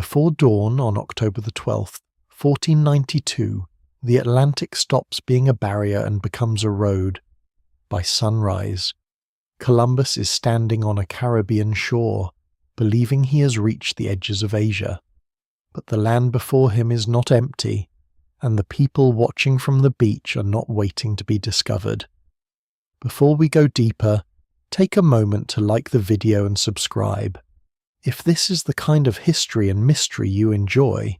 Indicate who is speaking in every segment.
Speaker 1: before dawn on October the 12th, 1492, the Atlantic stops being a barrier and becomes a road. By sunrise, Columbus is standing on a Caribbean shore, believing he has reached the edges of Asia. But the land before him is not empty, and the people watching from the beach are not waiting to be discovered. Before we go deeper, take a moment to like the video and subscribe, if this is the kind of history and mystery you enjoy,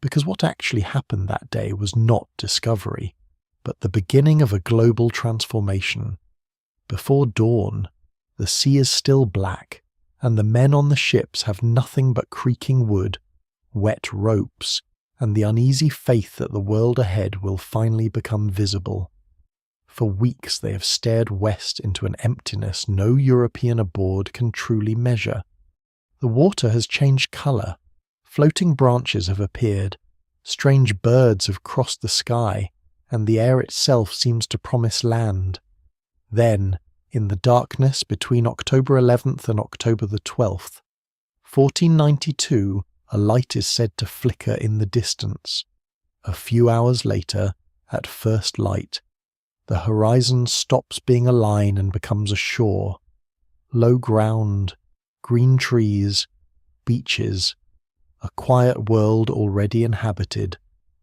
Speaker 1: because what actually happened that day was not discovery, but the beginning of a global transformation. Before dawn, the sea is still black, and the men on the ships have nothing but creaking wood, wet ropes, and the uneasy faith that the world ahead will finally become visible. For weeks they have stared west into an emptiness no European aboard can truly measure. The water has changed colour, floating branches have appeared, strange birds have crossed the sky, and the air itself seems to promise land. Then, in the darkness between October 11th and October the 12th, 1492, a light is said to flicker in the distance. A few hours later, at first light, the horizon stops being a line and becomes a shore. Low ground, green trees, beaches, a quiet world already inhabited,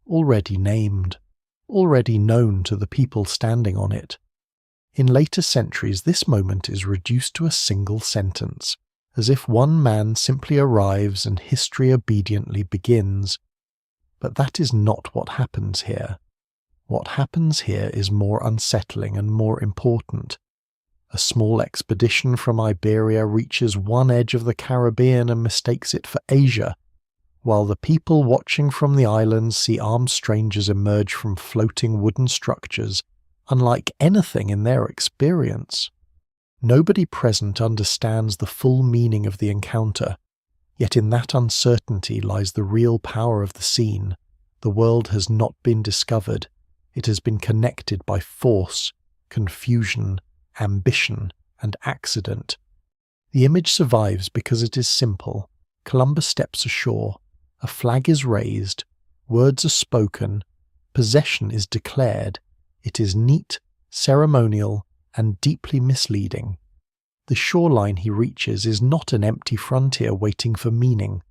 Speaker 1: already named, already known to the people standing on it. In later centuries, this moment is reduced to a single sentence, as if one man simply arrives and history obediently begins. But that is not what happens here. What happens here is more unsettling and more important. A small expedition from Iberia reaches one edge of the Caribbean and mistakes it for Asia, while the people watching from the islands see armed strangers emerge from floating wooden structures, unlike anything in their experience. Nobody present understands the full meaning of the encounter, yet in that uncertainty lies the real power of the scene. The world has not been discovered, it has been connected by force, confusion, ambition, and accident. The image survives because it is simple. Columbus steps ashore, a flag is raised, words are spoken, possession is declared. It is neat, ceremonial, and deeply misleading. The shoreline he reaches is not an empty frontier waiting for meaning.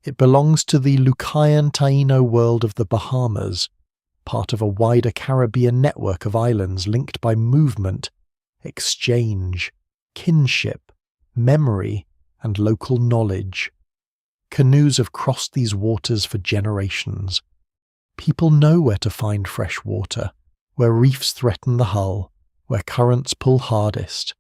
Speaker 1: It belongs to the Lucayan Taino world of the Bahamas, part of a wider Caribbean network of islands linked by movement, exchange, kinship, memory, and local knowledge. Canoes have crossed these waters for generations. People know where to find fresh water, where reefs threaten the hull, where currents pull hardest,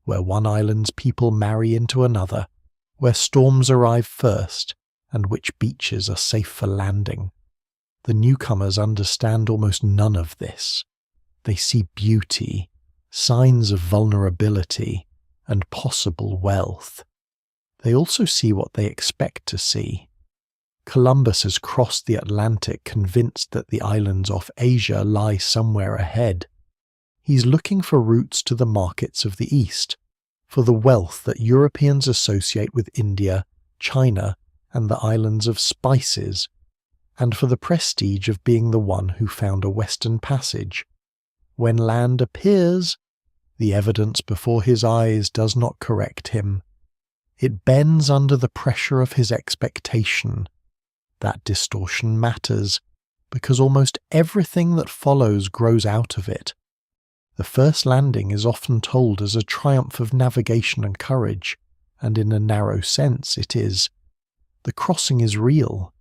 Speaker 1: where one island's people marry into another, where storms arrive first, and which beaches are safe for landing. The newcomers understand almost none of this. They see beauty, signs of vulnerability, and possible wealth. They also see what they expect to see. Columbus has crossed the Atlantic convinced that the islands off Asia lie somewhere ahead. He's looking for routes to the markets of the East, for the wealth that Europeans associate with India, China, and the islands of spices, and for the prestige of being the one who found a western passage. When land appears, the evidence before his eyes does not correct him. It bends under the pressure of his expectation. That distortion matters, because almost everything that follows grows out of it. The first landing is often told as a triumph of navigation and courage, and in a narrow sense it is. The crossing is real.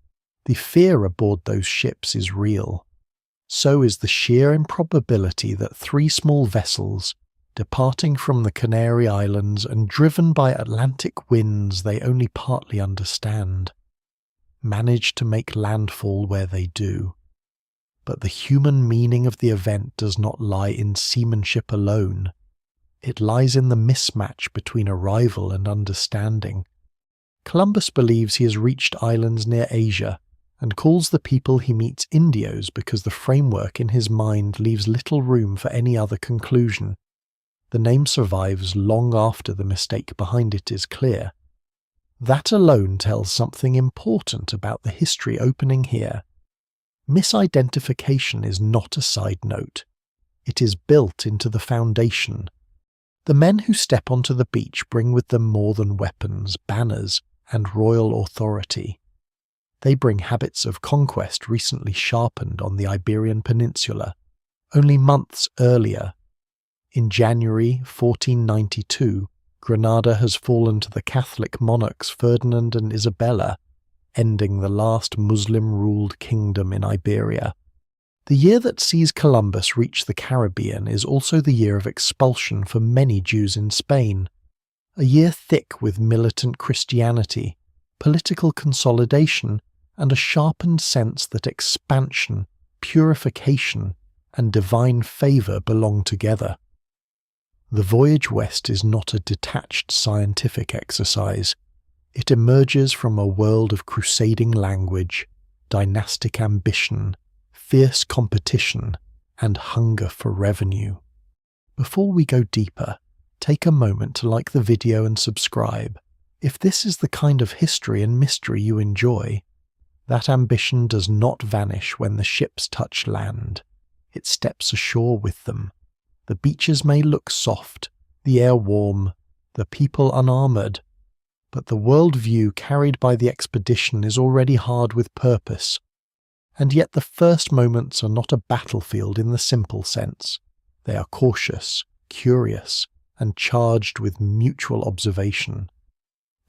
Speaker 1: The fear aboard those ships is real. So is the sheer improbability that 3 small vessels, departing from the Canary Islands and driven by Atlantic winds they only partly understand, manage to make landfall where they do. But the human meaning of the event does not lie in seamanship alone. It lies in the mismatch between arrival and understanding. Columbus believes he has reached islands near Asia, and calls the people he meets Indios because the framework in his mind leaves little room for any other conclusion. The name survives long after the mistake behind it is clear. That alone tells something important about the history opening here. Misidentification is not a side note. It is built into the foundation. The men who step onto the beach bring with them more than weapons, banners, and royal authority. They bring habits of conquest recently sharpened on the Iberian Peninsula, only months earlier. In January 1492, Granada has fallen to the Catholic monarchs Ferdinand and Isabella, ending the last Muslim-ruled kingdom in Iberia. The year that sees Columbus reach the Caribbean is also the year of expulsion for many Jews in Spain, a year thick with militant Christianity, political consolidation, and a sharpened sense that expansion, purification, and divine favour belong together. The voyage west is not a detached scientific exercise. It emerges from a world of crusading language, dynastic ambition, fierce competition, and hunger for revenue. Before we go deeper, take a moment to like the video and subscribe. If this is the kind of history and mystery you enjoy, that ambition does not vanish when the ships touch land. It steps ashore with them. The beaches may look soft, the air warm, the people unarmoured, but the world-view carried by the expedition is already hard with purpose. And yet the first moments are not a battlefield in the simple sense. They are cautious, curious, and charged with mutual observation.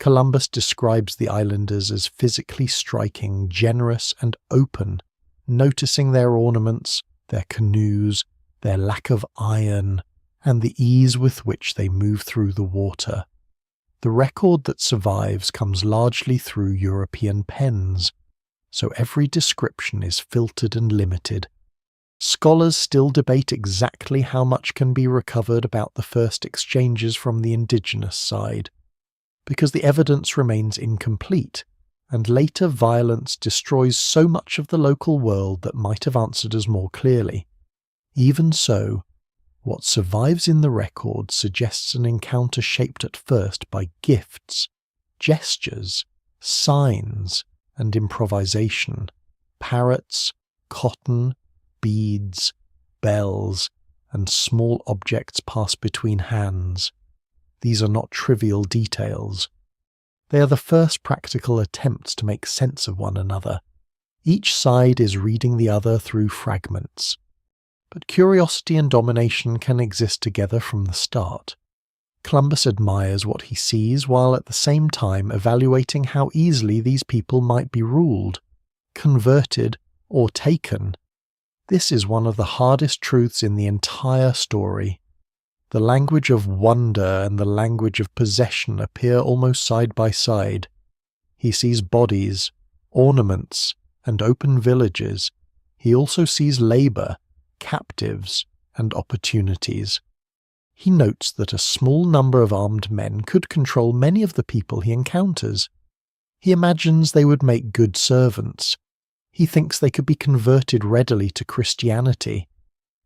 Speaker 1: Columbus describes the islanders as physically striking, generous, and open, noticing their ornaments, their canoes, their lack of iron, and the ease with which they move through the water. The record that survives comes largely through European pens, so every description is filtered and limited. Scholars still debate exactly how much can be recovered about the first exchanges from the indigenous side, because the evidence remains incomplete, and later violence destroys so much of the local world that might have answered us more clearly. Even so, what survives in the record suggests an encounter shaped at first by gifts, gestures, signs, and improvisation, parrots, cotton, beads, bells, and small objects passed between hands. These are not trivial details. They are the first practical attempts to make sense of one another. Each side is reading the other through fragments. But curiosity and domination can exist together from the start. Columbus admires what he sees while at the same time evaluating how easily these people might be ruled, converted, or taken. This is one of the hardest truths in the entire story. The language of wonder and the language of possession appear almost side by side. He sees bodies, ornaments, and open villages. He also sees labour, captives, and opportunities. He notes that a small number of armed men could control many of the people he encounters. He imagines they would make good servants. He thinks they could be converted readily to Christianity.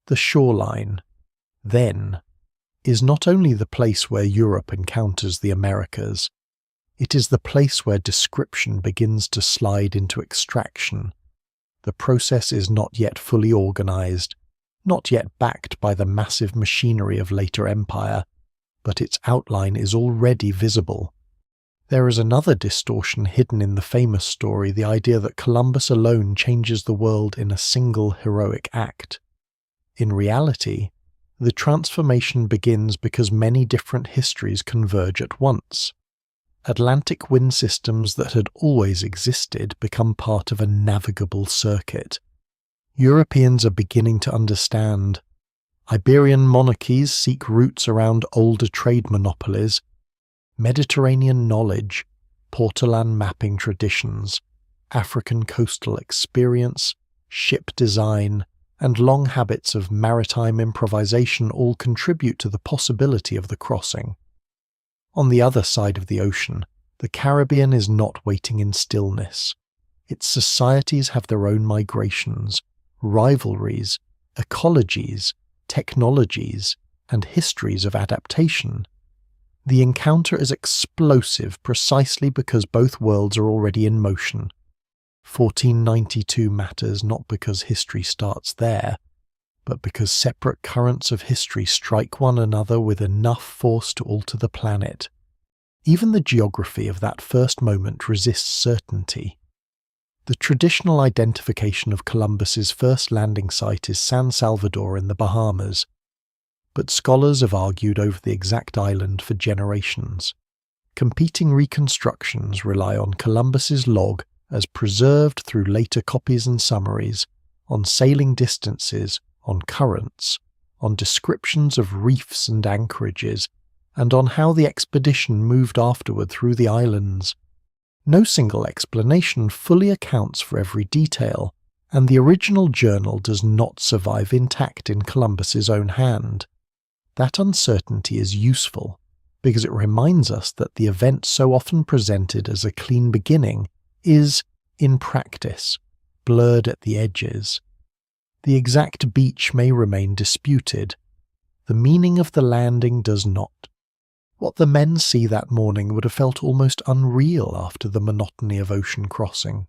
Speaker 1: The shoreline, then, is not only the place where Europe encounters the Americas. It is the place where description begins to slide into extraction. The process is not yet fully organized, not yet backed by the massive machinery of later empire, but its outline is already visible. There is another distortion hidden in the famous story, the idea that Columbus alone changes the world in a single heroic act. In reality, the transformation begins because many different histories converge at once. Atlantic wind systems that had always existed become part of a navigable circuit. Europeans are beginning to understand. Iberian monarchies seek roots around older trade monopolies. Mediterranean knowledge, Portolan mapping traditions, African coastal experience, ship design, and long habits of maritime improvisation all contribute to the possibility of the crossing. On the other side of the ocean, the Caribbean is not waiting in stillness. Its societies have their own migrations, rivalries, ecologies, technologies, and histories of adaptation. The encounter is explosive precisely because both worlds are already in motion. 1492 matters not because history starts there, but because separate currents of history strike one another with enough force to alter the planet. Even the geography of that first moment resists certainty. The traditional identification of Columbus's first landing site is San Salvador in the Bahamas, but scholars have argued over the exact island for generations. Competing reconstructions rely on Columbus's log as preserved through later copies and summaries, on sailing distances, on currents, on descriptions of reefs and anchorages, and on how the expedition moved afterward through the islands. No single explanation fully accounts for every detail, and the original journal does not survive intact in Columbus's own hand. That uncertainty is useful, because it reminds us that the event so often presented as a clean beginning is, in practice, blurred at the edges. The exact beach may remain disputed. The meaning of the landing does not. What the men see that morning would have felt almost unreal after the monotony of ocean crossing.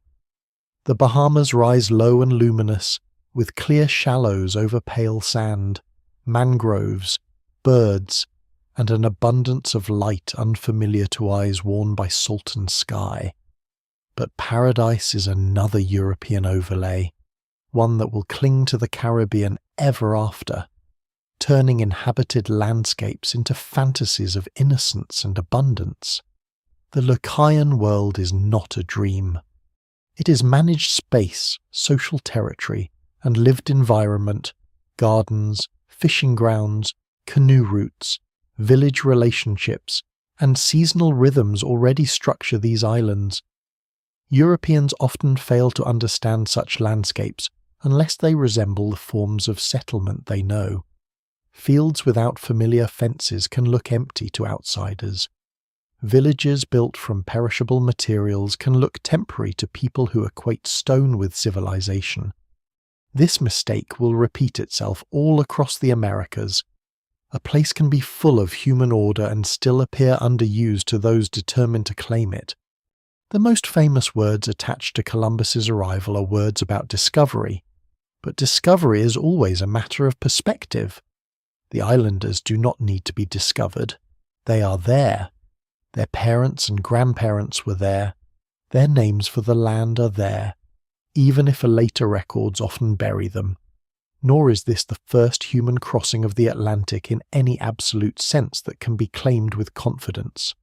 Speaker 1: The Bahamas rise low and luminous, with clear shallows over pale sand, mangroves, birds, and an abundance of light unfamiliar to eyes worn by salt and sky. But paradise is another European overlay, one that will cling to the Caribbean ever after, turning inhabited landscapes into fantasies of innocence and abundance. The Lucayan world is not a dream. It is managed space, social territory, and lived environment, gardens, fishing grounds, canoe routes, village relationships, and seasonal rhythms already structure these islands. Europeans often fail to understand such landscapes unless they resemble the forms of settlement they know. Fields without familiar fences can look empty to outsiders. Villages built from perishable materials can look temporary to people who equate stone with civilization. This mistake will repeat itself all across the Americas. A place can be full of human order and still appear underused to those determined to claim it. The most famous words attached to Columbus's arrival are words about discovery, but discovery is always a matter of perspective. The islanders do not need to be discovered. They are there. Their parents and grandparents were there. Their names for the land are there, even if later records often bury them. Nor is this the first human crossing of the Atlantic in any absolute sense that can be claimed with confidence.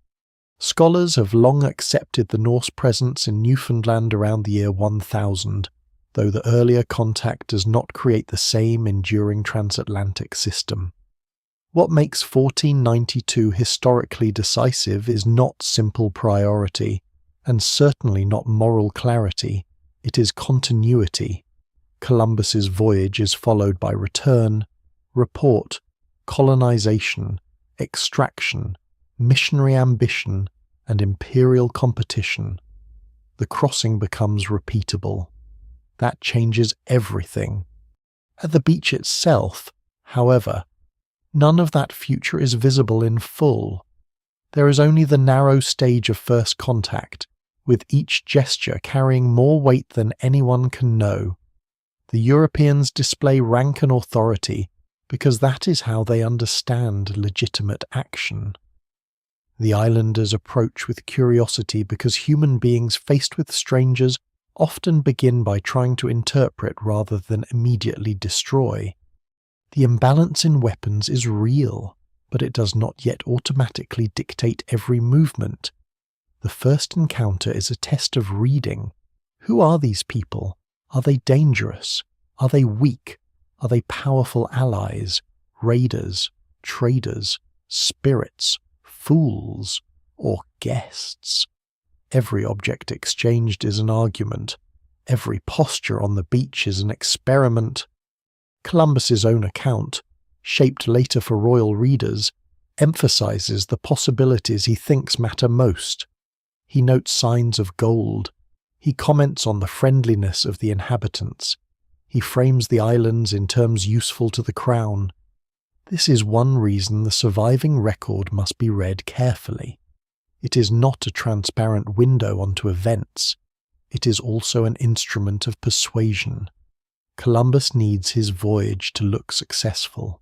Speaker 1: Scholars have long accepted the Norse presence in Newfoundland around the year 1000, though the earlier contact does not create the same enduring transatlantic system. What makes 1492 historically decisive is not simple priority, and certainly not moral clarity. It is continuity. Columbus's voyage is followed by return, report, colonization, extraction, missionary ambition, and imperial competition. The crossing becomes repeatable. That changes everything. At the beach itself, however, none of that future is visible in full. There is only the narrow stage of first contact, with each gesture carrying more weight than anyone can know. The Europeans display rank and authority because that is how they understand legitimate action. The islanders approach with curiosity because human beings faced with strangers often begin by trying to interpret rather than immediately destroy. The imbalance in weapons is real, but it does not yet automatically dictate every movement. The first encounter is a test of reading. Who are these people? Are they dangerous? Are they weak? Are they powerful allies, raiders, traders, spirits, fools, or guests? Every object exchanged is an argument. Every posture on the beach is an experiment. Columbus's own account, shaped later for royal readers, emphasizes the possibilities he thinks matter most. He notes signs of gold. He comments on the friendliness of the inhabitants. He frames the islands in terms useful to the crown. This is one reason the surviving record must be read carefully. It is not a transparent window onto events. It is also an instrument of persuasion. Columbus needs his voyage to look successful.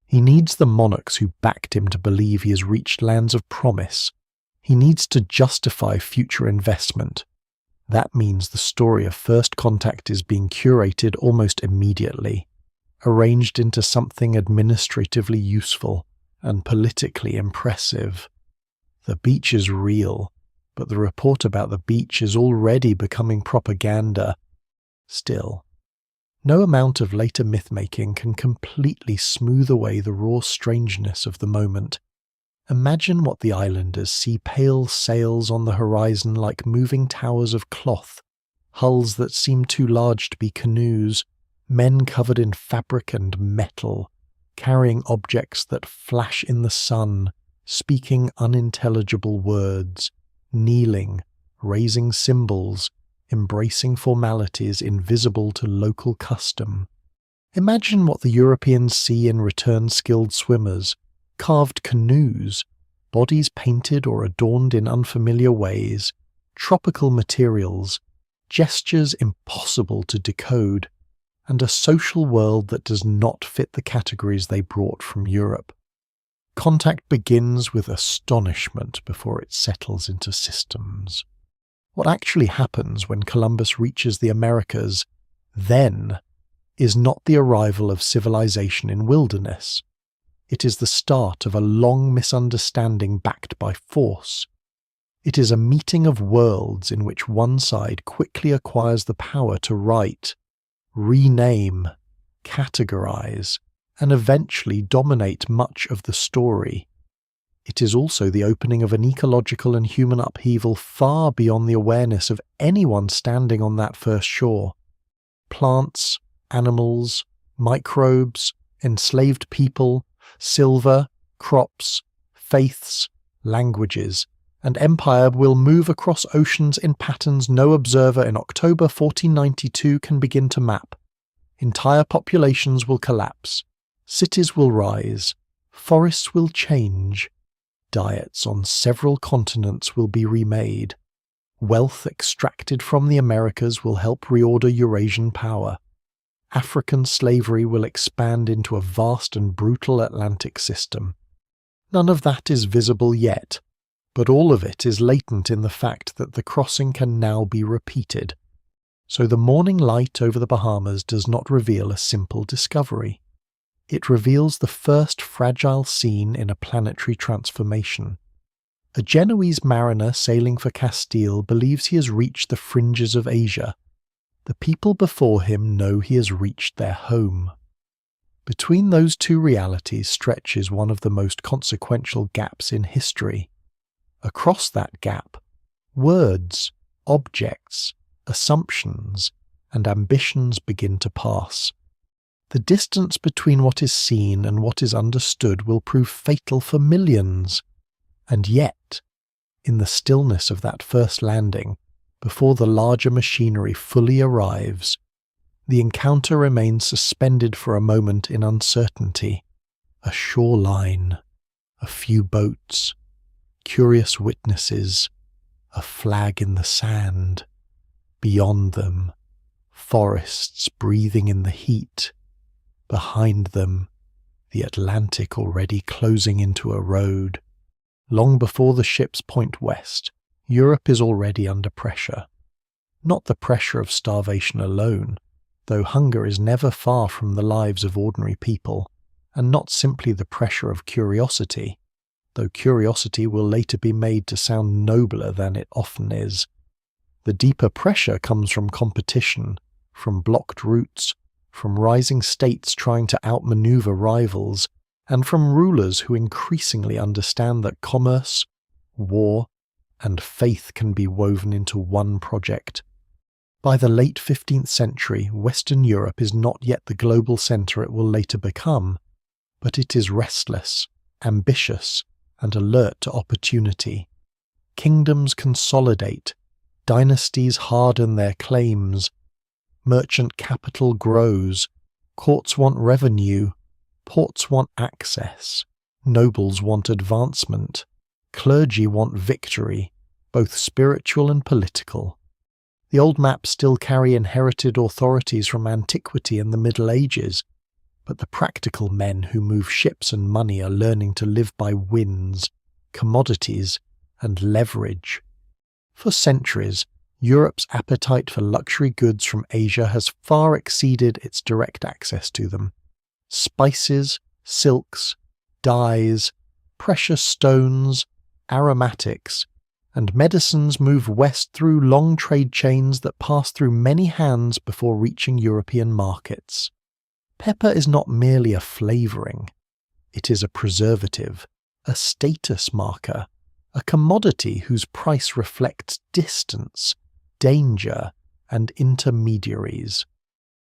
Speaker 1: He needs the monarchs who backed him to believe he has reached lands of promise. He needs to justify future investment. That means the story of first contact is being curated almost immediately, arranged into something administratively useful and politically impressive. The beach is real, but the report about the beach is already becoming propaganda. Still, no amount of later myth-making can completely smooth away the raw strangeness of the moment. Imagine what the islanders see: pale sails on the horizon like moving towers of cloth, hulls that seem too large to be canoes, men covered in fabric and metal, carrying objects that flash in the sun, speaking unintelligible words, kneeling, raising symbols, embracing formalities invisible to local custom. Imagine what the Europeans see in return: skilled swimmers, carved canoes, bodies painted or adorned in unfamiliar ways, tropical materials, gestures impossible to decode, and a social world that does not fit the categories they brought from Europe. Contact begins with astonishment before it settles into systems. What actually happens when Columbus reaches the Americas, then, is not the arrival of civilization in wilderness. It is the start of a long misunderstanding backed by force. It is a meeting of worlds in which one side quickly acquires the power to write, rename, categorize, and eventually dominate much of the story. It is also the opening of an ecological and human upheaval far beyond the awareness of anyone standing on that first shore. Plants, animals, microbes, enslaved people, silver, crops, faiths, languages, and empire will move across oceans in patterns no observer in October 1492 can begin to map. Entire populations will collapse, cities will rise, forests will change, diets on several continents will be remade, wealth extracted from the Americas will help reorder Eurasian power. African slavery will expand into a vast and brutal Atlantic system. None of that is visible yet, but all of it is latent in the fact that the crossing can now be repeated. So the morning light over the Bahamas does not reveal a simple discovery. It reveals the first fragile scene in a planetary transformation. A Genoese mariner sailing for Castile believes he has reached the fringes of Asia. The people before him know he has reached their home. Between those two realities stretches one of the most consequential gaps in history. Across that gap, words, objects, assumptions, and ambitions begin to pass. The distance between what is seen and what is understood will prove fatal for millions. And yet, in the stillness of that first landing, before the larger machinery fully arrives, the encounter remains suspended for a moment in uncertainty. A shoreline, a few boats, curious witnesses, a flag in the sand. Beyond them, forests breathing in the heat. Behind them, the Atlantic already closing into a road. Long before the ships point west, Europe is already under pressure. Not the pressure of starvation alone, though hunger is never far from the lives of ordinary people, and not simply the pressure of curiosity, though curiosity will later be made to sound nobler than it often is. The deeper pressure comes from competition, from blocked routes, from rising states trying to outmaneuver rivals, and from rulers who increasingly understand that commerce, war, and faith can be woven into one project. By the late 15th century, Western Europe is not yet the global centre it will later become, but it is restless, ambitious, and alert to opportunity. Kingdoms consolidate, dynasties harden their claims, merchant capital grows, courts want revenue, Ports want access, nobles want advancement, clergy want victory, both spiritual and political. The old maps still carry inherited authorities from antiquity and the Middle Ages, but the practical men who move ships and money are learning to live by winds, commodities, and leverage. For centuries, Europe's appetite for luxury goods from Asia has far exceeded its direct access to them. Spices, silks, dyes, precious stones, aromatics, and medicines move west through long trade chains that pass through many hands before reaching European markets. Pepper is not merely a flavouring. It is a preservative, a status marker, a commodity whose price reflects distance, danger, and intermediaries.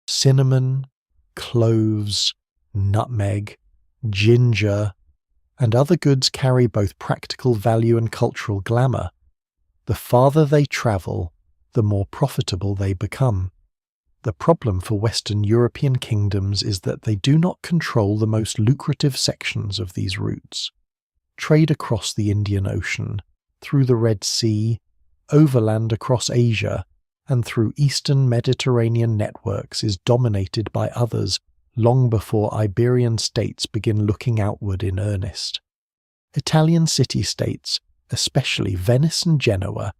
Speaker 1: Cinnamon, cloves, nutmeg, ginger, and other goods carry both practical value and cultural glamour. The farther they travel, the more profitable they become. The problem for Western European kingdoms is that they do not control the most lucrative sections of these routes. Trade across the Indian Ocean, through the Red Sea, overland across Asia, and through Eastern Mediterranean networks is dominated by others long before Iberian states begin looking outward in earnest. Italian city-states, especially Venice and Genoa,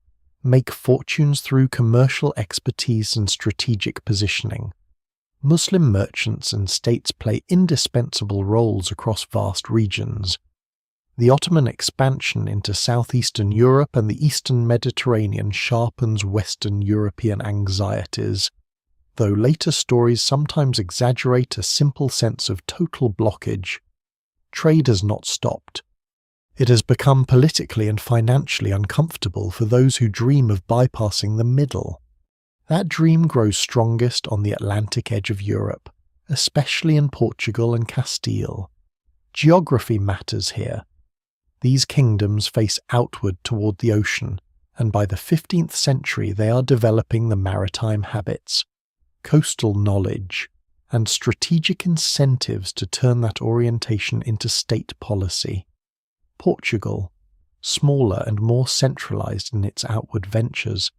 Speaker 1: make fortunes through commercial expertise and strategic positioning. Muslim merchants and states play indispensable roles across vast regions. The Ottoman expansion into southeastern Europe and the eastern Mediterranean sharpens Western European anxieties, though later stories sometimes exaggerate a simple sense of total blockage. Trade has not stopped. It has become politically and financially uncomfortable for those who dream of bypassing the middle. That dream grows strongest on the Atlantic edge of Europe, especially in Portugal and Castile. Geography matters here. These kingdoms face outward toward the ocean, and by the 15th century they are developing the maritime habits, coastal knowledge, and strategic incentives to turn that orientation into state policy. Portugal, smaller and more centralized in its outward ventures,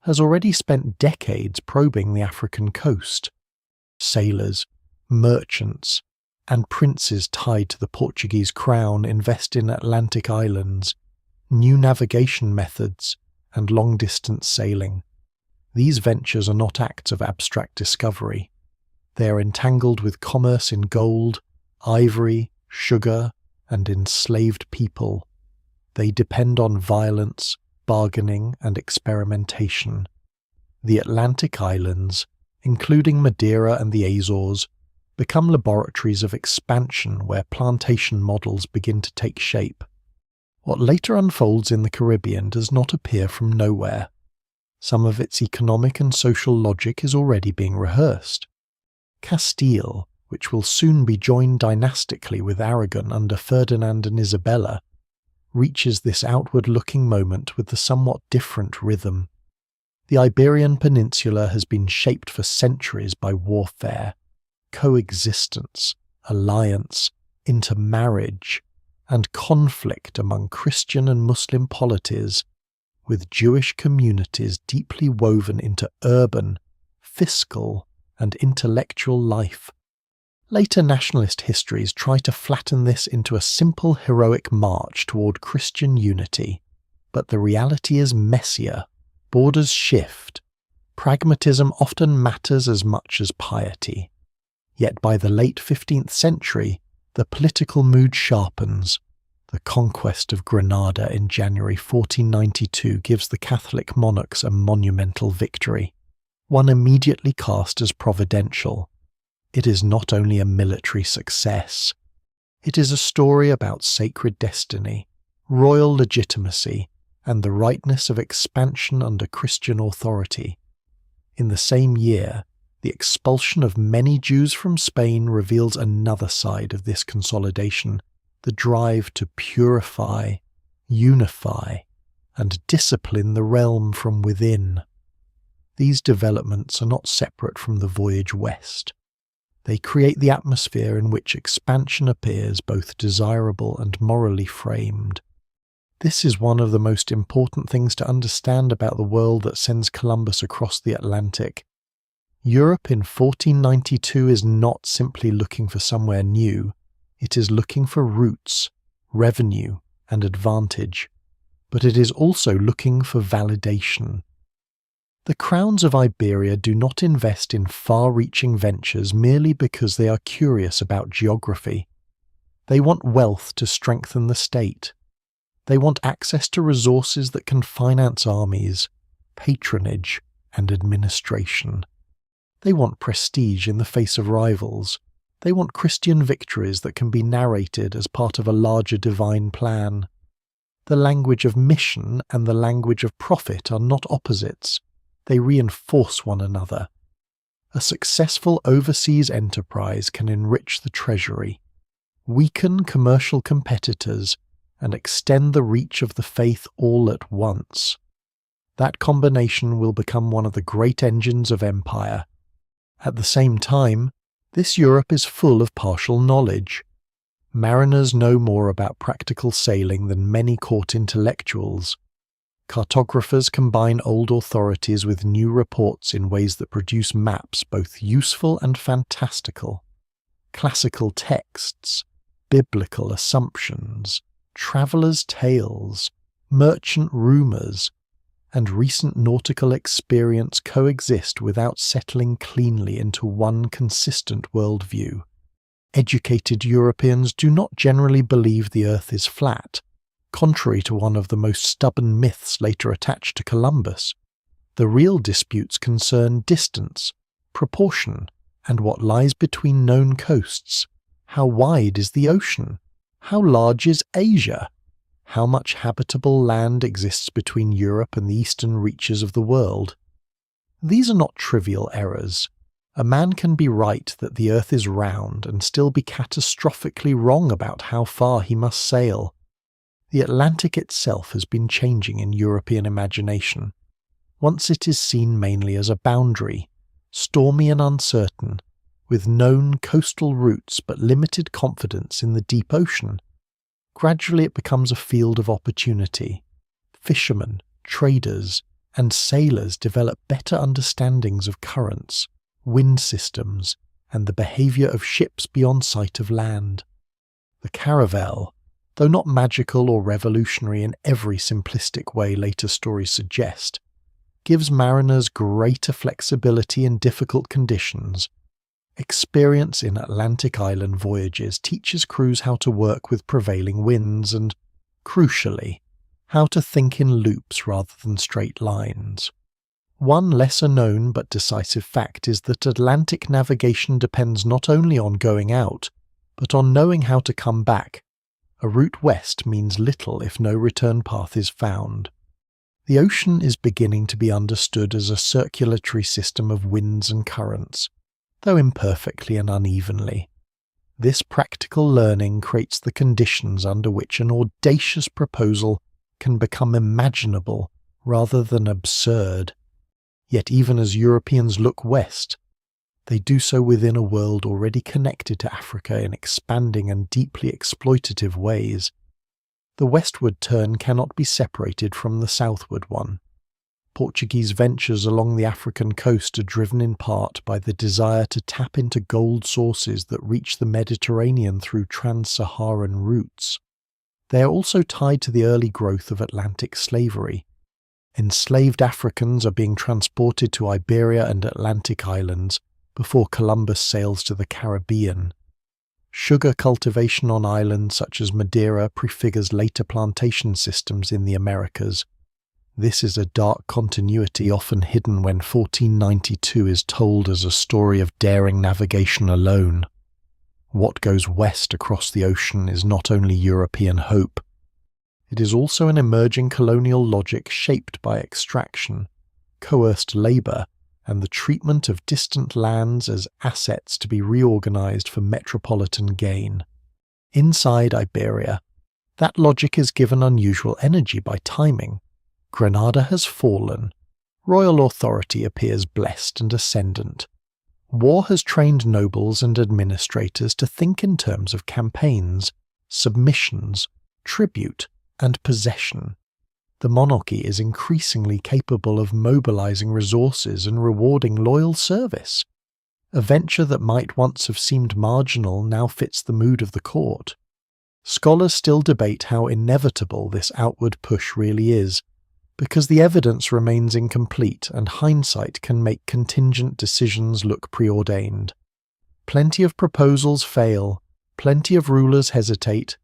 Speaker 1: has already spent decades probing the African coast. Sailors, merchants, and princes tied to the Portuguese crown invest in Atlantic islands, new navigation methods, and long-distance sailing. These ventures are not acts of abstract discovery. They are entangled with commerce in gold, ivory, sugar, and enslaved people. They depend on violence, bargaining, and experimentation. The Atlantic islands, including Madeira and the Azores, become laboratories of expansion where plantation models begin to take shape. What later unfolds in the Caribbean does not appear from nowhere. Some of its economic and social logic is already being rehearsed. Castile, which will soon be joined dynastically with Aragon under Ferdinand and Isabella, reaches this outward-looking moment with a somewhat different rhythm. The Iberian Peninsula has been shaped for centuries by warfare, coexistence, alliance, intermarriage, and conflict among Christian and Muslim polities, with Jewish communities deeply woven into urban, fiscal, and intellectual life. Later nationalist histories try to flatten this into a simple heroic march toward Christian unity, but the reality is messier. Borders shift. Pragmatism often matters as much as piety. Yet by the late 15th century, the political mood sharpens. The conquest of Granada in January 1492 gives the Catholic monarchs a monumental victory, one immediately cast as providential. It is not only a military success. It is a story about sacred destiny, royal legitimacy, and the rightness of expansion under Christian authority. In the same year, the expulsion of many Jews from Spain reveals another side of this consolidation, the drive to purify, unify, and discipline the realm from within. These developments are not separate from the voyage west. They create the atmosphere in which expansion appears both desirable and morally framed. This is one of the most important things to understand about the world that sends Columbus across the Atlantic. Europe in 1492 is not simply looking for somewhere new, it is looking for roots, revenue, and advantage, but it is also looking for validation. The crowns of Iberia do not invest in far-reaching ventures merely because they are curious about geography. They want wealth to strengthen the state. They want access to resources that can finance armies, patronage, and administration. They want prestige in the face of rivals. They want Christian victories that can be narrated as part of a larger divine plan. The language of mission and the language of profit are not opposites. They reinforce one another. A successful overseas enterprise can enrich the treasury, weaken commercial competitors, and extend the reach of the faith all at once. That combination will become one of the great engines of empire. At the same time, this Europe is full of partial knowledge. Mariners know more about practical sailing than many court intellectuals. Cartographers combine old authorities with new reports in ways that produce maps both useful and fantastical. Classical texts, biblical assumptions, travellers' tales, merchant rumours, and recent nautical experience coexist without settling cleanly into one consistent worldview. Educated Europeans do not generally believe the Earth is flat, contrary to one of the most stubborn myths later attached to Columbus. The real disputes concern distance, proportion, and what lies between known coasts. How wide is the ocean? How large is Asia? How much habitable land exists between Europe and the eastern reaches of the world? These are not trivial errors. A man can be right that the Earth is round and still be catastrophically wrong about how far he must sail. The Atlantic itself has been changing in European imagination. Once it is seen mainly as a boundary, stormy and uncertain, with known coastal routes but limited confidence in the deep ocean. Gradually it becomes a field of opportunity. Fishermen, traders, and sailors develop better understandings of currents, wind systems, and the behaviour of ships beyond sight of land. The caravel, though not magical or revolutionary in every simplistic way later stories suggest, gives mariners greater flexibility in difficult conditions. Experience in Atlantic island voyages teaches crews how to work with prevailing winds and, crucially, how to think in loops rather than straight lines. One lesser-known but decisive fact is that Atlantic navigation depends not only on going out, but on knowing how to come back. A route west means little if no return path is found. The ocean is beginning to be understood as a circulatory system of winds and currents, though imperfectly and unevenly. This practical learning creates the conditions under which an audacious proposal can become imaginable rather than absurd. Yet even as Europeans look west, they do so within a world already connected to Africa in expanding and deeply exploitative ways. The westward turn cannot be separated from the southward one. Portuguese ventures along the African coast are driven in part by the desire to tap into gold sources that reach the Mediterranean through trans-Saharan routes. They are also tied to the early growth of Atlantic slavery. Enslaved Africans are being transported to Iberia and Atlantic islands before Columbus sails to the Caribbean. Sugar cultivation on islands such as Madeira prefigures later plantation systems in the Americas. This is a dark continuity often hidden when 1492 is told as a story of daring navigation alone. What goes west across the ocean is not only European hope. It is also an emerging colonial logic shaped by extraction, coerced labour, and the treatment of distant lands as assets to be reorganized for metropolitan gain. Inside Iberia, that logic is given unusual energy by timing. Granada has fallen. Royal authority appears blessed and ascendant. War has trained nobles and administrators to think in terms of campaigns, submissions, tribute, and possession. The monarchy is increasingly capable of mobilizing resources and rewarding loyal service. A venture that might once have seemed marginal now fits the mood of the court. Scholars still debate how inevitable this outward push really is, because the evidence remains incomplete and hindsight can make contingent decisions look preordained. Plenty of proposals fail, plenty of rulers hesitate,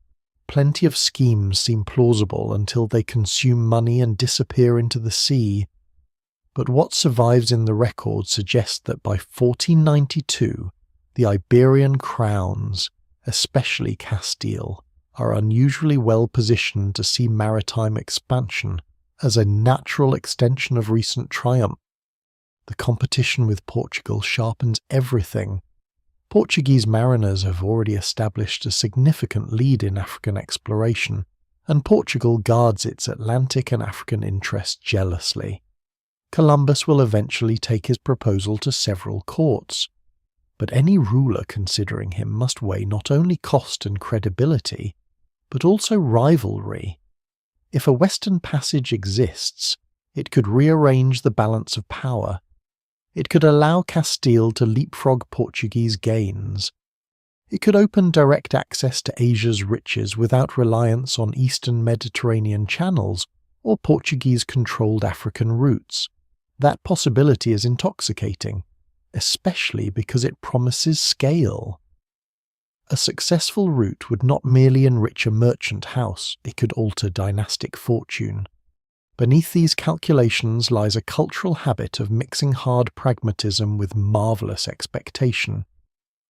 Speaker 1: plenty of schemes seem plausible until they consume money and disappear into the sea. But what survives in the record suggests that by 1492, the Iberian crowns, especially Castile, are unusually well positioned to see maritime expansion as a natural extension of recent triumph. The competition with Portugal sharpens everything. Portuguese mariners have already established a significant lead in African exploration, and Portugal guards its Atlantic and African interests jealously. Columbus will eventually take his proposal to several courts, but any ruler considering him must weigh not only cost and credibility, but also rivalry. If a Western Passage exists, it could rearrange the balance of power. It could allow Castile to leapfrog Portuguese gains. It could open direct access to Asia's riches without reliance on Eastern Mediterranean channels or Portuguese-controlled African routes. That possibility is intoxicating, especially because it promises scale. A successful route would not merely enrich a merchant house, it could alter dynastic fortune. Beneath these calculations lies a cultural habit of mixing hard pragmatism with marvellous expectation.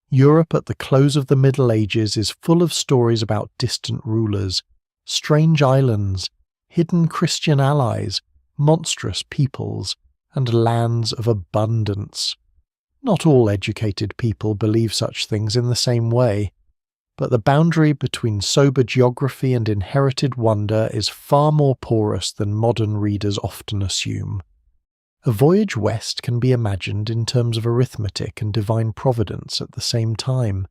Speaker 1: Europe at the close of the Middle Ages is full of stories about distant rulers, strange islands, hidden Christian allies, monstrous peoples, and lands of abundance. Not all educated people believe such things in the same way, but the boundary between sober geography and inherited wonder is far more porous than modern readers often assume. A voyage west can be imagined in terms of arithmetic and divine providence at the same time.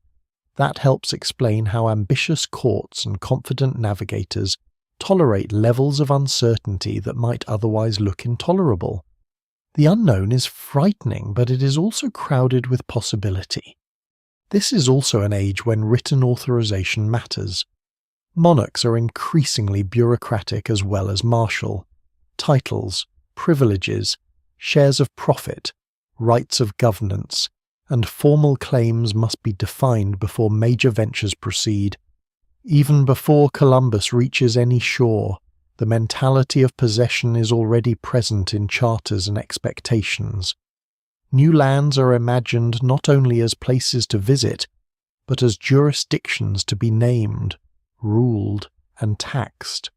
Speaker 1: That helps explain how ambitious courts and confident navigators tolerate levels of uncertainty that might otherwise look intolerable. The unknown is frightening, but it is also crowded with possibility. This is also an age when written authorization matters. Monarchs are increasingly bureaucratic as well as martial. Titles, privileges, shares of profit, rights of governance, and formal claims must be defined before major ventures proceed. Even before Columbus reaches any shore, the mentality of possession is already present in charters and expectations. New lands are imagined not only as places to visit, but as jurisdictions to be named, ruled, and taxed.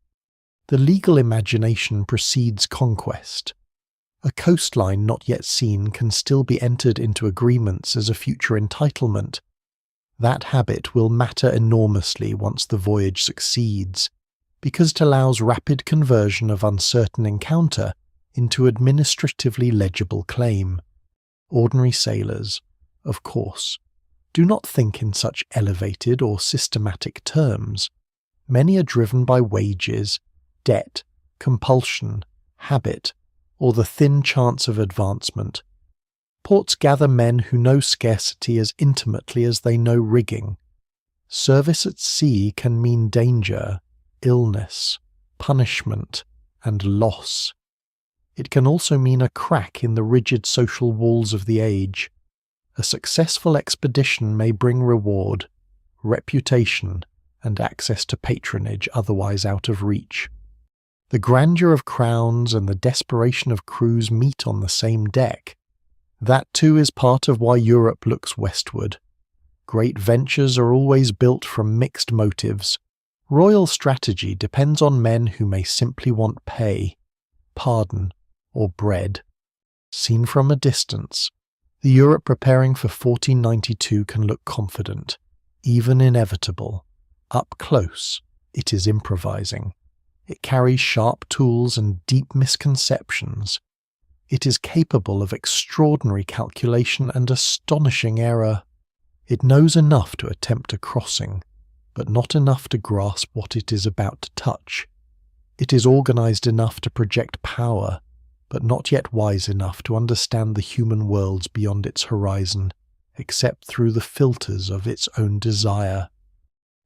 Speaker 1: The legal imagination precedes conquest. A coastline not yet seen can still be entered into agreements as a future entitlement. That habit will matter enormously once the voyage succeeds, because it allows rapid conversion of uncertain encounter into administratively legible claim. Ordinary sailors, of course, do not think in such elevated or systematic terms. Many are driven by wages, debt, compulsion, habit, or the thin chance of advancement. Ports gather men who know scarcity as intimately as they know rigging. Service at sea can mean danger, illness, punishment, and loss. It can also mean a crack in the rigid social walls of the age. A successful expedition may bring reward, reputation, and access to patronage otherwise out of reach. The grandeur of crowns and the desperation of crews meet on the same deck. That too is part of why Europe looks westward. Great ventures are always built from mixed motives. Royal strategy depends on men who may simply want pay, pardon, or bread. Seen from a distance, the Europe preparing for 1492 can look confident, even inevitable. Up close, it is improvising. It carries sharp tools and deep misconceptions. It is capable of extraordinary calculation and astonishing error. It knows enough to attempt a crossing, but not enough to grasp what it is about to touch. It is organized enough to project power, but not yet wise enough to understand the human worlds beyond its horizon, except through the filters of its own desire.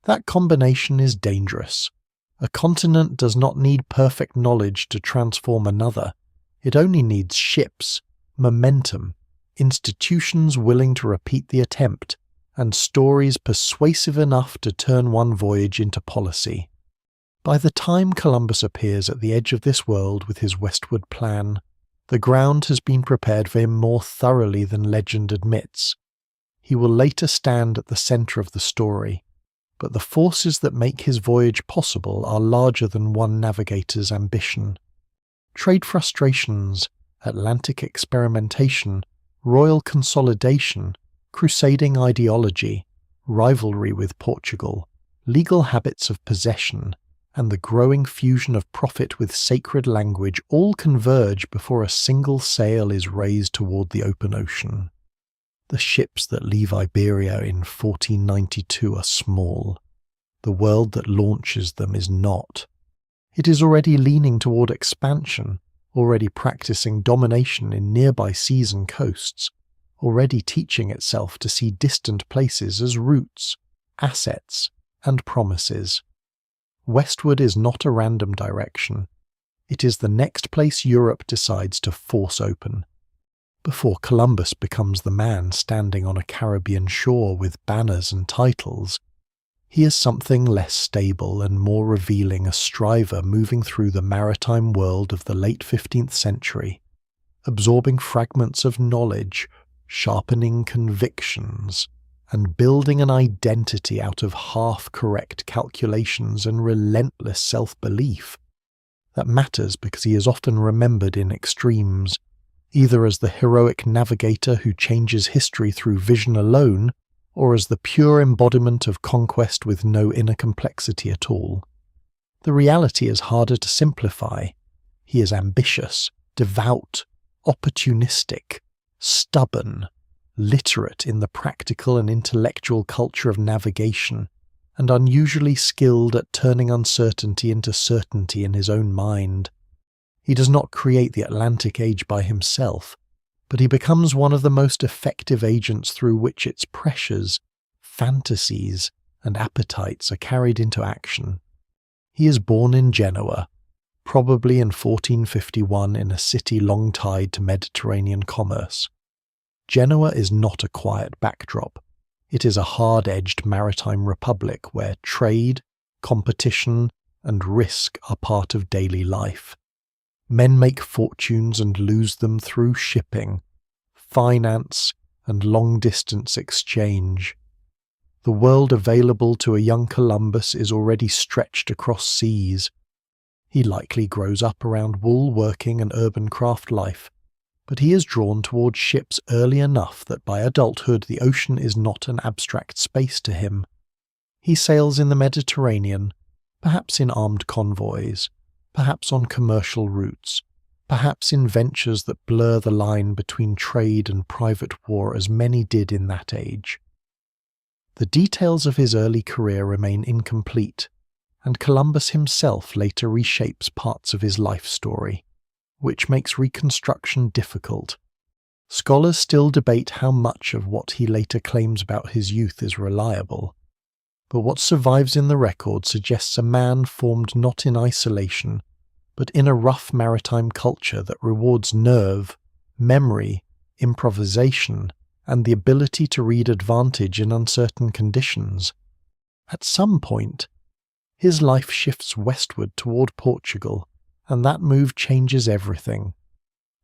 Speaker 1: That combination is dangerous. A continent does not need perfect knowledge to transform another. It only needs ships, momentum, institutions willing to repeat the attempt, and stories persuasive enough to turn one voyage into policy. By the time Columbus appears at the edge of this world with his westward plan, the ground has been prepared for him more thoroughly than legend admits. He will later stand at the center of the story, but the forces that make his voyage possible are larger than one navigator's ambition. Trade frustrations, Atlantic experimentation, royal consolidation, crusading ideology, rivalry with Portugal, legal habits of possession, and the growing fusion of profit with sacred language all converge before a single sail is raised toward the open ocean. The ships that leave Iberia in 1492 are small. The world that launches them is not. It is already leaning toward expansion, already practicing domination in nearby seas and coasts, already teaching itself to see distant places as routes, assets, and promises. Westward is not a random direction. It is the next place Europe decides to force open. Before Columbus becomes the man standing on a Caribbean shore with banners and titles, he is something less stable and more revealing, a striver moving through the maritime world of the late 15th century, absorbing fragments of knowledge, sharpening convictions, and building an identity out of half-correct calculations and relentless self-belief. That matters because he is often remembered in extremes, either as the heroic navigator who changes history through vision alone, or as the pure embodiment of conquest with no inner complexity at all. The reality is harder to simplify. He is ambitious, devout, opportunistic, stubborn, literate in the practical and intellectual culture of navigation, and unusually skilled at turning uncertainty into certainty in his own mind. He does not create the Atlantic Age by himself, but he becomes one of the most effective agents through which its pressures, fantasies, and appetites are carried into action. He is born in Genoa, probably in 1451 in a city long tied to Mediterranean commerce. Genoa is not a quiet backdrop. It is a hard-edged maritime republic where trade, competition, and risk are part of daily life. Men make fortunes and lose them through shipping, finance, and long-distance exchange. The world available to a young Columbus is already stretched across seas. He likely grows up around wool-working and urban craft life, but he is drawn towards ships early enough that by adulthood the ocean is not an abstract space to him. He sails in the Mediterranean, perhaps in armed convoys, perhaps on commercial routes, perhaps in ventures that blur the line between trade and private war as many did in that age. The details of his early career remain incomplete, and Columbus himself later reshapes parts of his life story, which makes reconstruction difficult. Scholars still debate how much of what he later claims about his youth is reliable, but what survives in the record suggests a man formed not in isolation, but in a rough maritime culture that rewards nerve, memory, improvisation, and the ability to read advantage in uncertain conditions. At some point, his life shifts westward toward Portugal, and that move changes everything.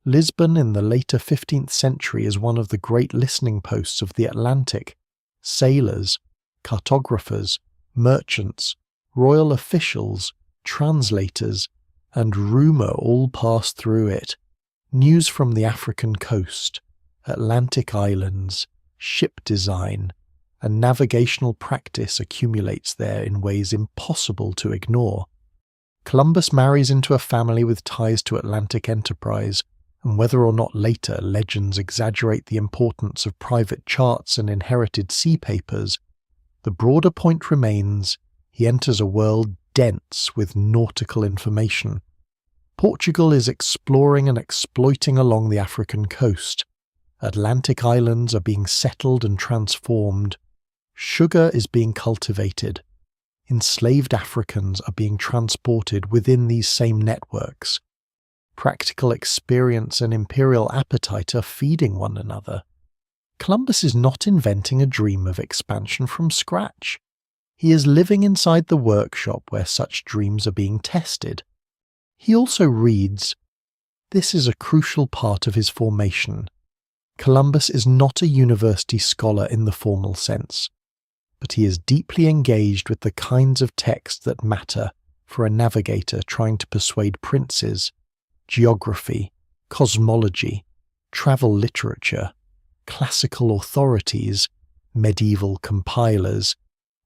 Speaker 1: Lisbon in the later 15th century is one of the great listening posts of the Atlantic. Sailors, cartographers, merchants, royal officials, translators, and rumour all pass through it. News from the African coast, Atlantic islands, ship design, and navigational practice accumulates there in ways impossible to ignore. Columbus marries into a family with ties to Atlantic enterprise, and whether or not later legends exaggerate the importance of private charts and inherited sea papers, the broader point remains: he enters a world dense with nautical information. Portugal is exploring and exploiting along the African coast. Atlantic islands are being settled and transformed. Sugar is being cultivated. Enslaved Africans are being transported within these same networks. Practical experience and imperial appetite are feeding one another. Columbus is not inventing a dream of expansion from scratch. He is living inside the workshop where such dreams are being tested. He also reads. This is a crucial part of his formation. Columbus is not a university scholar in the formal sense, but he is deeply engaged with the kinds of text that matter for a navigator trying to persuade princes: geography, cosmology, travel literature, classical authorities, medieval compilers,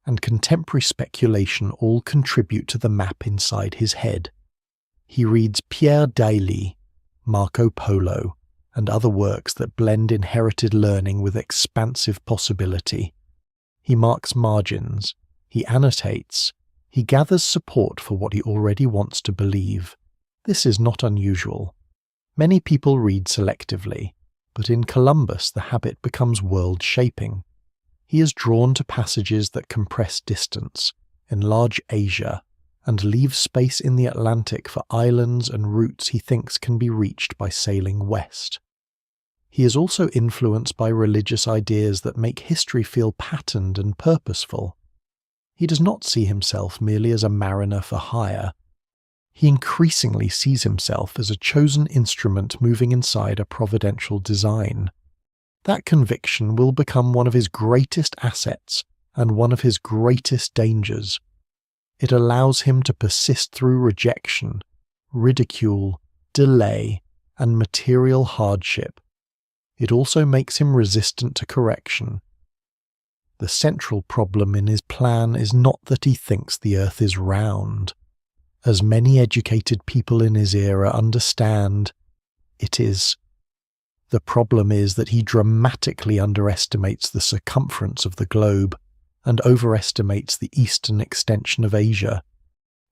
Speaker 1: and contemporary speculation all contribute to the map inside his head. He reads Pierre Dailly, Marco Polo, and other works that blend inherited learning with expansive possibility. He marks margins, he annotates, he gathers support for what he already wants to believe. This is not unusual. Many people read selectively, but in Columbus the habit becomes world-shaping. He is drawn to passages that compress distance, enlarge Asia, and leave space in the Atlantic for islands and routes he thinks can be reached by sailing west. He is also influenced by religious ideas that make history feel patterned and purposeful. He does not see himself merely as a mariner for hire. He increasingly sees himself as a chosen instrument moving inside a providential design. That conviction will become one of his greatest assets and one of his greatest dangers. It allows him to persist through rejection, ridicule, delay, and material hardship. It also makes him resistant to correction. The central problem in his plan is not that he thinks the earth is round. As many educated people in his era understand, it is. The problem is that he dramatically underestimates the circumference of the globe and overestimates the eastern extension of Asia.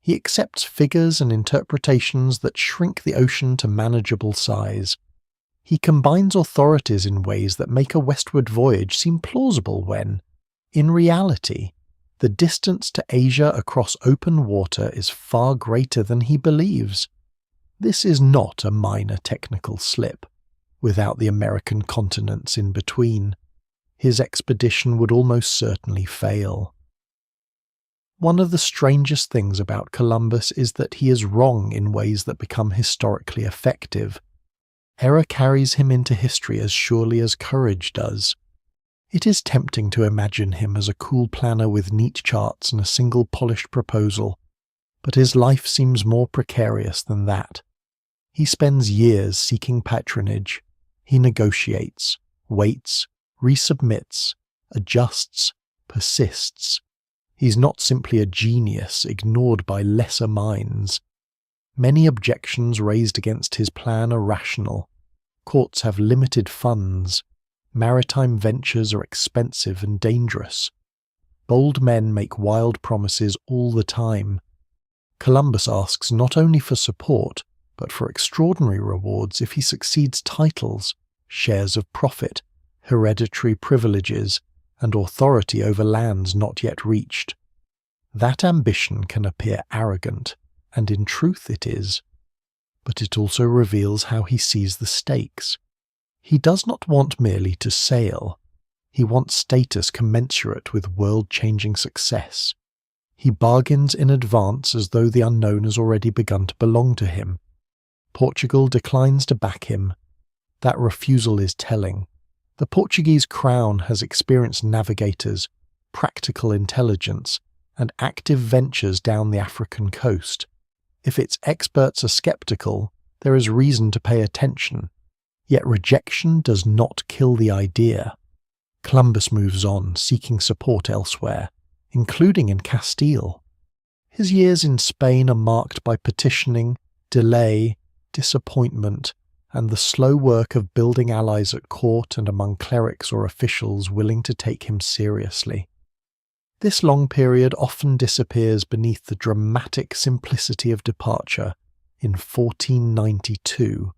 Speaker 1: He accepts figures and interpretations that shrink the ocean to manageable size. He combines authorities in ways that make a westward voyage seem plausible when, in reality, the distance to Asia across open water is far greater than he believes. This is not a minor technical slip. Without the American continents in between, his expedition would almost certainly fail. One of the strangest things about Columbus is that he is wrong in ways that become historically effective. Error carries him into history as surely as courage does. It is tempting to imagine him as a cool planner with neat charts and a single polished proposal, but his life seems more precarious than that. He spends years seeking patronage. He negotiates, waits, resubmits, adjusts, persists. He's not simply a genius ignored by lesser minds. Many objections raised against his plan are rational. Courts have limited funds. Maritime ventures are expensive and dangerous. Bold men make wild promises all the time. Columbus asks not only for support, but for extraordinary rewards if he succeeds: titles, shares of profit, hereditary privileges, and authority over lands not yet reached. That ambition can appear arrogant, and in truth it is. But it also reveals how he sees the stakes. He does not want merely to sail. He wants status commensurate with world-changing success. He bargains in advance as though the unknown has already begun to belong to him. Portugal declines to back him. That refusal is telling. The Portuguese crown has experienced navigators, practical intelligence, and active ventures down the African coast. If its experts are skeptical, there is reason to pay attention. Yet rejection does not kill the idea. Columbus moves on, seeking support elsewhere, including in Castile. His years in Spain are marked by petitioning, delay, disappointment, and the slow work of building allies at court and among clerics or officials willing to take him seriously. This long period often disappears beneath the dramatic simplicity of departure in 1492,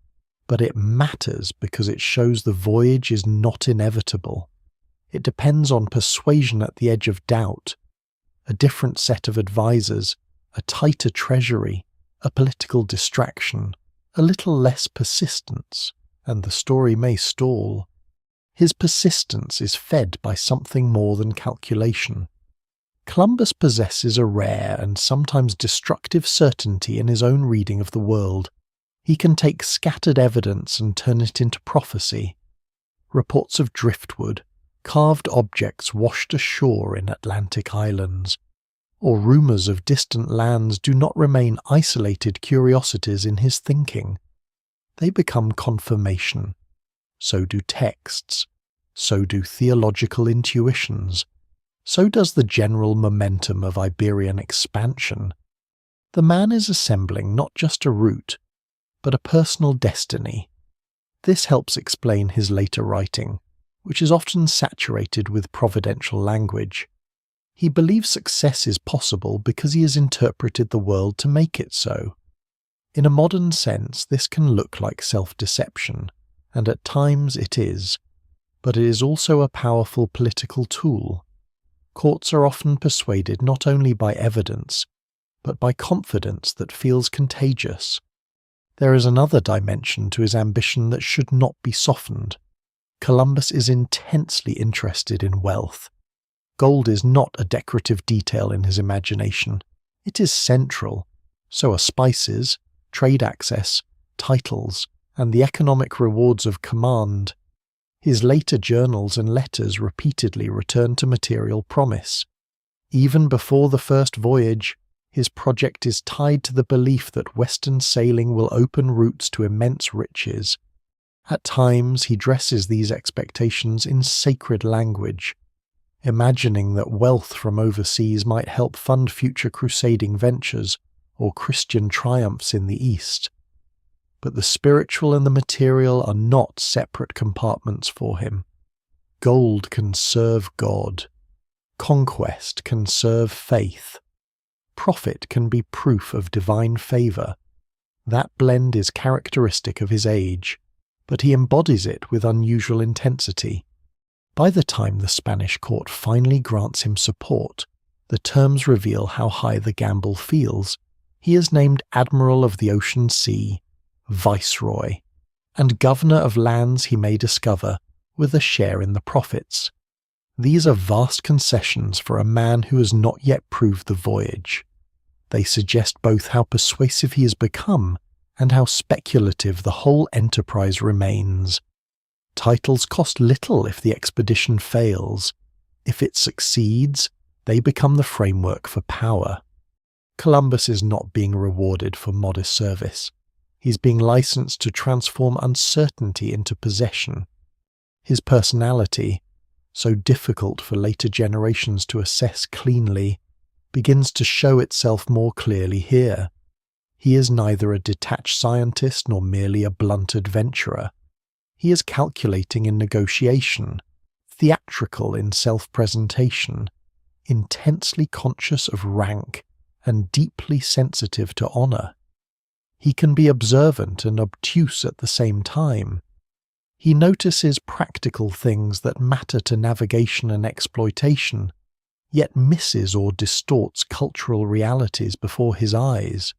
Speaker 1: but it matters because it shows the voyage is not inevitable. It depends on persuasion at the edge of doubt, a different set of advisers, a tighter treasury, a political distraction, a little less persistence, and the story may stall. His persistence is fed by something more than calculation. Columbus possesses a rare and sometimes destructive certainty in his own reading of the world. He can take scattered evidence and turn it into prophecy. Reports of driftwood, carved objects washed ashore in Atlantic islands, or rumours of distant lands do not remain isolated curiosities in his thinking. They become confirmation. So do texts. So do theological intuitions. So does the general momentum of Iberian expansion. The man is assembling not just a route, but a personal destiny. This helps explain his later writing, which is often saturated with providential language. He believes success is possible because he has interpreted the world to make it so. In a modern sense, this can look like self-deception, and at times it is, but it is also a powerful political tool. Courts are often persuaded not only by evidence, but by confidence that feels contagious. There is another dimension to his ambition that should not be softened. Columbus is intensely interested in wealth. Gold is not a decorative detail in his imagination. It is central. So are spices, trade access, titles, and the economic rewards of command. His later journals and letters repeatedly return to material promise. Even before the first voyage, his project is tied to the belief that Western sailing will open routes to immense riches. At times, he dresses these expectations in sacred language, imagining that wealth from overseas might help fund future crusading ventures or Christian triumphs in the East. But the spiritual and the material are not separate compartments for him. Gold can serve God. Conquest can serve faith. Profit can be proof of divine favour. That blend is characteristic of his age, but he embodies it with unusual intensity. By the time the Spanish court finally grants him support, the terms reveal how high the gamble feels. He is named Admiral of the Ocean Sea, Viceroy, and Governor of lands he may discover, with a share in the profits. These are vast concessions for a man who has not yet proved the voyage. They suggest both how persuasive he has become and how speculative the whole enterprise remains. Titles cost little if the expedition fails. If it succeeds, they become the framework for power. Columbus is not being rewarded for modest service. He's being licensed to transform uncertainty into possession. His personality, so difficult for later generations to assess cleanly, begins to show itself more clearly here. He is neither a detached scientist nor merely a blunt adventurer. He is calculating in negotiation, theatrical in self-presentation, intensely conscious of rank, and deeply sensitive to honour. He can be observant and obtuse at the same time. He notices practical things that matter to navigation and exploitation, yet misses or distorts cultural realities before his eyes.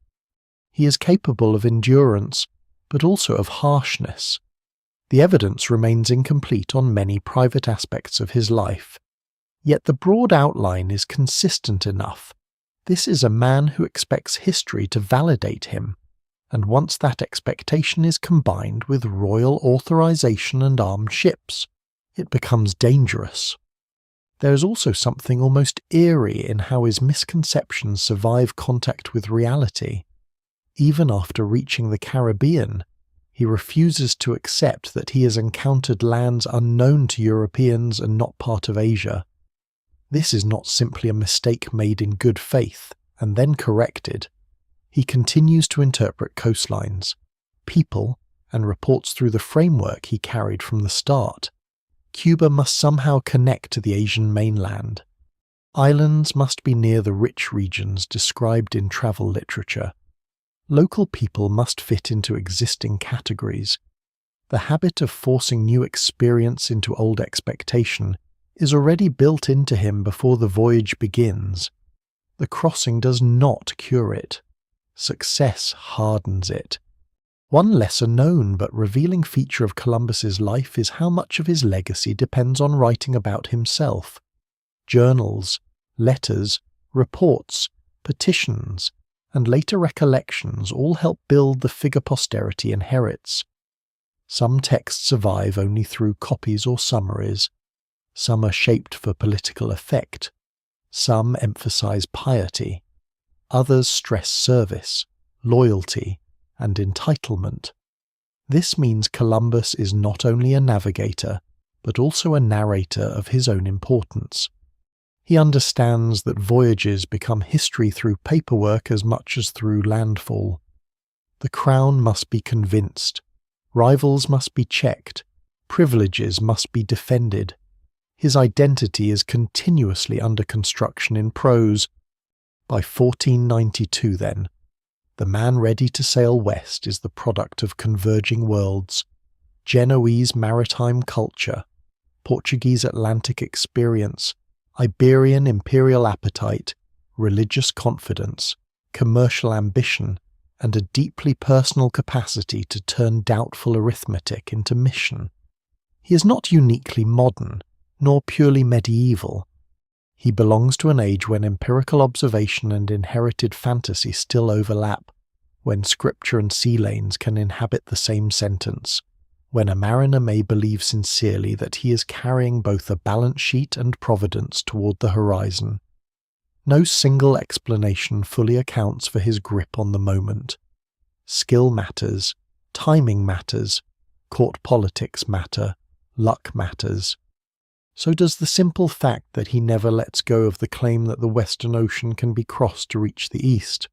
Speaker 1: He is capable of endurance, but also of harshness. The evidence remains incomplete on many private aspects of his life, yet the broad outline is consistent enough. This is a man who expects history to validate him, and once that expectation is combined with royal authorization and armed ships, it becomes dangerous. There is also something almost eerie in how his misconceptions survive contact with reality. Even after reaching the Caribbean, he refuses to accept that he has encountered lands unknown to Europeans and not part of Asia. This is not simply a mistake made in good faith and then corrected. He continues to interpret coastlines, people, and reports through the framework he carried from the start. Cuba must somehow connect to the Asian mainland. Islands must be near the rich regions described in travel literature. Local people must fit into existing categories. The habit of forcing new experience into old expectation is already built into him before the voyage begins. The crossing does not cure it. Success hardens it. One lesser-known but revealing feature of Columbus's life is how much of his legacy depends on writing about himself. Journals, letters, reports, petitions, and later recollections all help build the figure posterity inherits. Some texts survive only through copies or summaries. Some are shaped for political effect. Some emphasize piety. Others stress service, loyalty, and entitlement. This means Columbus is not only a navigator, but also a narrator of his own importance. He understands that voyages become history through paperwork as much as through landfall. The crown must be convinced. Rivals must be checked. Privileges must be defended. His identity is continuously under construction in prose. By 1492, then, the man ready to sail west is the product of converging worlds: Genoese maritime culture, Portuguese Atlantic experience, Iberian imperial appetite, religious confidence, commercial ambition, and a deeply personal capacity to turn doubtful arithmetic into mission. He is not uniquely modern, nor purely medieval. He belongs to an age when empirical observation and inherited fantasy still overlap, when scripture and sea lanes can inhabit the same sentence, when a mariner may believe sincerely that he is carrying both a balance sheet and providence toward the horizon. No single explanation fully accounts for his grip on the moment. Skill matters, timing matters, court politics matter, luck matters. So does the simple fact that he never lets go of the claim that the Western Ocean can be crossed to reach the East.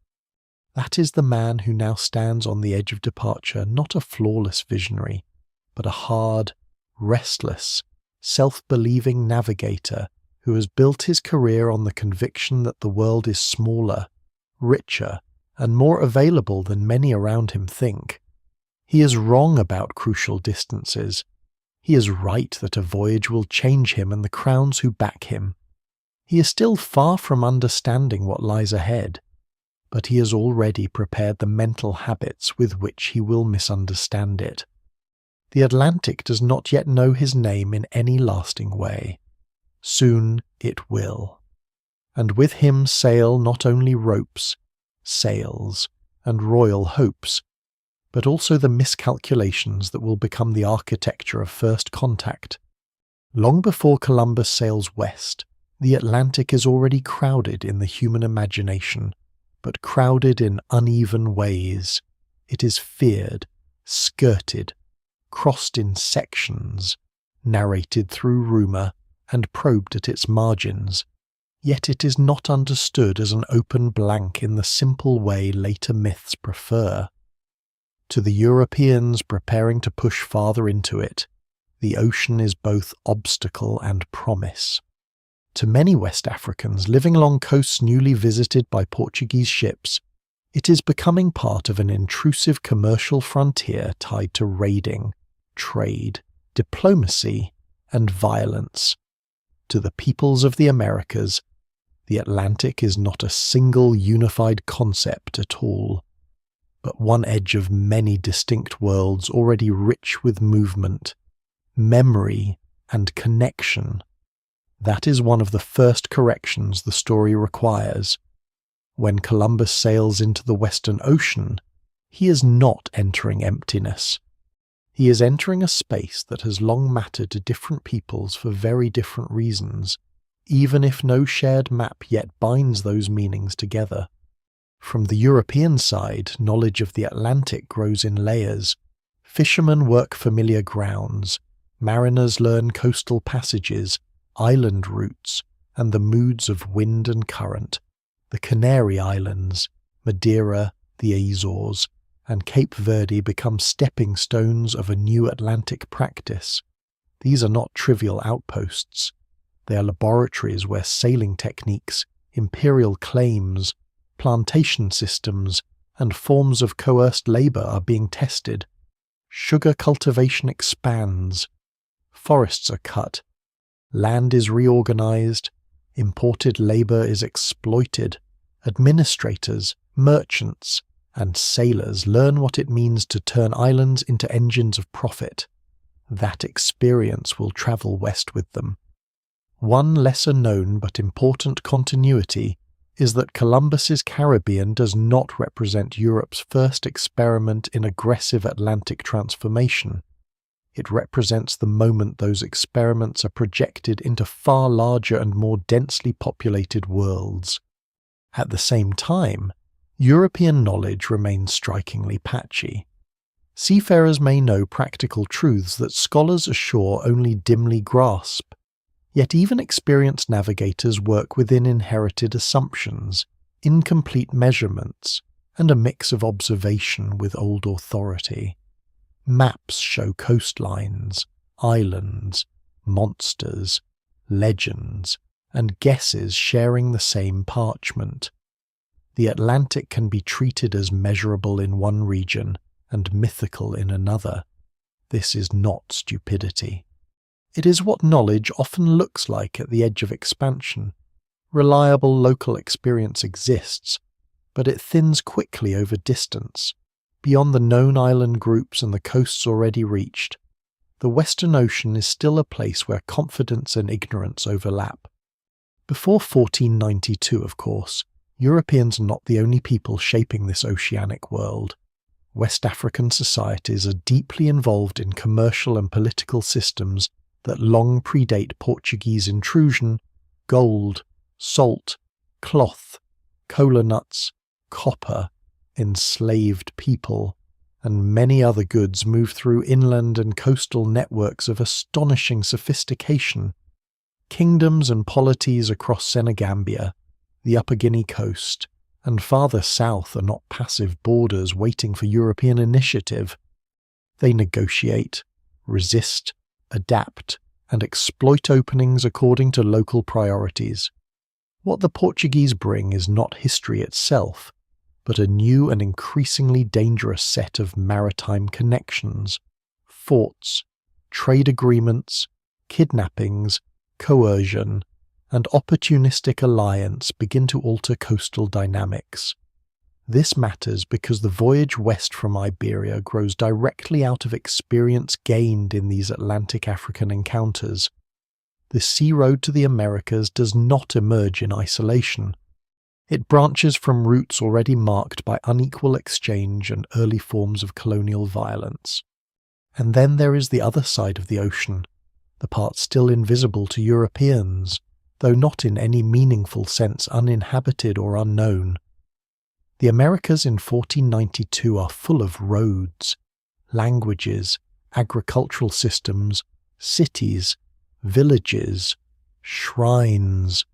Speaker 1: That is the man who now stands on the edge of departure, not a flawless visionary, but a hard, restless, self-believing navigator who has built his career on the conviction that the world is smaller, richer, and more available than many around him think. He is wrong about crucial distances. He is right that a voyage will change him and the crowns who back him. He is still far from understanding what lies ahead, but he has already prepared the mental habits with which he will misunderstand it. The Atlantic does not yet know his name in any lasting way. Soon it will. And with him sail not only ropes, sails, and royal hopes, but also the miscalculations that will become the architecture of first contact. Long before Columbus sails west, the Atlantic is already crowded in the human imagination, but crowded in uneven ways. It is feared, skirted, crossed in sections, narrated through rumour, and probed at its margins. Yet it is not understood as an open blank in the simple way later myths prefer. To the Europeans preparing to push farther into it, the ocean is both obstacle and promise. To many West Africans living along coasts newly visited by Portuguese ships, it is becoming part of an intrusive commercial frontier tied to raiding, trade, diplomacy, and violence. To the peoples of the Americas, the Atlantic is not a single unified concept at all, but one edge of many distinct worlds already rich with movement, memory, and connection. That is one of the first corrections the story requires. When Columbus sails into the Western Ocean, he is not entering emptiness. He is entering a space that has long mattered to different peoples for very different reasons, even if no shared map yet binds those meanings together. From the European side, knowledge of the Atlantic grows in layers. Fishermen work familiar grounds, mariners learn coastal passages, island routes, and the moods of wind and current, the Canary Islands, Madeira, the Azores, and Cape Verde become stepping stones of a new Atlantic practice. These are not trivial outposts. They are laboratories where sailing techniques, imperial claims, plantation systems, and forms of coerced labor are being tested. Sugar cultivation expands. Forests are cut. Land is reorganized. Imported labor is exploited. Administrators, merchants, and sailors learn what it means to turn islands into engines of profit. That experience will travel west with them. One lesser-known but important continuity is that Columbus's Caribbean does not represent Europe's first experiment in aggressive Atlantic transformation. It represents the moment those experiments are projected into far larger and more densely populated worlds. At the same time, European knowledge remains strikingly patchy. Seafarers may know practical truths that scholars ashore only dimly grasp, yet even experienced navigators work within inherited assumptions, incomplete measurements, and a mix of observation with old authority. Maps show coastlines, islands, monsters, legends, and guesses sharing the same parchment. The Atlantic can be treated as measurable in one region and mythical in another. This is not stupidity. It is what knowledge often looks like at the edge of expansion. Reliable local experience exists, but it thins quickly over distance. Beyond the known island groups and the coasts already reached, the Western Ocean is still a place where confidence and ignorance overlap. Before 1492, of course, Europeans are not the only people shaping this oceanic world. West African societies are deeply involved in commercial and political systems that long predate Portuguese intrusion. Gold, salt, cloth, cola nuts, copper, enslaved people, and many other goods move through inland and coastal networks of astonishing sophistication. Kingdoms and polities across Senegambia, the Upper Guinea coast, and farther south are not passive borders waiting for European initiative. They negotiate, resist, adapt, and exploit openings according to local priorities. What the Portuguese bring is not history itself, but a new and increasingly dangerous set of maritime connections, forts, trade agreements, kidnappings, coercion, and opportunistic alliance begin to alter coastal dynamics. This matters because the voyage west from Iberia grows directly out of experience gained in these Atlantic-African encounters. The sea road to the Americas does not emerge in isolation. It branches from routes already marked by unequal exchange and early forms of colonial violence. And then there is the other side of the ocean, the part still invisible to Europeans, though not in any meaningful sense uninhabited or unknown. The Americas in 1492 are full of roads, languages, agricultural systems, cities, villages, shrines,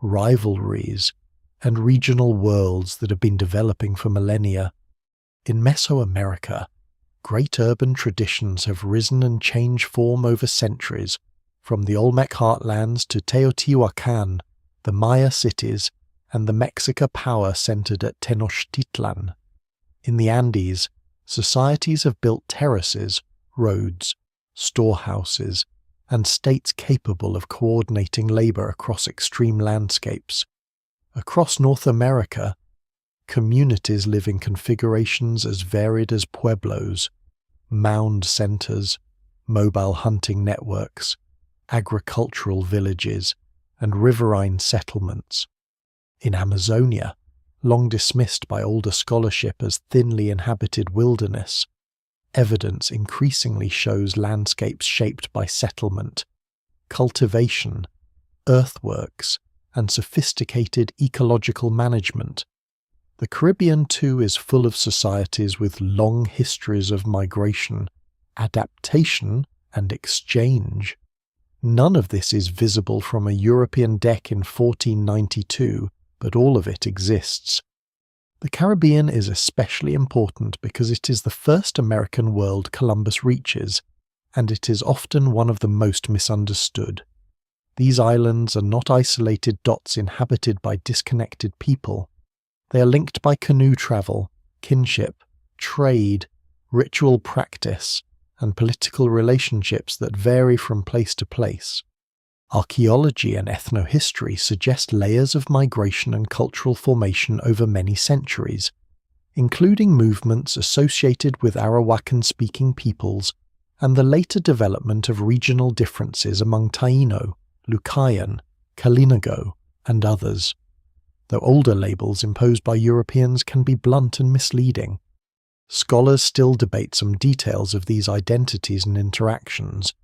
Speaker 1: rivalries, and regional worlds that have been developing for millennia. In Mesoamerica, great urban traditions have risen and changed form over centuries, from the Olmec heartlands to Teotihuacan, the Maya cities, and the Mexica power centered at Tenochtitlan. In the Andes, societies have built terraces, roads, storehouses, and states capable of coordinating labor across extreme landscapes. Across North America, communities live in configurations as varied as pueblos, mound centers, mobile hunting networks, agricultural villages, and riverine settlements. In Amazonia, long dismissed by older scholarship as thinly inhabited wilderness, evidence increasingly shows landscapes shaped by settlement, cultivation, earthworks, and sophisticated ecological management. The Caribbean, too, is full of societies with long histories of migration, adaptation, and exchange. None of this is visible from a European deck in 1492, but all of it exists. The Caribbean is especially important because it is the first American world Columbus reaches, and it is often one of the most misunderstood. These islands are not isolated dots inhabited by disconnected people. They are linked by canoe travel, kinship, trade, ritual practice, and political relationships that vary from place to place. Archaeology and ethnohistory suggest layers of migration and cultural formation over many centuries, including movements associated with Arawakan-speaking peoples and the later development of regional differences among Taino, Lucayan, Kalinago, and others, though older labels imposed by Europeans can be blunt and misleading. Scholars still debate some details of these identities and interactions,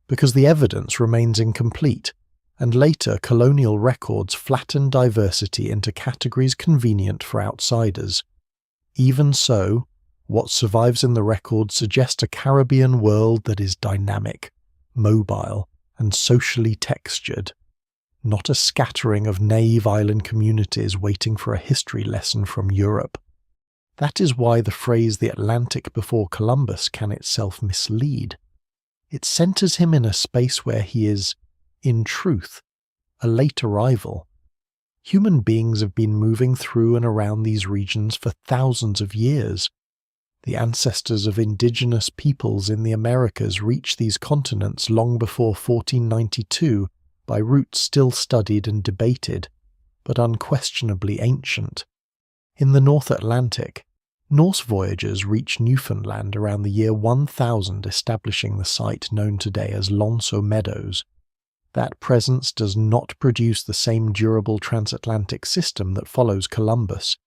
Speaker 1: because the evidence remains incomplete, and later colonial records flatten diversity into categories convenient for outsiders. Even so, what survives in the record suggests a Caribbean world that is dynamic, mobile, and socially textured, not a scattering of naive island communities waiting for a history lesson from Europe. That is why the phrase "the Atlantic before Columbus" can itself mislead. It centers him in a space where he is, in truth, a late arrival. Human beings have been moving through and around these regions for thousands of years. The ancestors of indigenous peoples in the Americas reached these continents long before 1492 by routes still studied and debated, but unquestionably ancient. In the North Atlantic, Norse voyagers reached Newfoundland around the year 1000, establishing the site known today as L'Anse aux Meadows. That presence does not produce the same durable transatlantic system that follows Columbus,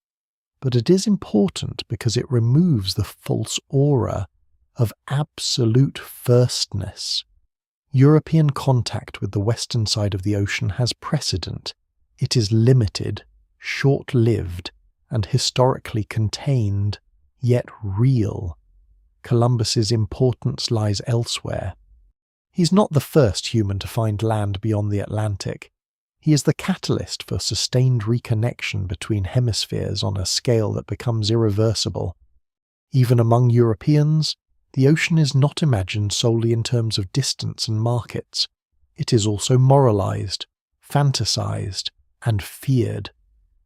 Speaker 1: but it is important because it removes the false aura of absolute firstness. European contact with the western side of the ocean has precedent. It is limited, short-lived, and historically contained, yet real. Columbus's importance lies elsewhere. He's not the first human to find land beyond the Atlantic. He is the catalyst for sustained reconnection between hemispheres on a scale that becomes irreversible. Even among Europeans, the ocean is not imagined solely in terms of distance and markets. It is also moralized, fantasized, and feared.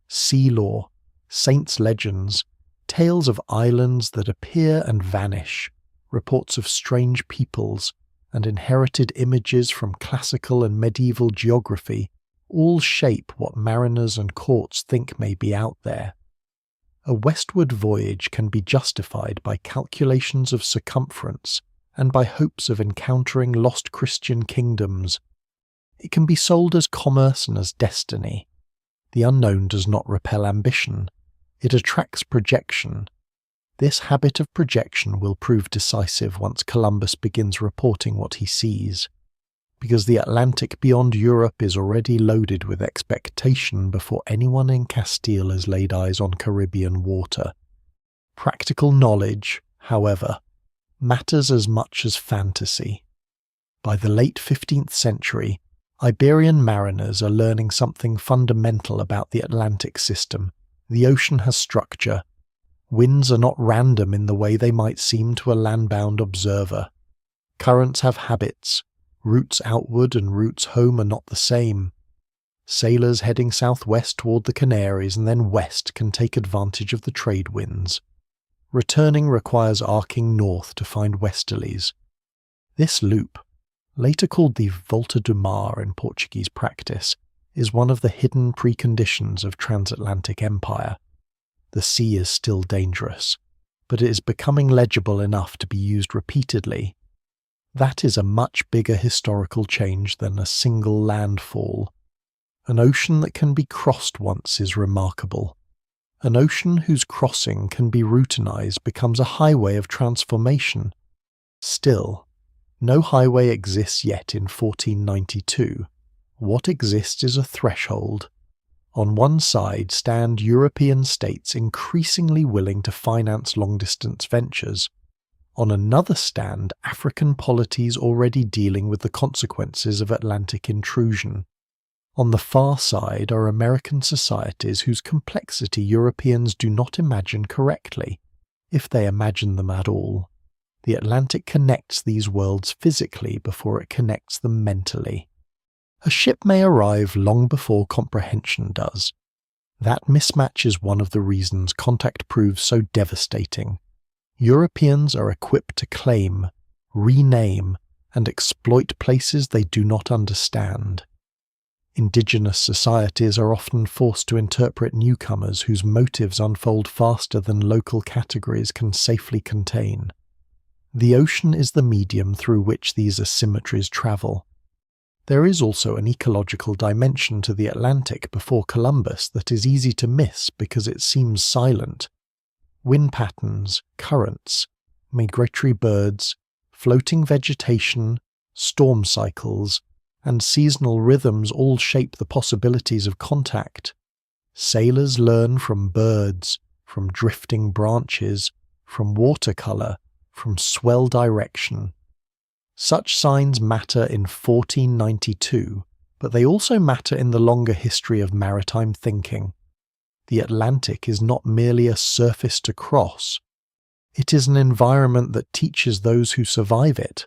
Speaker 1: Sea lore, saints' legends, tales of islands that appear and vanish, reports of strange peoples, and inherited images from classical and medieval geography all shape what mariners and courts think may be out there. A westward voyage can be justified by calculations of circumference and by hopes of encountering lost Christian kingdoms. It can be sold as commerce and as destiny. The unknown does not repel ambition. It attracts projection. This habit of projection will prove decisive once Columbus begins reporting what he sees, because the Atlantic beyond Europe is already loaded with expectation before anyone in Castile has laid eyes on Caribbean water. Practical knowledge, however, matters as much as fantasy. By the late 15th century, Iberian mariners are learning something fundamental about the Atlantic system. The ocean has structure. Winds are not random in the way they might seem to a landbound observer. Currents have habits. Routes outward and routes home are not the same. Sailors heading southwest toward the Canaries and then west can take advantage of the trade winds. Returning requires arcing north to find westerlies. This loop, later called the Volta do Mar in Portuguese practice, is one of the hidden preconditions of transatlantic empire. The sea is still dangerous, but it is becoming legible enough to be used repeatedly. That is a much bigger historical change than a single landfall. An ocean that can be crossed once is remarkable. An ocean whose crossing can be routinized becomes a highway of transformation. Still, no highway exists yet in 1492. What exists is a threshold. On one side stand European states increasingly willing to finance long-distance ventures. On another stand African polities already dealing with the consequences of Atlantic intrusion. On the far side are American societies whose complexity Europeans do not imagine correctly, if they imagine them at all. The Atlantic connects these worlds physically before it connects them mentally. A ship may arrive long before comprehension does. That mismatch is one of the reasons contact proves so devastating. Europeans are equipped to claim, rename, and exploit places they do not understand. Indigenous societies are often forced to interpret newcomers whose motives unfold faster than local categories can safely contain. The ocean is the medium through which these asymmetries travel. There is also an ecological dimension to the Atlantic before Columbus that is easy to miss because it seems silent. Wind patterns, currents, migratory birds, floating vegetation, storm cycles, and seasonal rhythms all shape the possibilities of contact. Sailors learn from birds, from drifting branches, from watercolor, from swell direction. Such signs matter in 1492, but they also matter in the longer history of maritime thinking. The Atlantic is not merely a surface to cross. It is an environment that teaches those who survive it.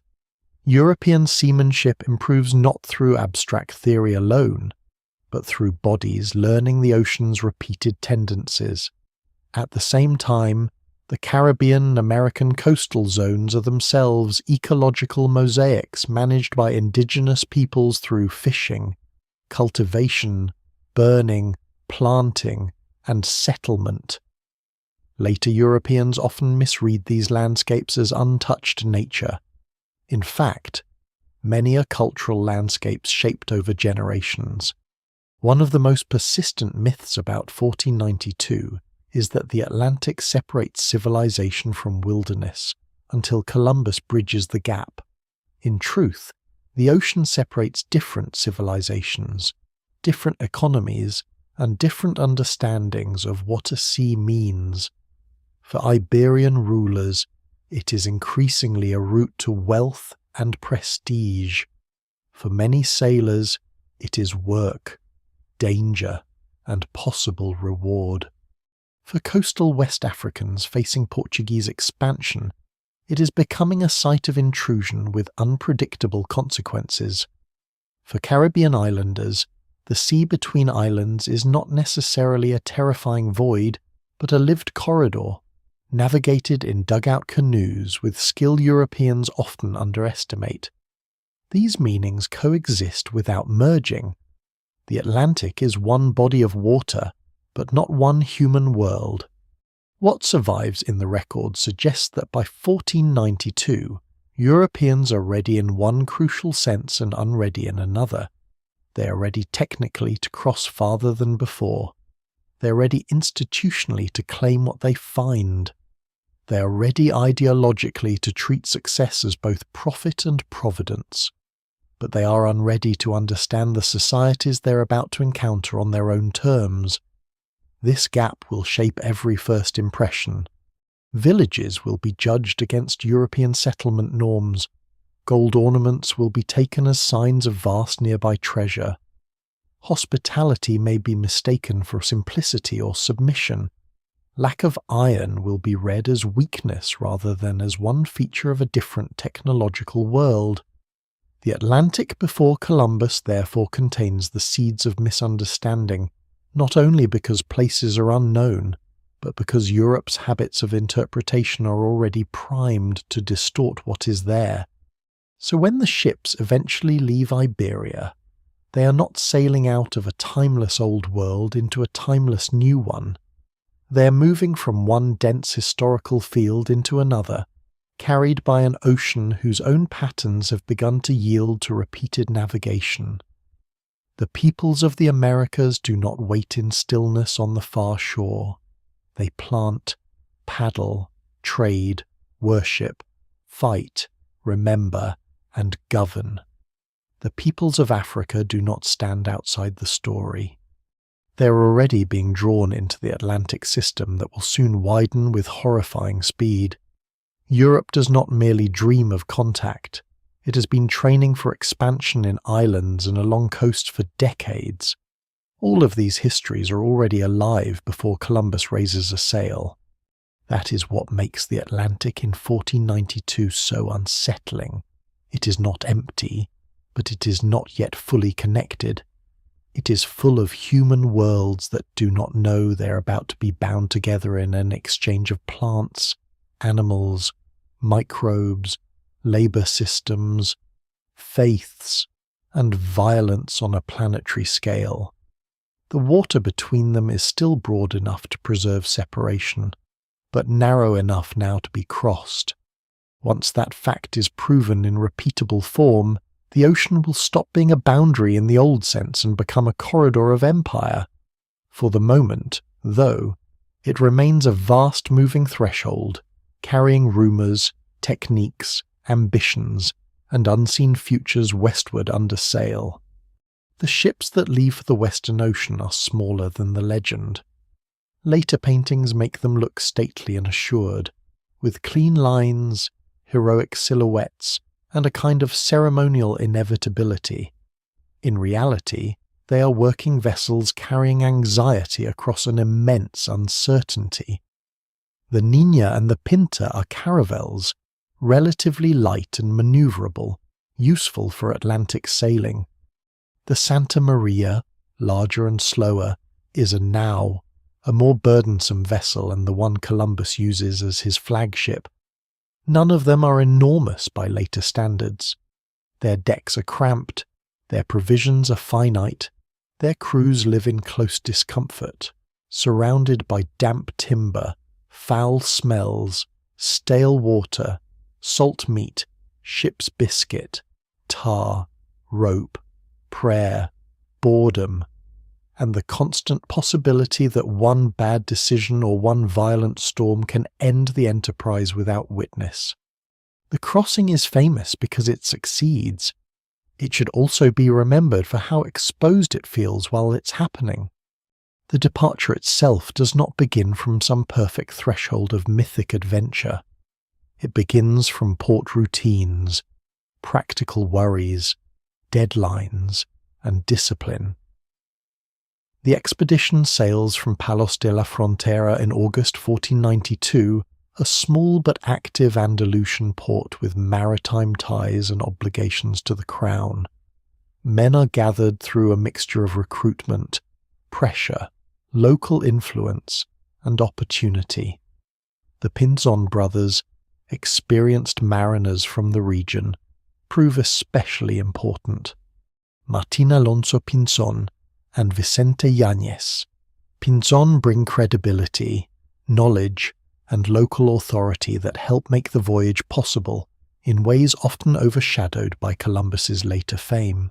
Speaker 1: European seamanship improves not through abstract theory alone, but through bodies learning the ocean's repeated tendencies. At the same time, the Caribbean and American coastal zones are themselves ecological mosaics managed by indigenous peoples through fishing, cultivation, burning, planting, and settlement. Later Europeans often misread these landscapes as untouched nature. In fact, many are cultural landscapes shaped over generations. One of the most persistent myths about 1492 is that the Atlantic separates civilization from wilderness until Columbus bridges the gap. In truth, the ocean separates different civilizations, different economies, and different understandings of what a sea means. For Iberian rulers, it is increasingly a route to wealth and prestige. For many sailors, it is work, danger, and possible reward. For coastal West Africans facing Portuguese expansion, it is becoming a site of intrusion with unpredictable consequences. For Caribbean islanders, the sea between islands is not necessarily a terrifying void, but a lived corridor, navigated in dugout canoes with skill Europeans often underestimate. These meanings coexist without merging. The Atlantic is one body of water, but not one human world. What survives in the record suggests that by 1492, Europeans are ready in one crucial sense and unready in another. They are ready technically to cross farther than before. They are ready institutionally to claim what they find. They are ready ideologically to treat success as both profit and providence. But they are unready to understand the societies they're about to encounter on their own terms. This gap will shape every first impression. Villages will be judged against European settlement norms. Gold ornaments will be taken as signs of vast nearby treasure. Hospitality may be mistaken for simplicity or submission. Lack of iron will be read as weakness rather than as one feature of a different technological world. The Atlantic before Columbus therefore contains the seeds of misunderstanding, not only because places are unknown, but because Europe's habits of interpretation are already primed to distort what is there. So when the ships eventually leave Iberia, they are not sailing out of a timeless old world into a timeless new one. They are moving from one dense historical field into another, carried by an ocean whose own patterns have begun to yield to repeated navigation. The peoples of the Americas do not wait in stillness on the far shore. They plant, paddle, trade, worship, fight, remember, and govern. The peoples of Africa do not stand outside the story. They are already being drawn into the Atlantic system that will soon widen with horrifying speed. Europe does not merely dream of contact, It has been training for expansion in islands and along coasts for decades. All of these histories are already alive before Columbus raises a sail. That is what makes the Atlantic in 1492 so unsettling. It is not empty, but it is not yet fully connected. It is full of human worlds that do not know they are about to be bound together in an exchange of plants, animals, microbes, labour systems, faiths, and violence on a planetary scale. The water between them is still broad enough to preserve separation, but narrow enough now to be crossed. Once that fact is proven in repeatable form, the ocean will stop being a boundary in the old sense and become a corridor of empire. For the moment, though, it remains a vast moving threshold, carrying rumours, techniques, ambitions, and unseen futures westward under sail. The ships that leave for the Western Ocean are smaller than the legend. Later paintings make them look stately and assured, with clean lines, heroic silhouettes, and a kind of ceremonial inevitability. In reality, they are working vessels carrying anxiety across an immense uncertainty. The Nina and the Pinta are caravels, relatively light and manoeuvrable, useful for Atlantic sailing. The Santa Maria, larger and slower, is a now, a more burdensome vessel and the one Columbus uses as his flagship. None of them are enormous by later standards. Their decks are cramped, their provisions are finite, their crews live in close discomfort, surrounded by damp timber, foul smells, stale water, salt meat, ship's biscuit, tar, rope, prayer, boredom, and the constant possibility that one bad decision or one violent storm can end the enterprise without witness. The crossing is famous because it succeeds. It should also be remembered for how exposed it feels while it's happening. The departure itself does not begin from some perfect threshold of mythic adventure. It begins from port routines, practical worries, deadlines, and discipline. The expedition sails from Palos de la Frontera in August 1492, a small but active Andalusian port with maritime ties and obligations to the crown. Men are gathered through a mixture of recruitment, pressure, local influence, and opportunity. The Pinzon brothers, experienced mariners from the region, prove especially important. Martín Alonso Pinzon and Vicente Yáñez. Pinzon bring credibility, knowledge, and local authority that help make the voyage possible in ways often overshadowed by Columbus's later fame.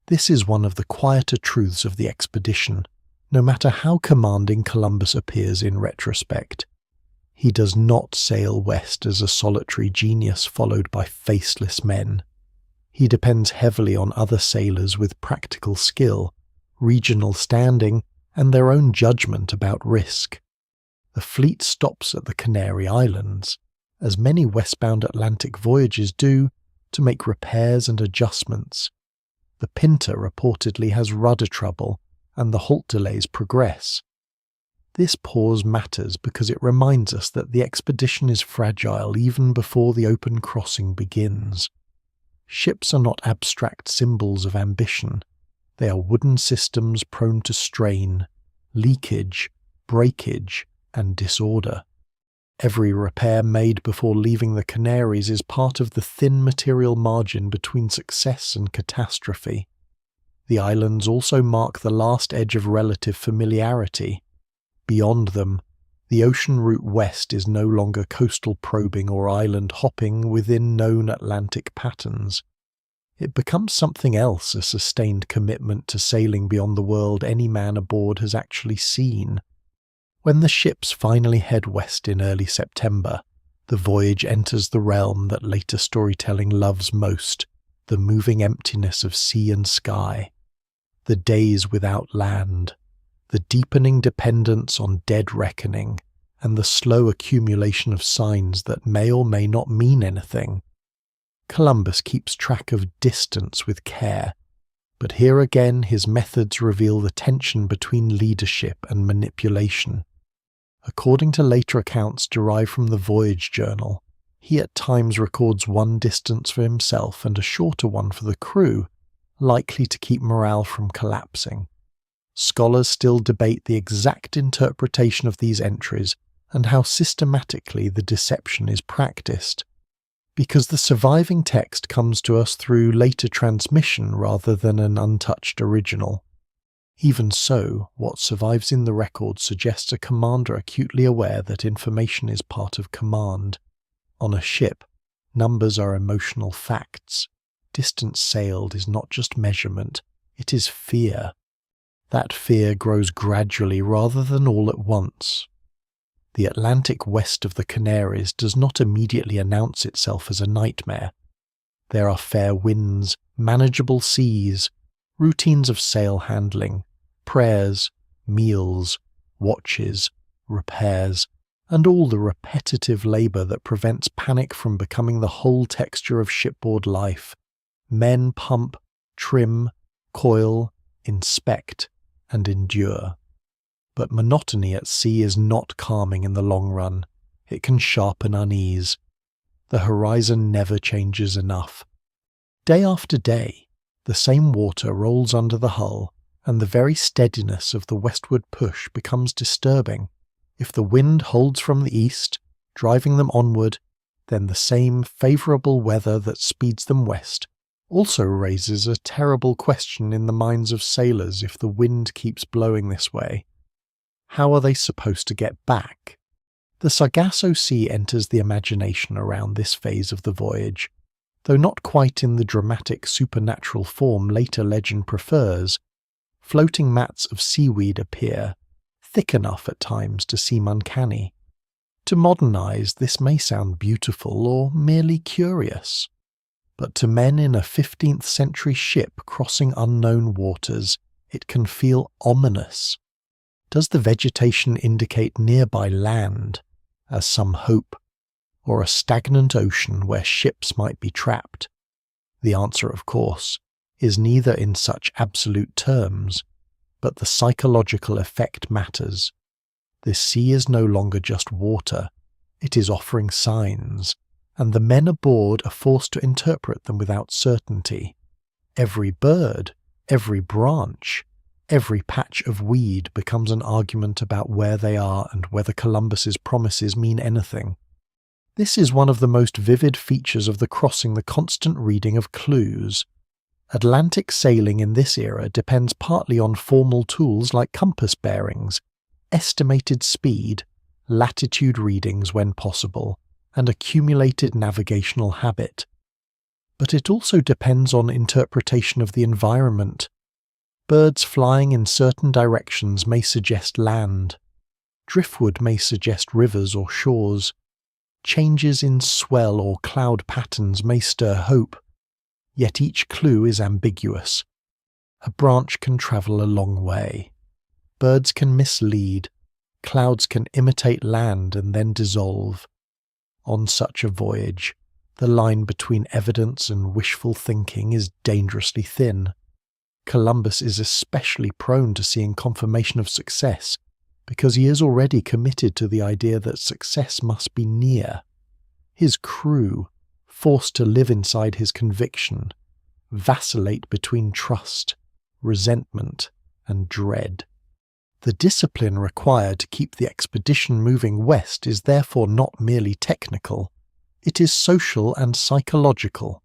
Speaker 1: This is one of the quieter truths of the expedition, no matter how commanding Columbus appears in retrospect. He does not sail west as a solitary genius followed by faceless men. He depends heavily on other sailors with practical skill, regional standing, and their own judgment about risk. The fleet stops at the Canary Islands, as many westbound Atlantic voyages do, to make repairs and adjustments. The Pinta reportedly has rudder trouble, and the halt delays progress. This pause matters because it reminds us that the expedition is fragile even before the open crossing begins. Ships are not abstract symbols of ambition. They are wooden systems prone to strain, leakage, breakage, and disorder. Every repair made before leaving the Canaries is part of the thin material margin between success and catastrophe. The islands also mark the last edge of relative familiarity. Beyond them, the ocean route west is no longer coastal probing or island hopping within known Atlantic patterns. It becomes something else, a sustained commitment to sailing beyond the world any man aboard has actually seen. When the ships finally head west in early September, the voyage enters the realm that later storytelling loves most, the moving emptiness of sea and sky, the days without land, the deepening dependence on dead reckoning, and the slow accumulation of signs that may or may not mean anything. Columbus keeps track of distance with care, but here again his methods reveal the tension between leadership and manipulation. According to later accounts derived from the Voyage journal, he at times records one distance for himself and a shorter one for the crew, likely to keep morale from collapsing. Scholars still debate the exact interpretation of these entries and how systematically the deception is practiced, because the surviving text comes to us through later transmission rather than an untouched original. Even so, what survives in the record suggests a commander acutely aware that information is part of command. On a ship, numbers are emotional facts. Distance sailed is not just measurement, it is fear. That fear grows gradually rather than all at once. The Atlantic west of the Canaries does not immediately announce itself as a nightmare. There are fair winds, manageable seas, routines of sail handling, prayers, meals, watches, repairs, and all the repetitive labour that prevents panic from becoming the whole texture of shipboard life. Men pump, trim, coil, inspect, and endure. But monotony at sea is not calming in the long run. It can sharpen unease. The horizon never changes enough. Day after day, the same water rolls under the hull, and the very steadiness of the westward push becomes disturbing. If the wind holds from the east, driving them onward, then the same favourable weather that speeds them west also raises a terrible question in the minds of sailors if the wind keeps blowing this way. How are they supposed to get back? The Sargasso Sea enters the imagination around this phase of the voyage, though not quite in the dramatic supernatural form later legend prefers. Floating mats of seaweed appear, thick enough at times to seem uncanny. To modern eyes, this may sound beautiful or merely curious, but to men in a 15th century ship crossing unknown waters, it can feel ominous. Does the vegetation indicate nearby land, as some hope, or a stagnant ocean where ships might be trapped? The answer, of course, is neither in such absolute terms, but the psychological effect matters. This sea is no longer just water, it is offering signs, and the men aboard are forced to interpret them without certainty. Every bird, every branch, every patch of weed becomes an argument about where they are and whether Columbus's promises mean anything. This is one of the most vivid features of the crossing, the constant reading of clues. Atlantic sailing in this era depends partly on formal tools like compass bearings, estimated speed, latitude readings when possible, and accumulated navigational habit. But it also depends on interpretation of the environment. Birds flying in certain directions may suggest land. Driftwood may suggest rivers or shores. Changes in swell or cloud patterns may stir hope. Yet each clue is ambiguous. A branch can travel a long way. Birds can mislead. Clouds can imitate land and then dissolve. On such a voyage, the line between evidence and wishful thinking is dangerously thin. Columbus is especially prone to seeing confirmation of success because he is already committed to the idea that success must be near. His crew, forced to live inside his conviction, vacillate between trust, resentment, and dread. The discipline required to keep the expedition moving west is therefore not merely technical, it is social and psychological.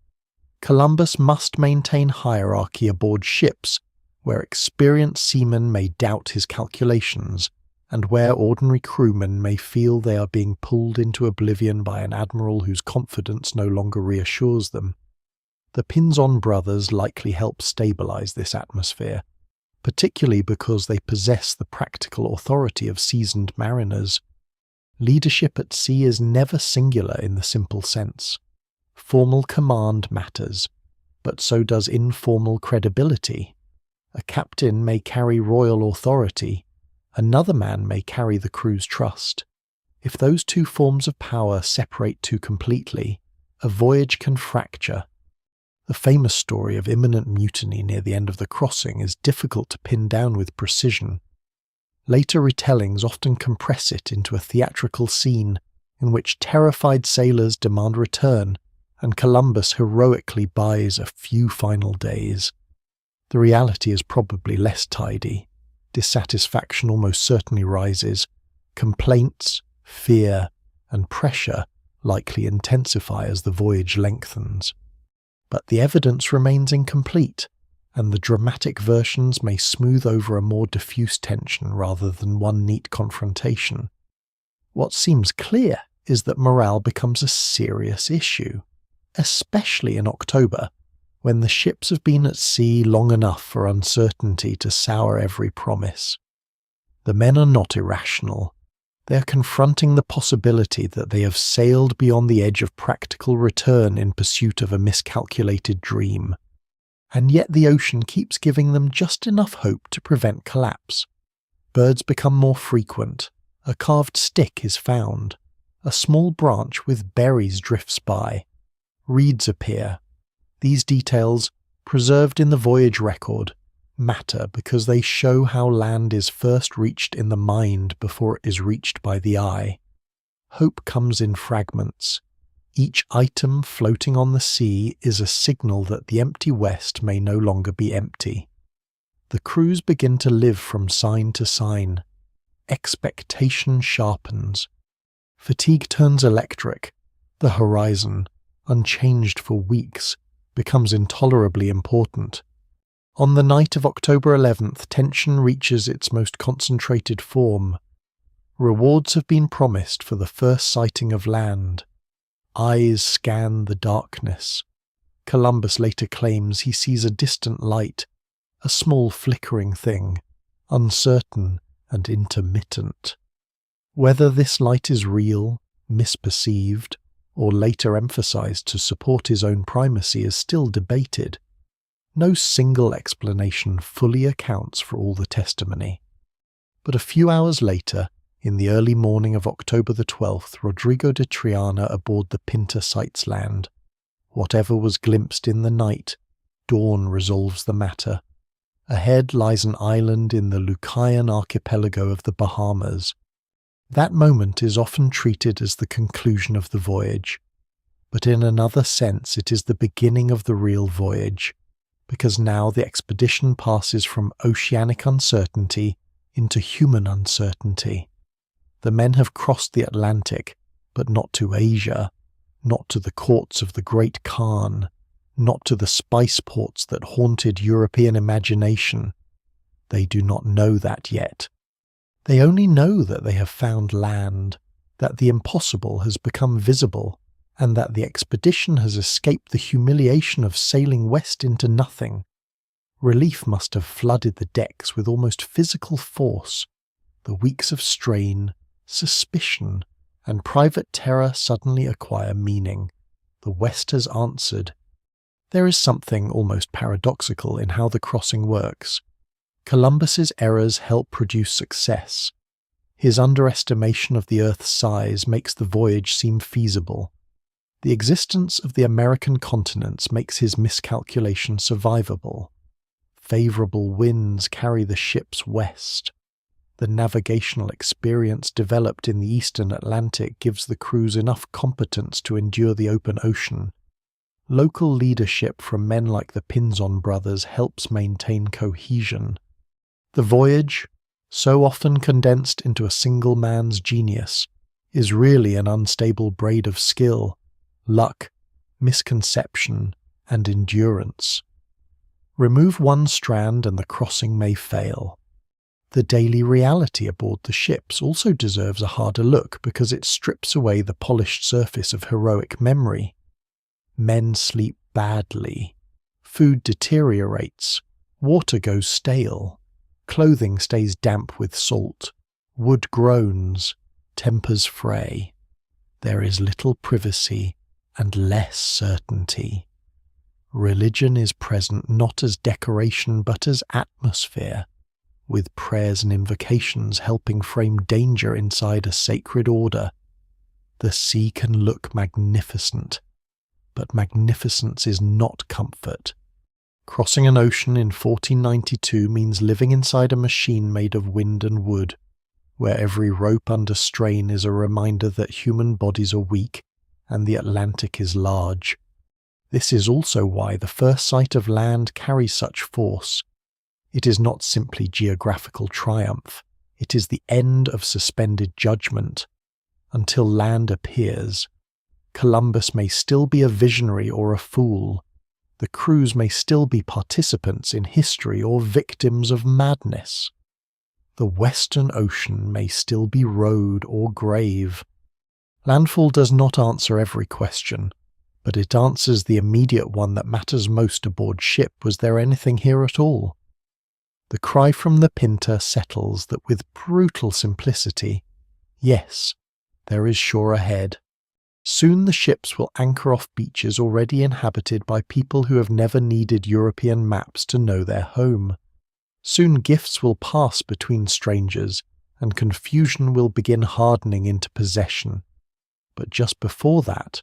Speaker 1: Columbus must maintain hierarchy aboard ships, where experienced seamen may doubt his calculations, and where ordinary crewmen may feel they are being pulled into oblivion by an admiral whose confidence no longer reassures them. The Pinzon brothers likely help stabilize this atmosphere, particularly because they possess the practical authority of seasoned mariners. Leadership at sea is never singular in the simple sense. Formal command matters, but so does informal credibility. A captain may carry royal authority, another man may carry the crew's trust. If those two forms of power separate too completely, a voyage can fracture. The famous story of imminent mutiny near the end of the crossing is difficult to pin down with precision. Later retellings often compress it into a theatrical scene in which terrified sailors demand return and Columbus heroically buys a few final days. The reality is probably less tidy. Dissatisfaction almost certainly rises. Complaints, fear, and pressure likely intensify as the voyage lengthens. But the evidence remains incomplete, and the dramatic versions may smooth over a more diffuse tension rather than one neat confrontation. What seems clear is that morale becomes a serious issue, especially in October, when the ships have been at sea long enough for uncertainty to sour every promise. The men are not irrational. They are confronting the possibility that they have sailed beyond the edge of practical return in pursuit of a miscalculated dream. And yet the ocean keeps giving them just enough hope to prevent collapse. Birds become more frequent. A carved stick is found. A small branch with berries drifts by. Reeds appear. These details, preserved in the voyage record, matter because they show how land is first reached in the mind before it is reached by the eye. Hope comes in fragments. Each item floating on the sea is a signal that the empty west may no longer be empty. The crews begin to live from sign to sign. Expectation sharpens. Fatigue turns electric. The horizon, unchanged for weeks, becomes intolerably important. On the night of October 11th, tension reaches its most concentrated form. Rewards have been promised for the first sighting of land. Eyes scan the darkness. Columbus later claims he sees a distant light, a small flickering thing, uncertain and intermittent. Whether this light is real, misperceived, or later emphasized to support his own primacy is still debated. No single explanation fully accounts for all the testimony. But a few hours later, in the early morning of October the 12th, Rodrigo de Triana aboard the Pinta sights land. Whatever was glimpsed in the night, dawn resolves the matter. Ahead lies an island in the Lucayan archipelago of the Bahamas. That moment is often treated as the conclusion of the voyage, but in another sense it is the beginning of the real voyage, because now the expedition passes from oceanic uncertainty into human uncertainty. The men have crossed the Atlantic, but not to Asia, not to the courts of the Great Khan, not to the spice ports that haunted European imagination. They do not know that yet. They only know that they have found land, that the impossible has become visible, and that the expedition has escaped the humiliation of sailing west into nothing. Relief must have flooded the decks with almost physical force. The weeks of strain, suspicion, and private terror suddenly acquire meaning. The West has answered. There is something almost paradoxical in how the crossing works. Columbus's errors help produce success. His underestimation of the Earth's size makes the voyage seem feasible. The existence of the American continents makes his miscalculation survivable. Favorable winds carry the ships west. The navigational experience developed in the eastern Atlantic gives the crews enough competence to endure the open ocean. Local leadership from men like the Pinzon brothers helps maintain cohesion. The voyage, so often condensed into a single man's genius, is really an unstable braid of skill, luck, misconception, and endurance. Remove one strand and the crossing may fail. The daily reality aboard the ships also deserves a harder look because it strips away the polished surface of heroic memory. Men sleep badly. Food deteriorates. Water goes stale. Clothing stays damp with salt. Wood groans. Tempers fray. There is little privacy and less certainty. Religion is present not as decoration but as atmosphere, with prayers and invocations helping frame danger inside a sacred order. The sea can look magnificent, but magnificence is not comfort. Crossing an ocean in 1492 means living inside a machine made of wind and wood, where every rope under strain is a reminder that human bodies are weak and the Atlantic is large. This is also why the first sight of land carries such force. It is not simply geographical triumph, it is the end of suspended judgment. Until land appears, Columbus may still be a visionary or a fool. The crews may still be participants in history or victims of madness. The Western Ocean may still be road or grave. Landfall does not answer every question, but it answers the immediate one that matters most aboard ship: was there anything here at all? The cry from the Pinta settles that with brutal simplicity, yes, there is shore ahead. Soon the ships will anchor off beaches already inhabited by people who have never needed European maps to know their home. Soon gifts will pass between strangers, and confusion will begin hardening into possession. But just before that,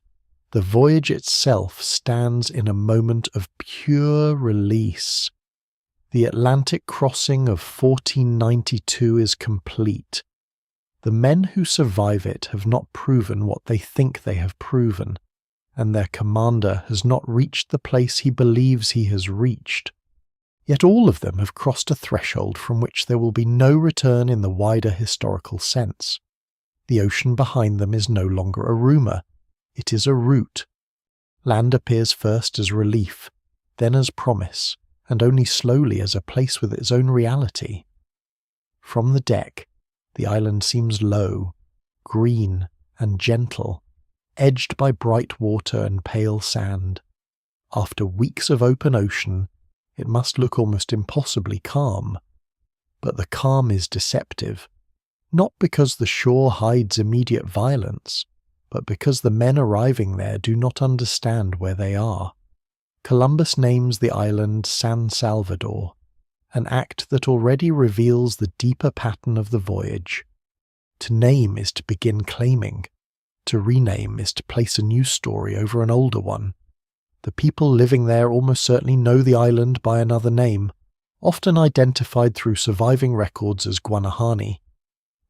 Speaker 1: the voyage itself stands in a moment of pure release. The Atlantic crossing of 1492 is complete. The men who survive it have not proven what they think they have proven, and their commander has not reached the place he believes he has reached. Yet all of them have crossed a threshold from which there will be no return in the wider historical sense. The ocean behind them is no longer a rumour, it is a route. Land appears first as relief, then as promise, and only slowly as a place with its own reality. From the deck, the island seems low, green and gentle, edged by bright water and pale sand. After weeks of open ocean, it must look almost impossibly calm. But the calm is deceptive, not because the shore hides immediate violence, but because the men arriving there do not understand where they are. Columbus names the island San Salvador, an act that already reveals the deeper pattern of the voyage. To name is to begin claiming. To rename is to place a new story over an older one. The people living there almost certainly know the island by another name, often identified through surviving records as Guanahani,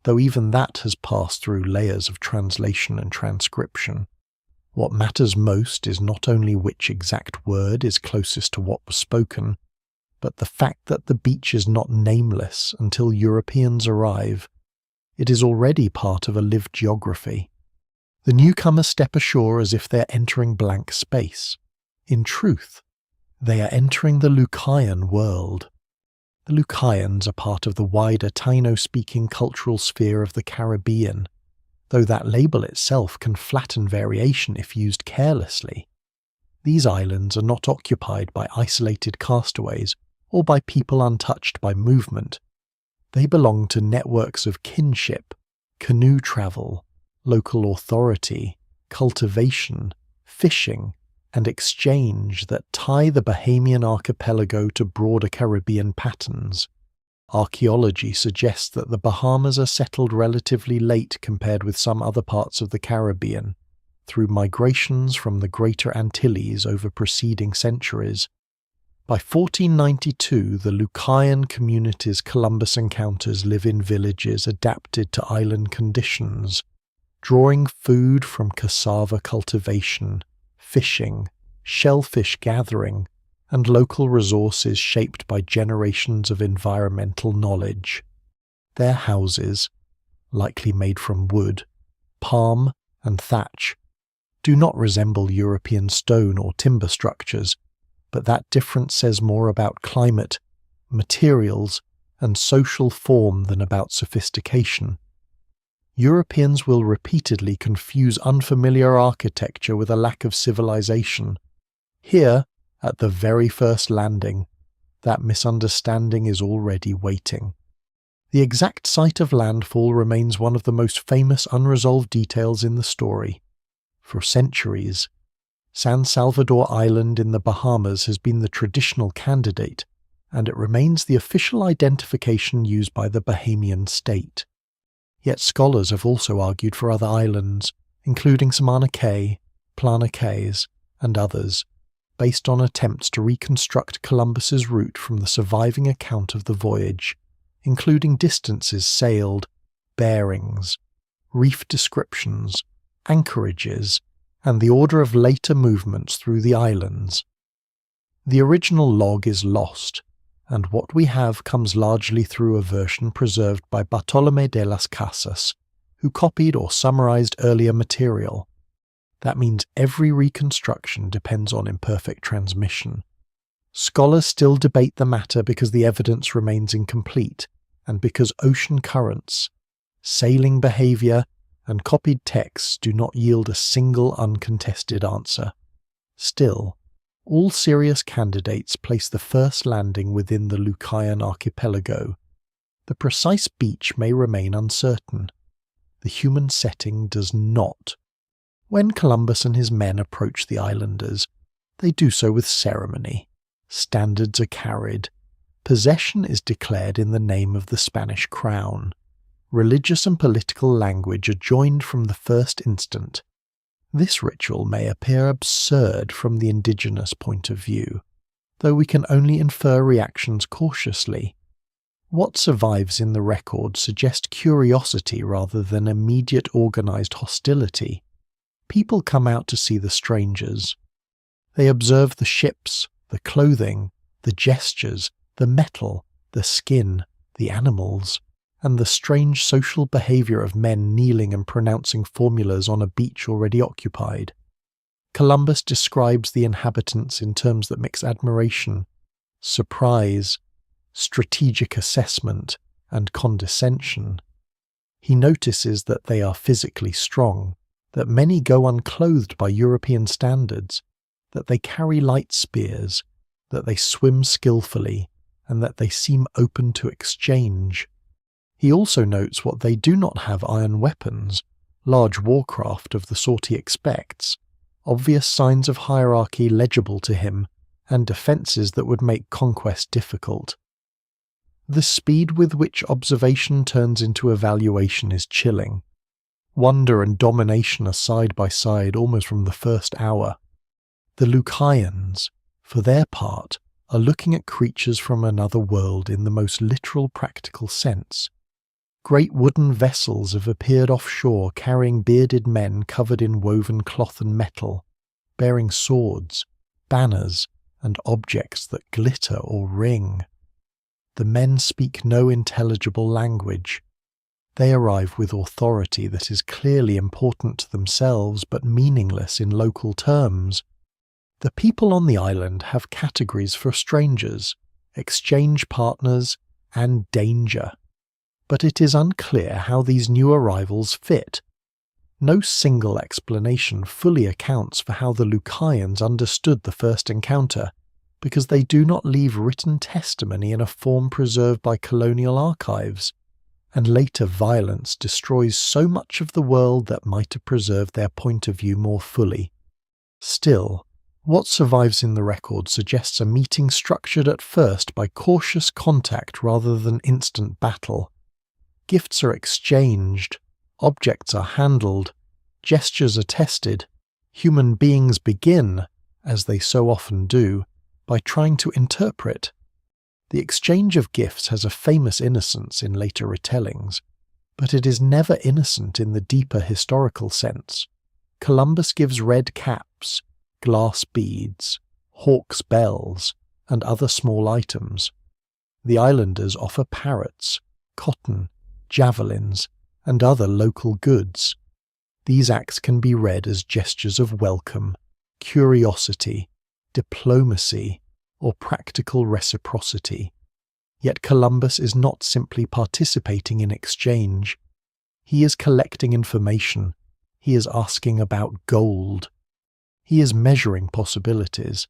Speaker 1: though even that has passed through layers of translation and transcription. What matters most is not only which exact word is closest to what was spoken, but the fact that the beach is not nameless until Europeans arrive. It is already part of a lived geography. The newcomers step ashore as if they're entering blank space. In truth, they are entering the Lucayan world. The Lucayans are part of the wider Taino-speaking cultural sphere of the Caribbean, though that label itself can flatten variation if used carelessly. These islands are not occupied by isolated castaways or by people untouched by movement. They belong to networks of kinship, canoe travel, local authority, cultivation, fishing, and exchange that tie the Bahamian archipelago to broader Caribbean patterns. Archaeology suggests that the Bahamas are settled relatively late compared with some other parts of the Caribbean, through migrations from the Greater Antilles over preceding centuries. By 1492, the Lucayan communities Columbus encounters live in villages adapted to island conditions, drawing food from cassava cultivation, fishing, shellfish gathering, and local resources shaped by generations of environmental knowledge. Their houses, likely made from wood, palm, and thatch, do not resemble European stone or timber structures, but that difference says more about climate, materials, and social form than about sophistication. Europeans will repeatedly confuse unfamiliar architecture with a lack of civilization. Here, at the very first landing, that misunderstanding is already waiting. The exact site of landfall remains one of the most famous unresolved details in the story. For centuries, San Salvador Island in the Bahamas has been the traditional candidate, and it remains the official identification used by the Bahamian state. Yet scholars have also argued for other islands, including Samana Cay, Plana Cays, and others, based on attempts to reconstruct Columbus's route from the surviving account of the voyage, including distances sailed, bearings, reef descriptions, anchorages, and the order of later movements through the islands. The original log is lost, and what we have comes largely through a version preserved by Bartolomé de las Casas, who copied or summarized earlier material. That means every reconstruction depends on imperfect transmission. Scholars still debate the matter because the evidence remains incomplete, and because ocean currents, sailing behavior, and copied texts do not yield a single uncontested answer. Still, all serious candidates place the first landing within the Lucayan archipelago. The precise beach may remain uncertain. The human setting does not. When Columbus and his men approach the islanders, they do so with ceremony. Standards are carried. Possession is declared in the name of the Spanish crown. Religious and political language are joined from the first instant. This ritual may appear absurd from the indigenous point of view, though we can only infer reactions cautiously. What survives in the record suggests curiosity rather than immediate organized hostility. People come out to see the strangers. They observe the ships, the clothing, the gestures, the metal, the skin, the animals, and the strange social behavior of men kneeling and pronouncing formulas on a beach already occupied. Columbus describes the inhabitants in terms that mix admiration, surprise, strategic assessment, and condescension. He notices that they are physically strong, that many go unclothed by European standards, that they carry light spears, that they swim skillfully, and that they seem open to exchange. He also notes what they do not have: iron weapons, large warcraft of the sort he expects, obvious signs of hierarchy legible to him, and defences that would make conquest difficult. The speed with which observation turns into evaluation is chilling. Wonder and domination are side by side almost from the first hour. The Lucayans, for their part, are looking at creatures from another world in the most literal practical sense. Great wooden vessels have appeared offshore carrying bearded men covered in woven cloth and metal, bearing swords, banners, and objects that glitter or ring. The men speak no intelligible language. They arrive with authority that is clearly important to themselves but meaningless in local terms. The people on the island have categories for strangers, exchange partners, and danger. But it is unclear how these new arrivals fit. No single explanation fully accounts for how the Lucayans understood the first encounter, because they do not leave written testimony in a form preserved by colonial archives, and later violence destroys so much of the world that might have preserved their point of view more fully. Still, what survives in the record suggests a meeting structured at first by cautious contact rather than instant battle. Gifts are exchanged, objects are handled, gestures are tested, human beings begin, as they so often do, by trying to interpret. The exchange of gifts has a famous innocence in later retellings, but it is never innocent in the deeper historical sense. Columbus gives red caps, glass beads, hawks' bells, and other small items. The islanders offer parrots, cotton, javelins, and other local goods. These acts can be read as gestures of welcome, curiosity, diplomacy, or practical reciprocity. Yet Columbus is not simply participating in exchange. He is collecting information. He is asking about gold. He is measuring possibilities.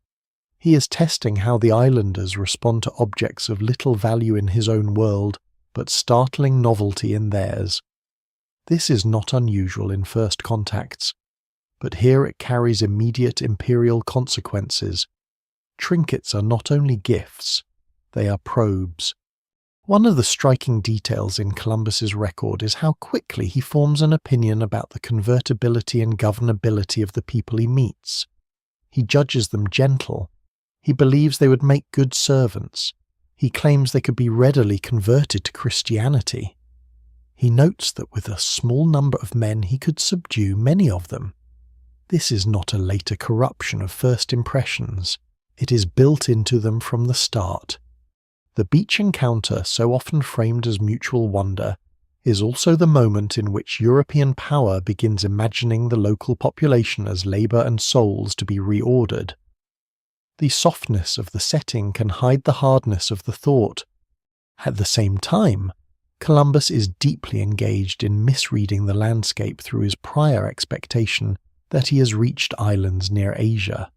Speaker 1: He is testing how the islanders respond to objects of little value in his own world, but startling novelty in theirs. This is not unusual in first contacts, but here it carries immediate imperial consequences. Trinkets are not only gifts, they are probes. One of the striking details in Columbus's record is how quickly he forms an opinion about the convertibility and governability of the people he meets. He judges them gentle. He believes they would make good servants. He claims they could be readily converted to Christianity. He notes that with a small number of men he could subdue many of them. This is not a later corruption of first impressions. It is built into them from the start. The beach encounter, so often framed as mutual wonder, is also the moment in which European power begins imagining the local population as labour and souls to be reordered. The softness of the setting can hide the hardness of the thought. At the same time, Columbus is deeply engaged in misreading the landscape through his prior expectation that he has reached islands near Asia.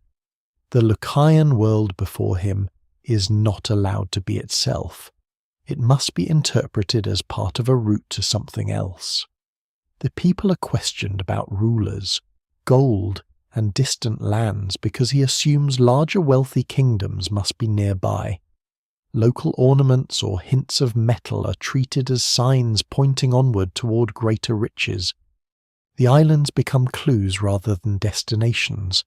Speaker 1: The Lucayan world before him is not allowed to be itself. It must be interpreted as part of a route to something else. The people are questioned about rulers, gold, and distant lands because he assumes larger wealthy kingdoms must be nearby. Local ornaments or hints of metal are treated as signs pointing onward toward greater riches. The islands become clues rather than destinations.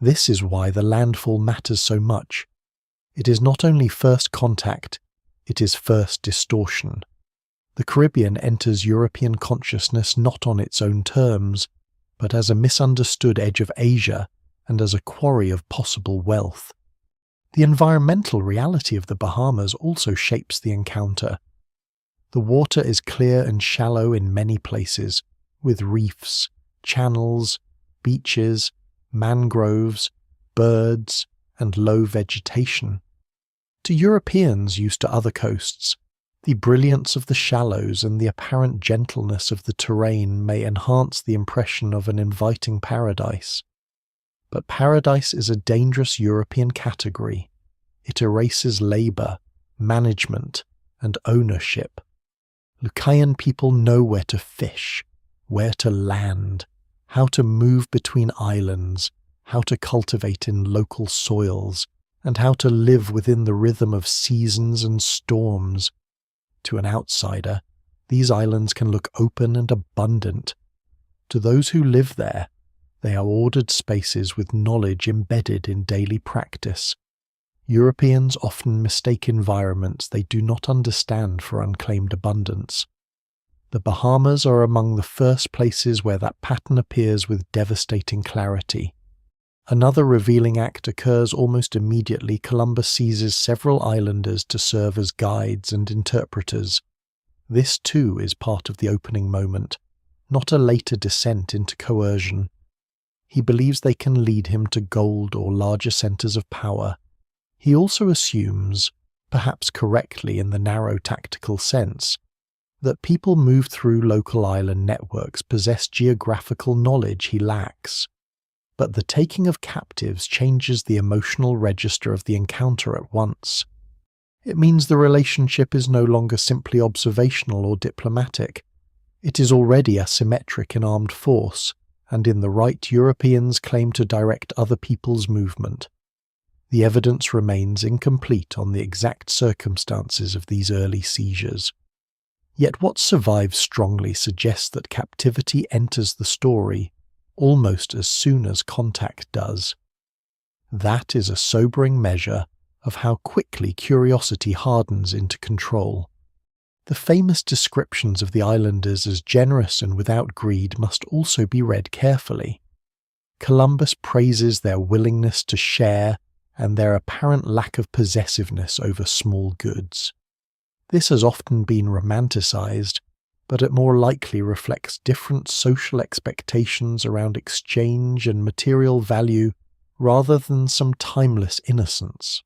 Speaker 1: This is why the landfall matters so much. It is not only first contact, it is first distortion. The Caribbean enters European consciousness not on its own terms, but as a misunderstood edge of Asia and as a quarry of possible wealth. The environmental reality of the Bahamas also shapes the encounter. The water is clear and shallow in many places, with reefs, channels, beaches, mangroves, birds, and low vegetation. To Europeans used to other coasts, the brilliance of the shallows and the apparent gentleness of the terrain may enhance the impression of an inviting paradise. But paradise is a dangerous European category. It erases labour, management, and ownership. Lucayan people know where to fish, where to land, how to move between islands, how to cultivate in local soils, and how to live within the rhythm of seasons and storms. To an outsider, these islands can look open and abundant. To those who live there, they are ordered spaces with knowledge embedded in daily practice. Europeans often mistake environments they do not understand for unclaimed abundance. The Bahamas are among the first places where that pattern appears with devastating clarity. Another revealing act occurs almost immediately. Columbus seizes several islanders to serve as guides and interpreters. This too is part of the opening moment, not a later descent into coercion. He believes they can lead him to gold or larger centres of power. He also assumes, perhaps correctly in the narrow tactical sense, that people moved through local island networks possess geographical knowledge he lacks. But the taking of captives changes the emotional register of the encounter at once. It means the relationship is no longer simply observational or diplomatic. It is already asymmetric in armed force, and in the right Europeans claim to direct other people's movement. The evidence remains incomplete on the exact circumstances of these early seizures. Yet what survives strongly suggests that captivity enters the story almost as soon as contact does. That is a sobering measure of how quickly curiosity hardens into control. The famous descriptions of the islanders as generous and without greed must also be read carefully. Columbus praises their willingness to share and their apparent lack of possessiveness over small goods. This has often been romanticized, but it more likely reflects different social expectations around exchange and material value rather than some timeless innocence.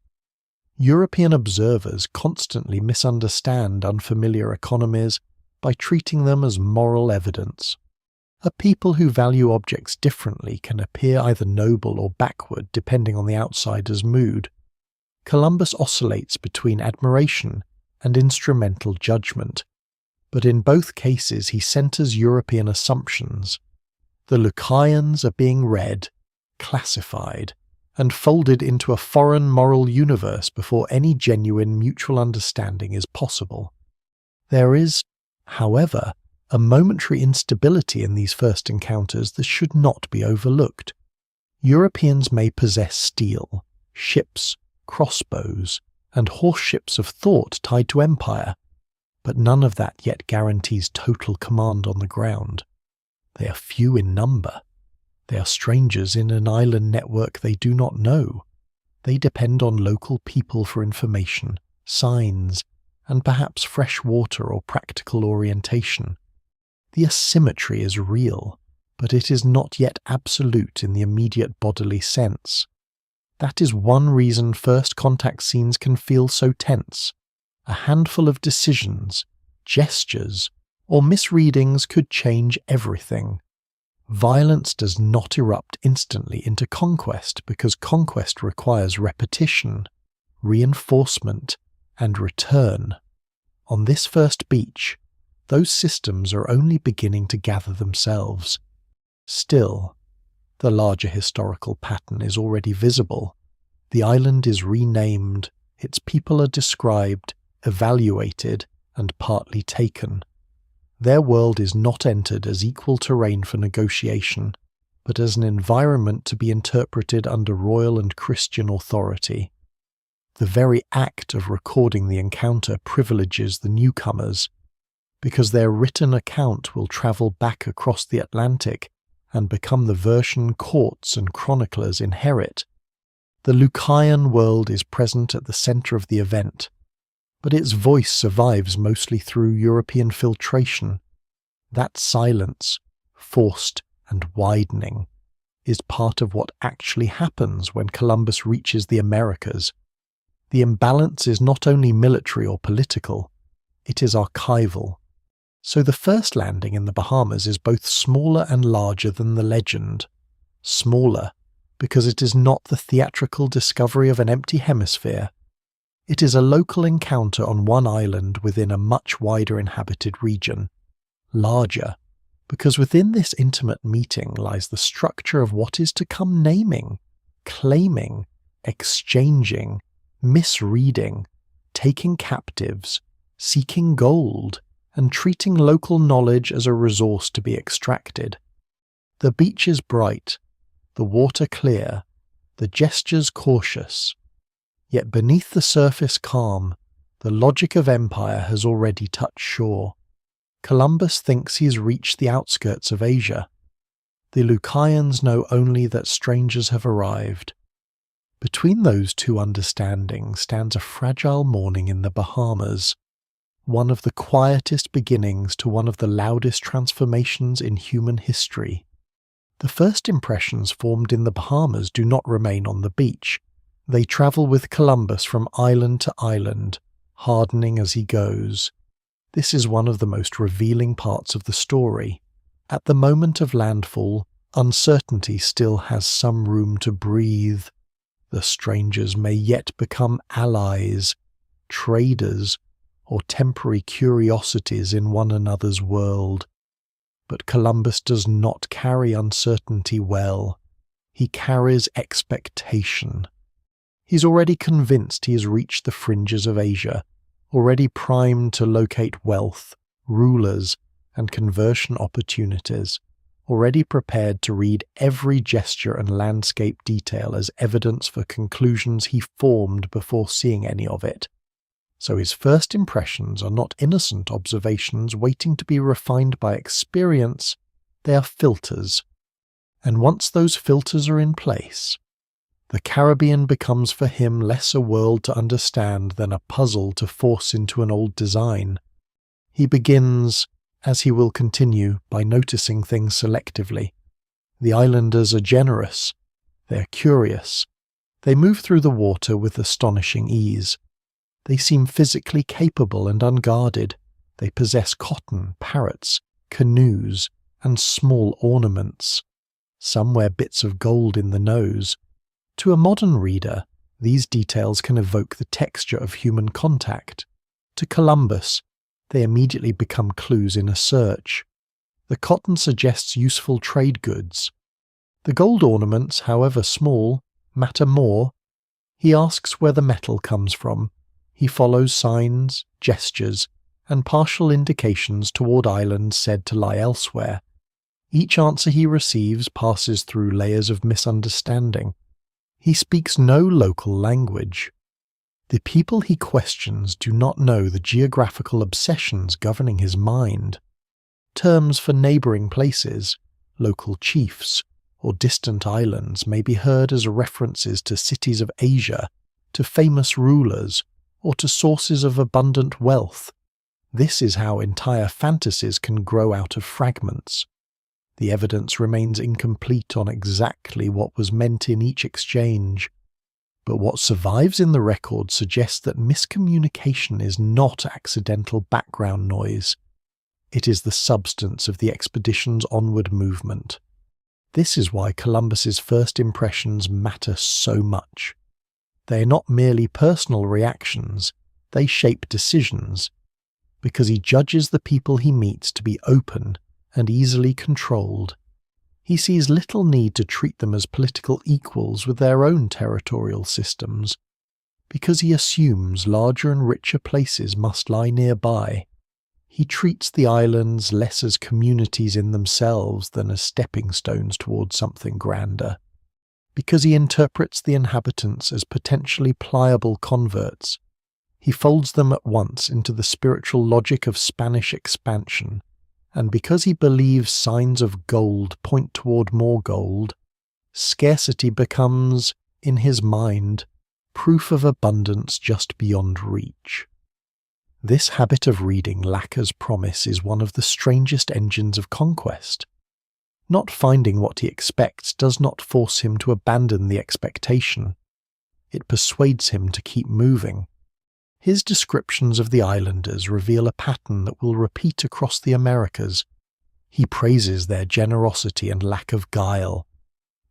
Speaker 1: European observers constantly misunderstand unfamiliar economies by treating them as moral evidence. A people who value objects differently can appear either noble or backward depending on the outsider's mood. Columbus oscillates between admiration and instrumental judgment, but in both cases he centers European assumptions. The Lucayans are being read, classified, and folded into a foreign moral universe before any genuine mutual understanding is possible. There is, however, a momentary instability in these first encounters that should not be overlooked. Europeans may possess steel, ships, crossbows, and horse ships of thought tied to empire, but none of that yet guarantees total command on the ground. They are few in number. They are strangers in an island network they do not know. They depend on local people for information, signs, and perhaps fresh water or practical orientation. The asymmetry is real, but it is not yet absolute in the immediate bodily sense. That is one reason first contact scenes can feel so tense. A handful of decisions, gestures, or misreadings could change everything. Violence does not erupt instantly into conquest because conquest requires repetition, reinforcement, and return. On this first beach, those systems are only beginning to gather themselves. Still, the larger historical pattern is already visible. The island is renamed, its people are described, evaluated, and partly taken. Their world is not entered as equal terrain for negotiation, but as an environment to be interpreted under royal and Christian authority. The very act of recording the encounter privileges the newcomers, because their written account will travel back across the Atlantic and become the version courts and chroniclers inherit. The Lucayan world is present at the centre of the event, but its voice survives mostly through European filtration. That silence, forced and widening, is part of what actually happens when Columbus reaches the Americas. The imbalance is not only military or political, it is archival. So the first landing in the Bahamas is both smaller and larger than the legend. Smaller, because it is not the theatrical discovery of an empty hemisphere. It is a local encounter on one island within a much wider inhabited region. Larger, because within this intimate meeting lies the structure of what is to come naming, claiming, exchanging, misreading, taking captives, seeking gold, and treating local knowledge as a resource to be extracted. The beach is bright, the water clear, the gestures cautious. Yet beneath the surface calm, the logic of empire has already touched shore. Columbus thinks he has reached the outskirts of Asia. The Lucayans know only that strangers have arrived. Between those two understandings stands a fragile morning in the Bahamas, one of the quietest beginnings to one of the loudest transformations in human history. The first impressions formed in the Bahamas do not remain on the beach. They travel with Columbus from island to island, hardening as he goes. This is one of the most revealing parts of the story. At the moment of landfall, uncertainty still has some room to breathe. The strangers may yet become allies, traders, or temporary curiosities in one another's world. But Columbus does not carry uncertainty well. He carries expectation. He's already convinced he has reached the fringes of Asia, already primed to locate wealth, rulers, and conversion opportunities, already prepared to read every gesture and landscape detail as evidence for conclusions he formed before seeing any of it. So his first impressions are not innocent observations waiting to be refined by experience, they are filters. And once those filters are in place, the Caribbean becomes for him less a world to understand than a puzzle to force into an old design. He begins, as he will continue, by noticing things selectively. The islanders are generous, they are curious, they move through the water with astonishing ease. They seem physically capable and unguarded. They possess cotton, parrots, canoes, and small ornaments. Some wear bits of gold in the nose. To a modern reader, these details can evoke the texture of human contact. To Columbus, they immediately become clues in a search. The cotton suggests useful trade goods. The gold ornaments, however small, matter more. He asks where the metal comes from. He follows signs, gestures, and partial indications toward islands said to lie elsewhere. Each answer he receives passes through layers of misunderstanding. He speaks no local language. The people he questions do not know the geographical obsessions governing his mind. Terms for neighbouring places, local chiefs, or distant islands may be heard as references to cities of Asia, to famous rulers, or to sources of abundant wealth. This is how entire fantasies can grow out of fragments. The evidence remains incomplete on exactly what was meant in each exchange. But what survives in the record suggests that miscommunication is not accidental background noise. It is the substance of the expedition's onward movement. This is why Columbus's first impressions matter so much. They are not merely personal reactions, they shape decisions, because he judges the people he meets to be open and easily controlled. He sees little need to treat them as political equals with their own territorial systems, because he assumes larger and richer places must lie nearby. He treats the islands less as communities in themselves than as stepping stones towards something grander, because he interprets the inhabitants as potentially pliable converts. He folds them at once into the spiritual logic of Spanish expansion, and because he believes signs of gold point toward more gold, scarcity becomes, in his mind, proof of abundance just beyond reach. This habit of reading Lacker's promise is one of the strangest engines of conquest. Not finding what he expects does not force him to abandon the expectation. It persuades him to keep moving. His descriptions of the islanders reveal a pattern that will repeat across the Americas. He praises their generosity and lack of guile.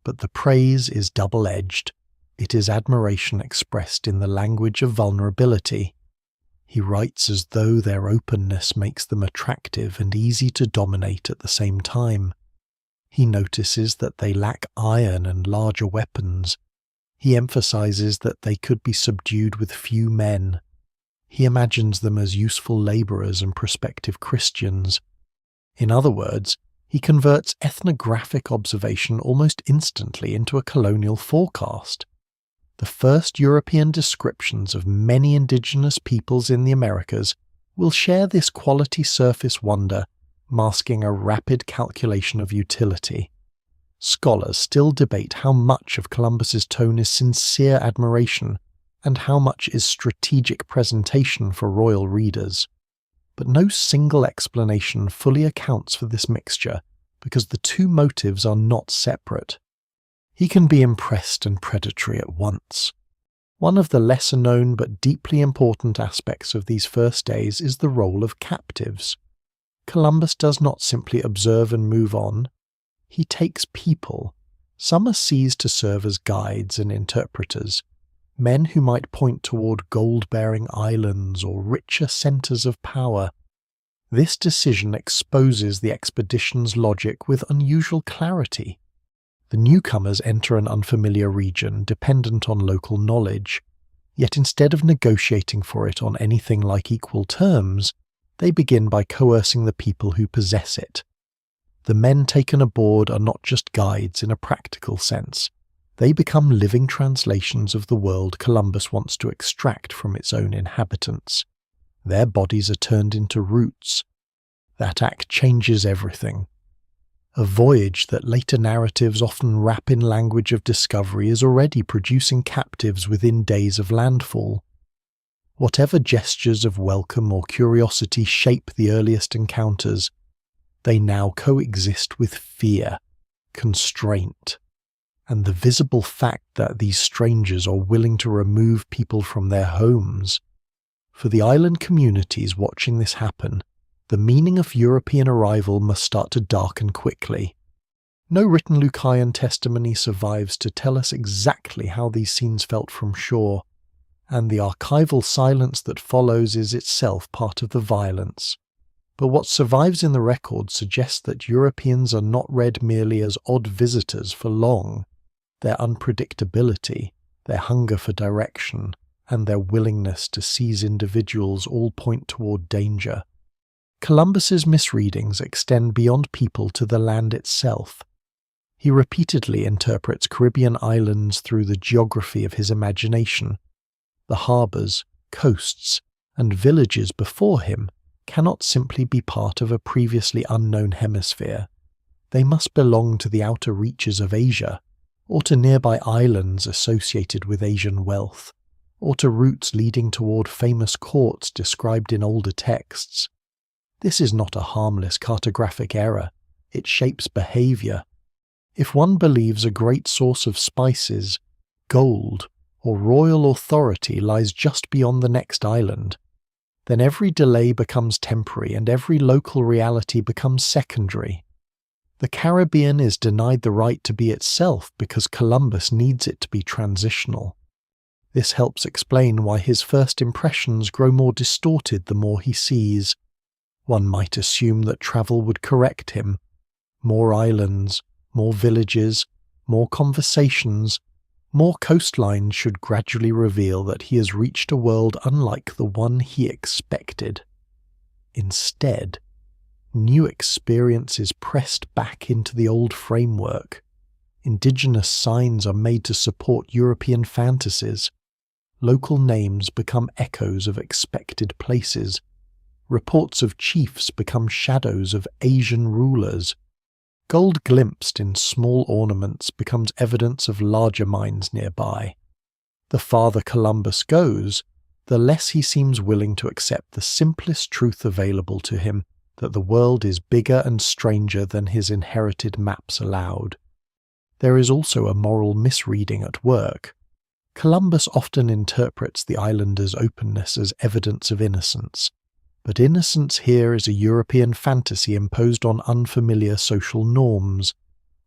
Speaker 1: But the praise is double-edged. It is admiration expressed in the language of vulnerability. He writes as though their openness makes them attractive and easy to dominate at the same time. He notices that they lack iron and larger weapons. He emphasizes that they could be subdued with few men. He imagines them as useful laborers and prospective Christians. In other words, he converts ethnographic observation almost instantly into a colonial forecast. The first European descriptions of many indigenous peoples in the Americas will share this quality surface wonder, masking a rapid calculation of utility. Scholars still debate how much of Columbus's tone is sincere admiration and how much is strategic presentation for royal readers. But no single explanation fully accounts for this mixture, because the two motives are not separate. He can be impressed and predatory at once. One of the lesser-known but deeply important aspects of these first days is the role of captives. Columbus does not simply observe and move on. He takes people. Some are seized to serve as guides and interpreters, men who might point toward gold-bearing islands or richer centers of power. This decision exposes the expedition's logic with unusual clarity. The newcomers enter an unfamiliar region dependent on local knowledge, yet instead of negotiating for it on anything like equal terms, they begin by coercing the people who possess it. The men taken aboard are not just guides in a practical sense. They become living translations of the world Columbus wants to extract from its own inhabitants. Their bodies are turned into roots. That act changes everything. A voyage that later narratives often wrap in language of discovery is already producing captives within days of landfall. Whatever gestures of welcome or curiosity shape the earliest encounters, they now coexist with fear, constraint, and the visible fact that these strangers are willing to remove people from their homes. For the island communities watching this happen, the meaning of European arrival must start to darken quickly. No written Lucayan testimony survives to tell us exactly how these scenes felt from shore, and the archival silence that follows is itself part of the violence. But what survives in the record suggests that Europeans are not read merely as odd visitors for long. Their unpredictability, their hunger for direction, and their willingness to seize individuals all point toward danger. Columbus's misreadings extend beyond people to the land itself. He repeatedly interprets Caribbean islands through the geography of his imagination. The harbours, coasts, and villages before him cannot simply be part of a previously unknown hemisphere. They must belong to the outer reaches of Asia, or to nearby islands associated with Asian wealth, or to routes leading toward famous courts described in older texts. This is not a harmless cartographic error. It shapes behaviour. If one believes a great source of spices, gold, or royal authority lies just beyond the next island, then every delay becomes temporary and every local reality becomes secondary. The Caribbean is denied the right to be itself because Columbus needs it to be transitional. This helps explain why his first impressions grow more distorted the more he sees. One might assume that travel would correct him. More islands, more villages, more conversations, more coastlines should gradually reveal that he has reached a world unlike the one he expected. Instead, new experiences pressed back into the old framework. Indigenous signs are made to support European fantasies. Local names become echoes of expected places. Reports of chiefs become shadows of Asian rulers. Gold glimpsed in small ornaments becomes evidence of larger mines nearby. The farther Columbus goes, the less he seems willing to accept the simplest truth available to him, that the world is bigger and stranger than his inherited maps allowed. There is also a moral misreading at work. Columbus often interprets the islanders' openness as evidence of innocence, but innocence here is a European fantasy imposed on unfamiliar social norms.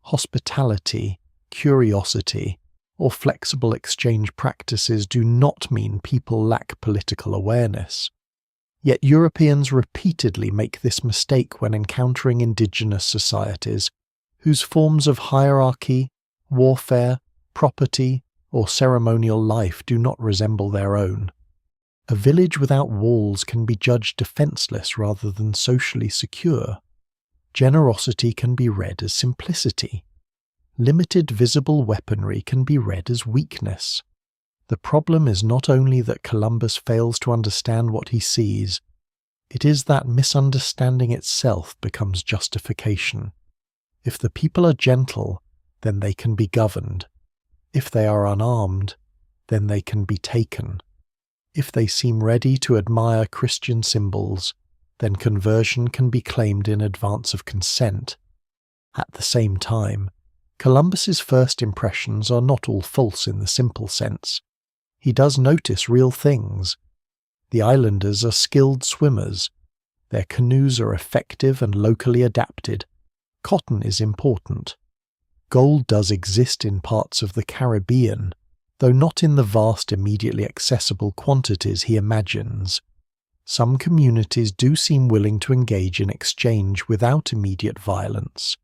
Speaker 1: Hospitality, curiosity, or flexible exchange practices do not mean people lack political awareness. Yet Europeans repeatedly make this mistake when encountering indigenous societies, whose forms of hierarchy, warfare, property, or ceremonial life do not resemble their own. A village without walls can be judged defenceless rather than socially secure. Generosity can be read as simplicity. Limited visible weaponry can be read as weakness. The problem is not only that Columbus fails to understand what he sees, it is that misunderstanding itself becomes justification. If the people are gentle, then they can be governed. If they are unarmed, then they can be taken. If they seem ready to admire Christian symbols, then conversion can be claimed in advance of consent. At the same time, Columbus's first impressions are not all false in the simple sense. He does notice real things. The islanders are skilled swimmers. Their canoes are effective and locally adapted. Cotton is important. Gold does exist in parts of the Caribbean, though not in the vast immediately accessible quantities he imagines. Some communities do seem willing to engage in exchange without immediate violence.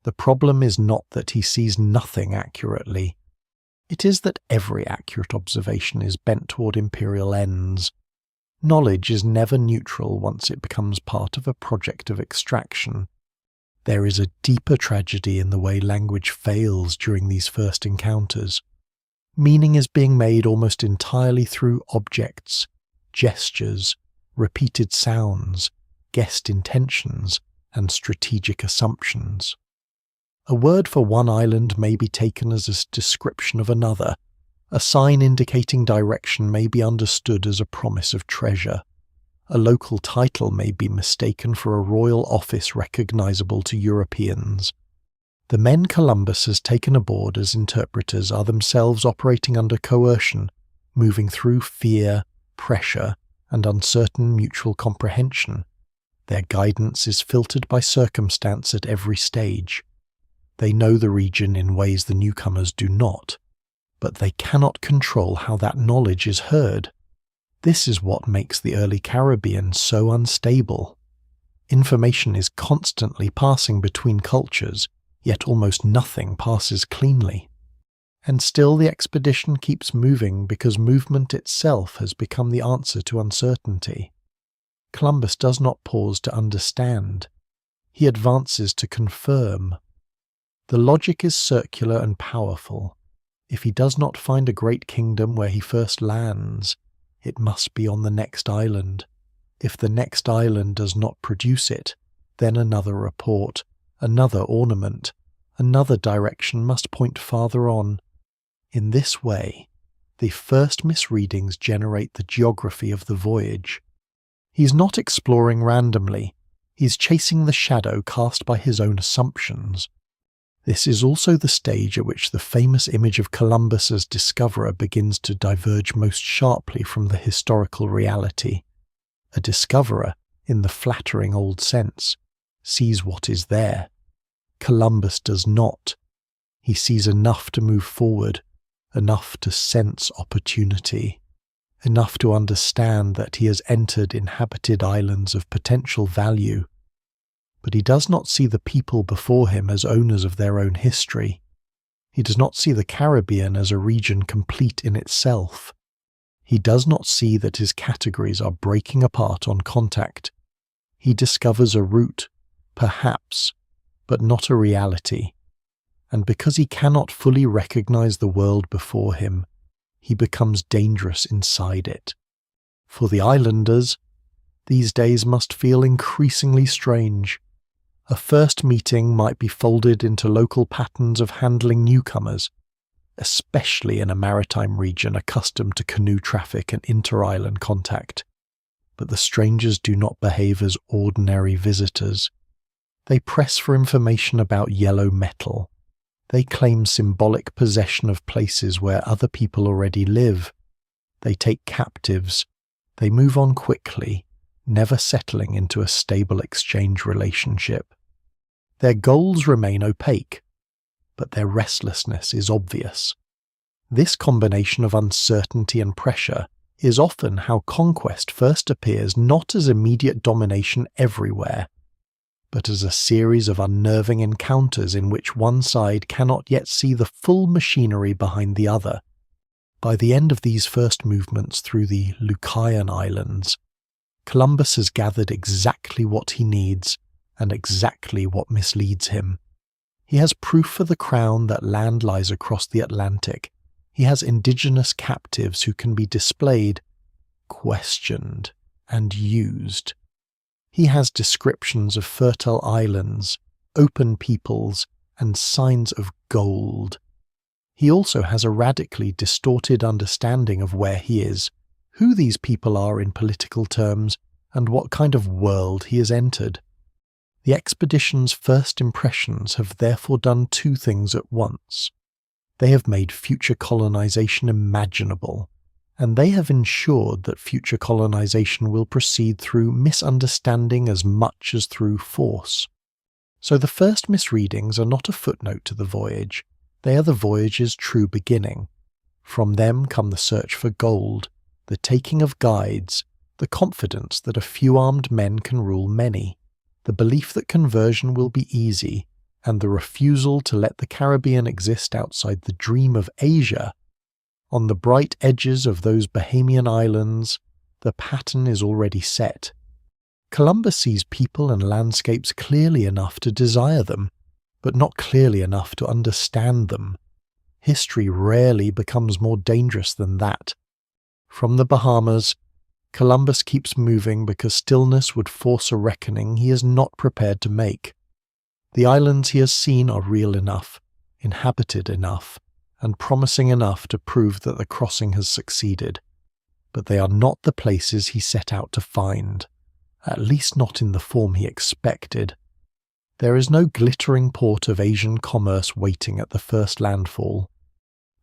Speaker 1: The problem is not that he sees nothing accurately. It is that every accurate observation is bent toward imperial ends. Knowledge is never neutral once it becomes part of a project of extraction. There is a deeper tragedy in the way language fails during these first encounters. Meaning is being made almost entirely through objects, gestures, repeated sounds, guessed intentions, and strategic assumptions. A word for one island may be taken as a description of another. A sign indicating direction may be understood as a promise of treasure. A local title may be mistaken for a royal office recognizable to Europeans. The men Columbus has taken aboard as interpreters are themselves operating under coercion, moving through fear, pressure, and uncertain mutual comprehension. Their guidance is filtered by circumstance at every stage. They know the region in ways the newcomers do not, but they cannot control how that knowledge is heard. This is what makes the early Caribbean so unstable. Information is constantly passing between cultures, yet almost nothing passes cleanly. And still the expedition keeps moving because movement itself has become the answer to uncertainty. Columbus does not pause to understand. He advances to confirm. The logic is circular and powerful. If he does not find a great kingdom where he first lands, it must be on the next island. If the next island does not produce it, then another report, another ornament, another direction must point farther on. In this way, the first misreadings generate the geography of the voyage. He's not exploring randomly, he's chasing the shadow cast by his own assumptions. This is also the stage at which the famous image of Columbus as discoverer begins to diverge most sharply from the historical reality. A discoverer, in the flattering old sense, sees what is there. Columbus does not. He sees enough to move forward, enough to sense opportunity, enough to understand that he has entered inhabited islands of potential value. But he does not see the people before him as owners of their own history. He does not see the Caribbean as a region complete in itself. He does not see that his categories are breaking apart on contact. He discovers a route, perhaps, but not a reality. And because he cannot fully recognize the world before him, he becomes dangerous inside it. For the islanders, these days must feel increasingly strange. A first meeting might be folded into local patterns of handling newcomers, especially in a maritime region accustomed to canoe traffic and inter-island contact. But the strangers do not behave as ordinary visitors. They press for information about yellow metal. They claim symbolic possession of places where other people already live. They take captives. They move on quickly, never settling into a stable exchange relationship. Their goals remain opaque, but their restlessness is obvious. This combination of uncertainty and pressure is often how conquest first appears, not as immediate domination everywhere, but as a series of unnerving encounters in which one side cannot yet see the full machinery behind the other. By the end of these first movements through the Lucayan Islands, Columbus has gathered exactly what he needs and exactly what misleads him. He has proof for the crown that land lies across the Atlantic. He has indigenous captives who can be displayed, questioned, and used. He has descriptions of fertile islands, open peoples, and signs of gold. He also has a radically distorted understanding of where he is, who these people are in political terms, and what kind of world he has entered. The expedition's first impressions have therefore done two things at once. They have made future colonization imaginable, and they have ensured that future colonization will proceed through misunderstanding as much as through force. So the first misreadings are not a footnote to the voyage, they are the voyage's true beginning. From them come the search for gold, the taking of guides, the confidence that a few armed men can rule many, the belief that conversion will be easy, and the refusal to let the Caribbean exist outside the dream of Asia. On the bright edges of those Bahamian islands, the pattern is already set. Columbus sees people and landscapes clearly enough to desire them, but not clearly enough to understand them. History rarely becomes more dangerous than that. From the Bahamas, Columbus keeps moving because stillness would force a reckoning he is not prepared to make. The islands he has seen are real enough, inhabited enough, and promising enough to prove that the crossing has succeeded. But they are not the places he set out to find, at least not in the form he expected. There is no glittering port of Asian commerce waiting at the first landfall.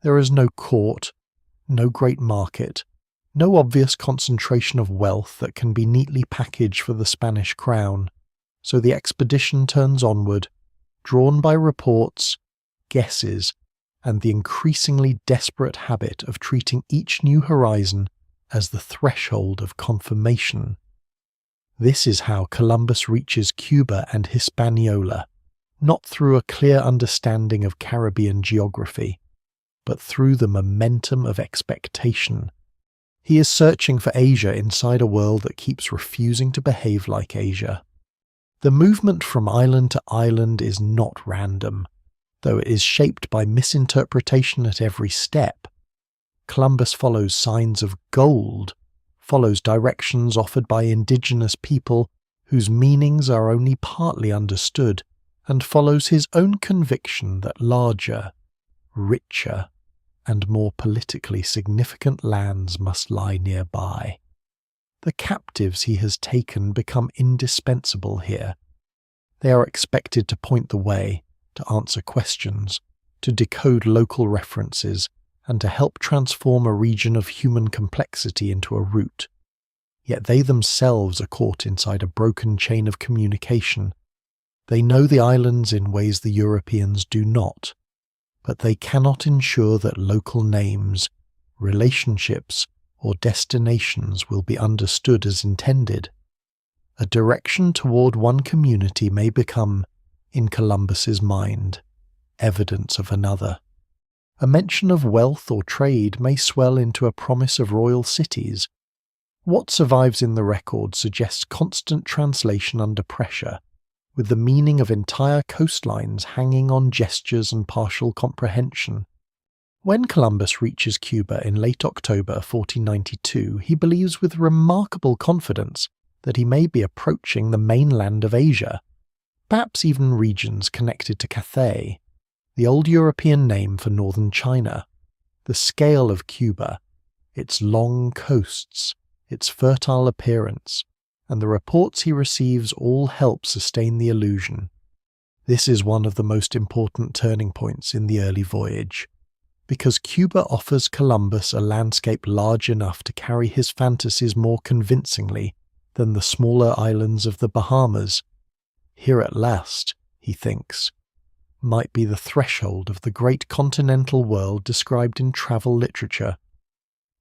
Speaker 1: There is no court, no great market, no obvious concentration of wealth that can be neatly packaged for the Spanish crown. So the expedition turns onward, drawn by reports, guesses, and the increasingly desperate habit of treating each new horizon as the threshold of confirmation. This is how Columbus reaches Cuba and Hispaniola, not through a clear understanding of Caribbean geography, but through the momentum of expectation. He is searching for Asia inside a world that keeps refusing to behave like Asia. The movement from island to island is not random, though it is shaped by misinterpretation at every step. Columbus follows signs of gold, follows directions offered by indigenous people whose meanings are only partly understood, and follows his own conviction that larger, richer, and more politically significant lands must lie nearby. The captives he has taken become indispensable here. They are expected to point the way, to answer questions, to decode local references, and to help transform a region of human complexity into a route. Yet they themselves are caught inside a broken chain of communication. They know the islands in ways the Europeans do not, but they cannot ensure that local names, relationships, or destinations will be understood as intended. A direction toward one community may become, in Columbus's mind, evidence of another. A mention of wealth or trade may swell into a promise of royal cities. What survives in the record suggests constant translation under pressure, with the meaning of entire coastlines hanging on gestures and partial comprehension. When Columbus reaches Cuba in late October 1492, he believes with remarkable confidence that he may be approaching the mainland of Asia, perhaps even regions connected to Cathay, the old European name for northern China. The scale of Cuba, its long coasts, its fertile appearance, and the reports he receives all help sustain the illusion. This is one of the most important turning points in the early voyage, because Cuba offers Columbus a landscape large enough to carry his fantasies more convincingly than the smaller islands of the Bahamas. Here at last, he thinks, might be the threshold of the great continental world described in travel literature.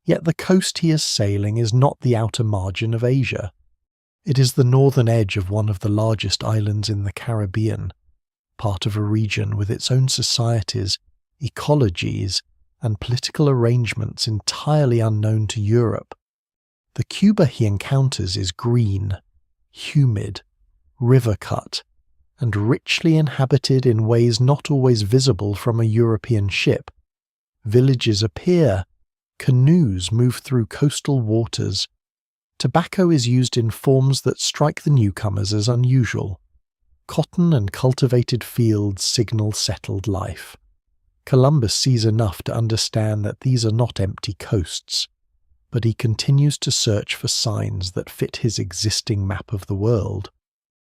Speaker 1: Yet the coast he is sailing is not the outer margin of Asia. It is the northern edge of one of the largest islands in the Caribbean, part of a region with its own societies, ecologies, and political arrangements entirely unknown to Europe. The Cuba he encounters is green, humid, river-cut, and richly inhabited in ways not always visible from a European ship. Villages appear, canoes move through coastal waters. Tobacco is used in forms that strike the newcomers as unusual. Cotton and cultivated fields signal settled life. Columbus sees enough to understand that these are not empty coasts, but he continues to search for signs that fit his existing map of the world.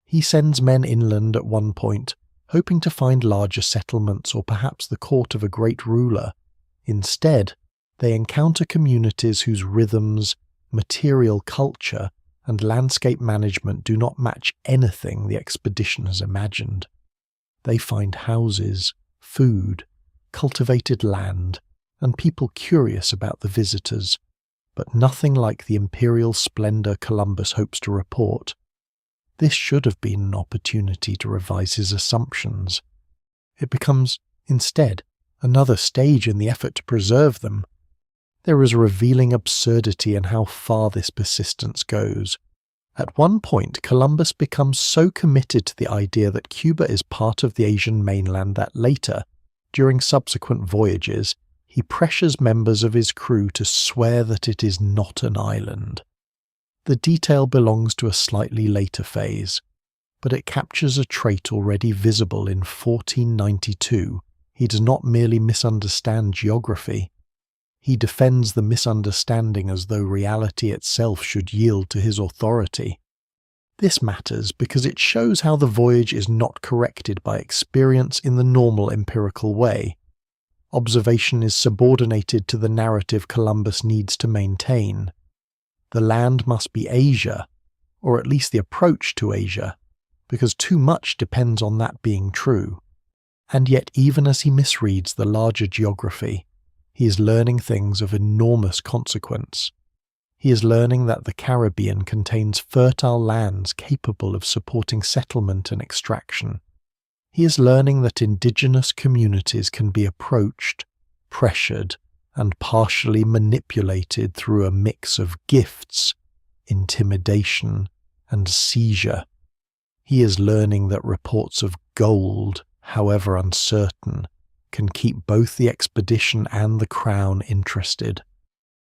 Speaker 1: He sends men inland at one point, hoping to find larger settlements or perhaps the court of a great ruler. Instead, they encounter communities whose rhythms, material culture, and landscape management do not match anything the expedition has imagined. They find houses, food, cultivated land, and people curious about the visitors, but nothing like the imperial splendor Columbus hopes to report. This should have been an opportunity to revise his assumptions. It becomes, instead, another stage in the effort to preserve them. There is a revealing absurdity in how far this persistence goes. At one point, Columbus becomes so committed to the idea that Cuba is part of the Asian mainland that later, during subsequent voyages, he pressures members of his crew to swear that it is not an island. The detail belongs to a slightly later phase, but it captures a trait already visible in 1492. He does not merely misunderstand geography. He defends the misunderstanding as though reality itself should yield to his authority. This matters because it shows how the voyage is not corrected by experience in the normal empirical way. Observation is subordinated to the narrative Columbus needs to maintain. The land must be Asia, or at least the approach to Asia, because too much depends on that being true. And yet even as he misreads the larger geography, he is learning things of enormous consequence. He is learning that the Caribbean contains fertile lands capable of supporting settlement and extraction. He is learning that indigenous communities can be approached, pressured, and partially manipulated through a mix of gifts, intimidation, and seizure. He is learning that reports of gold, however uncertain, can keep both the expedition and the crown interested.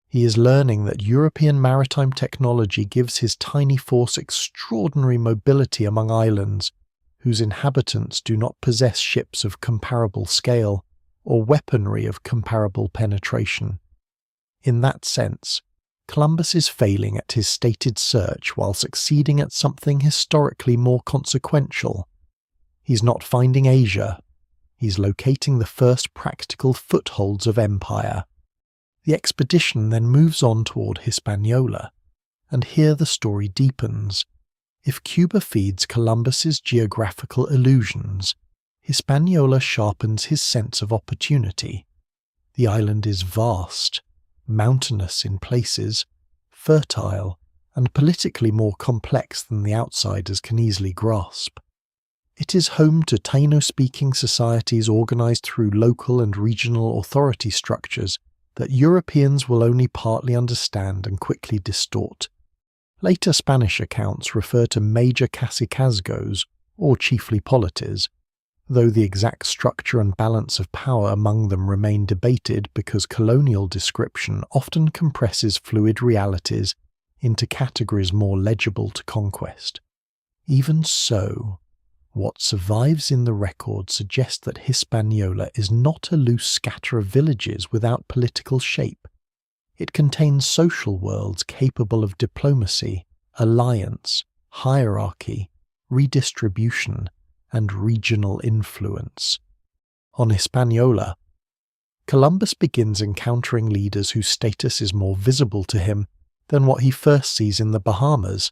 Speaker 1: He is learning that European maritime technology gives his tiny force extraordinary mobility among islands whose inhabitants do not possess ships of comparable scale or weaponry of comparable penetration. In that sense, Columbus is failing at his stated search while succeeding at something historically more consequential. He's not finding Asia. He's locating the first practical footholds of empire. The expedition then moves on toward Hispaniola, and here the story deepens. If Cuba feeds Columbus's geographical illusions, Hispaniola sharpens his sense of opportunity. The island is vast, mountainous in places, fertile, and politically more complex than the outsiders can easily grasp. It is home to Taino-speaking societies organized through local and regional authority structures that Europeans will only partly understand and quickly distort. Later Spanish accounts refer to major cacicazgos, or chiefly polities, though the exact structure and balance of power among them remain debated because colonial description often compresses fluid realities into categories more legible to conquest. Even so, what survives in the record suggests that Hispaniola is not a loose scatter of villages without political shape. It contains social worlds capable of diplomacy, alliance, hierarchy, redistribution, and regional influence. On Hispaniola, Columbus begins encountering leaders whose status is more visible to him than what he first sees in the Bahamas.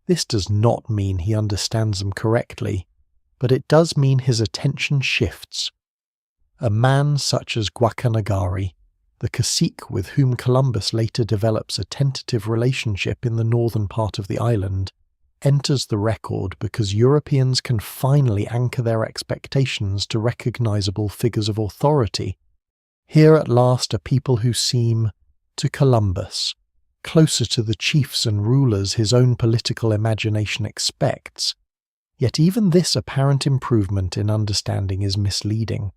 Speaker 1: This does not mean he understands them correctly, but it does mean his attention shifts. A man such as Guacanagari, the cacique with whom Columbus later develops a tentative relationship in the northern part of the island, enters the record because Europeans can finally anchor their expectations to recognizable figures of authority. Here at last are people who seem, to Columbus, closer to the chiefs and rulers his own political imagination expects. Yet even this apparent improvement in understanding is misleading.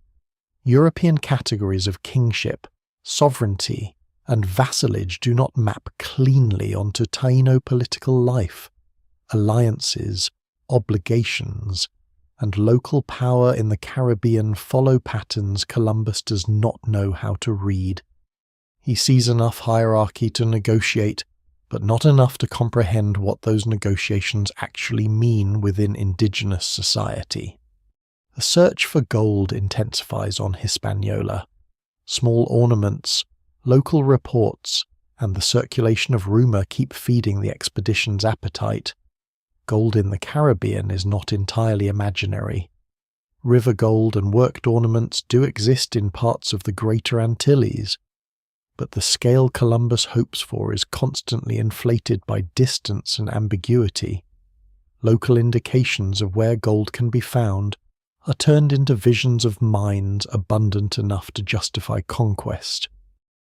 Speaker 1: European categories of kingship, sovereignty, and vassalage do not map cleanly onto Taino political life. Alliances, obligations, and local power in the Caribbean follow patterns Columbus does not know how to read. He sees enough hierarchy to negotiate, but not enough to comprehend what those negotiations actually mean within indigenous society. The search for gold intensifies on Hispaniola. Small ornaments, local reports, and the circulation of rumor keep feeding the expedition's appetite. Gold in the Caribbean is not entirely imaginary. River gold and worked ornaments do exist in parts of the Greater Antilles, but the scale Columbus hopes for is constantly inflated by distance and ambiguity. Local indications of where gold can be found are turned into visions of mines abundant enough to justify conquest.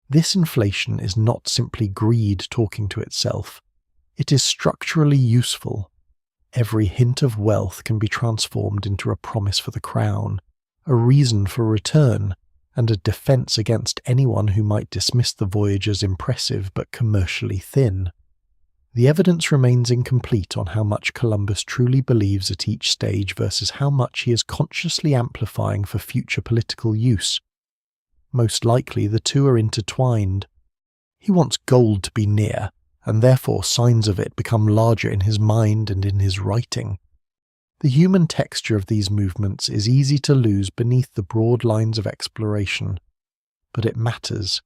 Speaker 1: This inflation is not simply greed talking to itself. It is structurally useful. Every hint of wealth can be transformed into a promise for the crown, a reason for return, and a defense against anyone who might dismiss the voyage as impressive but commercially thin. The evidence remains incomplete on how much Columbus truly believes at each stage versus how much he is consciously amplifying for future political use. Most likely the two are intertwined. He wants gold to be near, and therefore signs of it become larger in his mind and in his writing. The human texture of these movements is easy to lose beneath the broad lines of exploration, but it matters.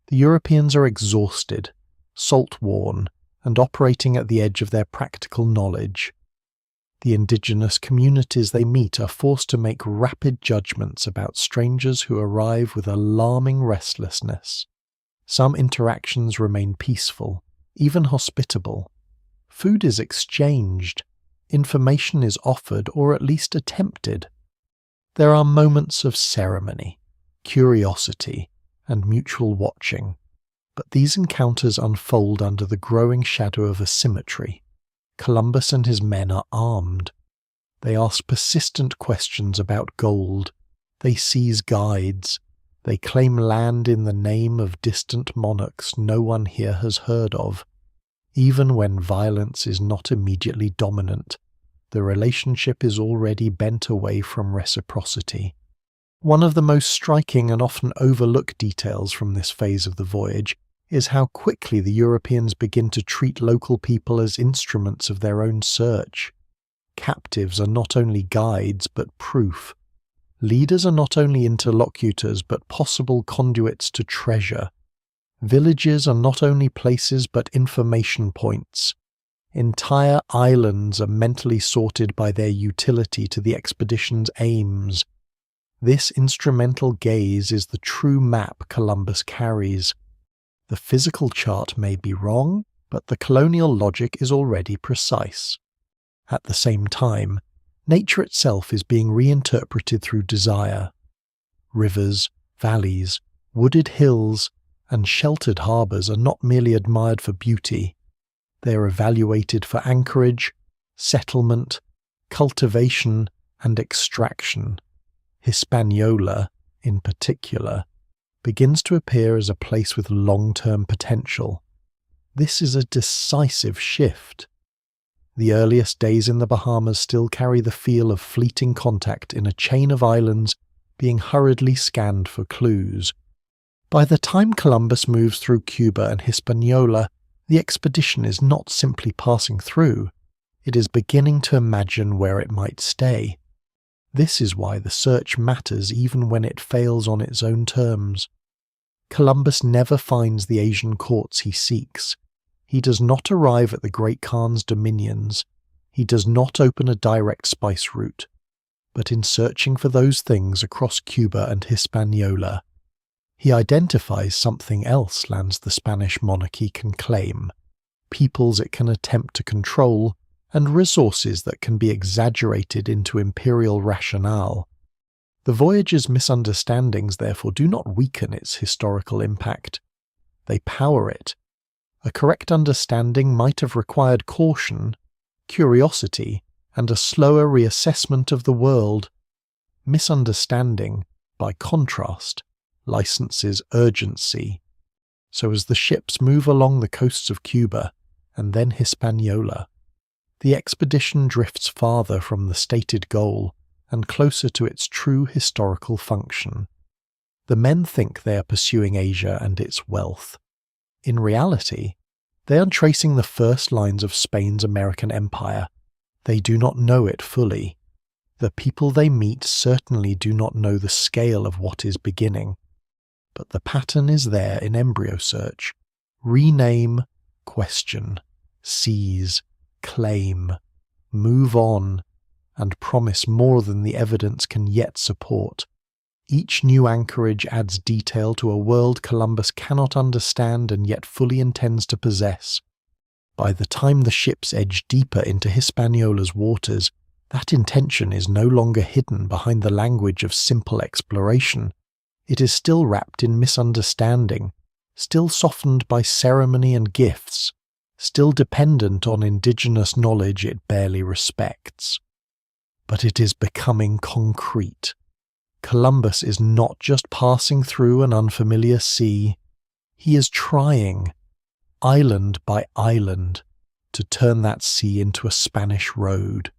Speaker 1: The Europeans are exhausted, salt-worn, and operating at the edge of their practical knowledge. The indigenous communities they meet are forced to make rapid judgments about strangers who arrive with alarming restlessness. Some interactions remain peaceful, even hospitable. Food is exchanged. Information is offered or at least attempted. There are moments of ceremony, curiosity, and mutual watching. But these encounters unfold under the growing shadow of asymmetry. Columbus and his men are armed. They ask persistent questions about gold. They seize guides. They claim land in the name of distant monarchs no one here has heard of. Even when violence is not immediately dominant, the relationship is already bent away from reciprocity. One of the most striking and often overlooked details from this phase of the voyage is how quickly the Europeans begin to treat local people as instruments of their own search. Captives are not only guides but proof. Leaders are not only interlocutors but possible conduits to treasure. Villages are not only places but information points. Entire islands are mentally sorted by their utility to the expedition's aims. This instrumental gaze is the true map Columbus carries. The physical chart may be wrong, but the colonial logic is already precise. At the same time, nature itself is being reinterpreted through desire. Rivers, valleys, wooded hills, and sheltered harbours are not merely admired for beauty. They are evaluated for anchorage, settlement, cultivation, and extraction. Hispaniola, in particular, begins to appear as a place with long-term potential. This is a decisive shift. The earliest days in the Bahamas still carry the feel of fleeting contact in a chain of islands being hurriedly scanned for clues. By the time Columbus moves through Cuba and Hispaniola, the expedition is not simply passing through, it is beginning to imagine where it might stay. This is why the search matters even when it fails on its own terms. Columbus never finds the Asian courts he seeks. He does not arrive at the Great Khan's dominions. He does not open a direct spice route. But in searching for those things across Cuba and Hispaniola, he identifies something else lands the Spanish monarchy can claim, peoples it can attempt to control, and resources that can be exaggerated into imperial rationale. The voyage's misunderstandings, therefore, do not weaken its historical impact. They power it. A correct understanding might have required caution, curiosity, and a slower reassessment of the world. Misunderstanding, by contrast, licenses urgency. So as the ships move along the coasts of Cuba and then Hispaniola, the expedition drifts farther from the stated goal and closer to its true historical function. The men think they are pursuing Asia and its wealth. In reality, they are tracing the first lines of Spain's American empire. They do not know it fully. The people they meet certainly do not know the scale of what is beginning. But the pattern is there in embryo search. Rename, question, seize, claim, move on, and promise more than the evidence can yet support. Each new anchorage adds detail to a world Columbus cannot understand and yet fully intends to possess. By the time the ships edge deeper into Hispaniola's waters, that intention is no longer hidden behind the language of simple exploration. It is still wrapped in misunderstanding, still softened by ceremony and gifts, still dependent on indigenous knowledge it barely respects. But it is becoming concrete. Columbus is not just passing through an unfamiliar sea. He is trying, island by island, to turn that sea into a Spanish road.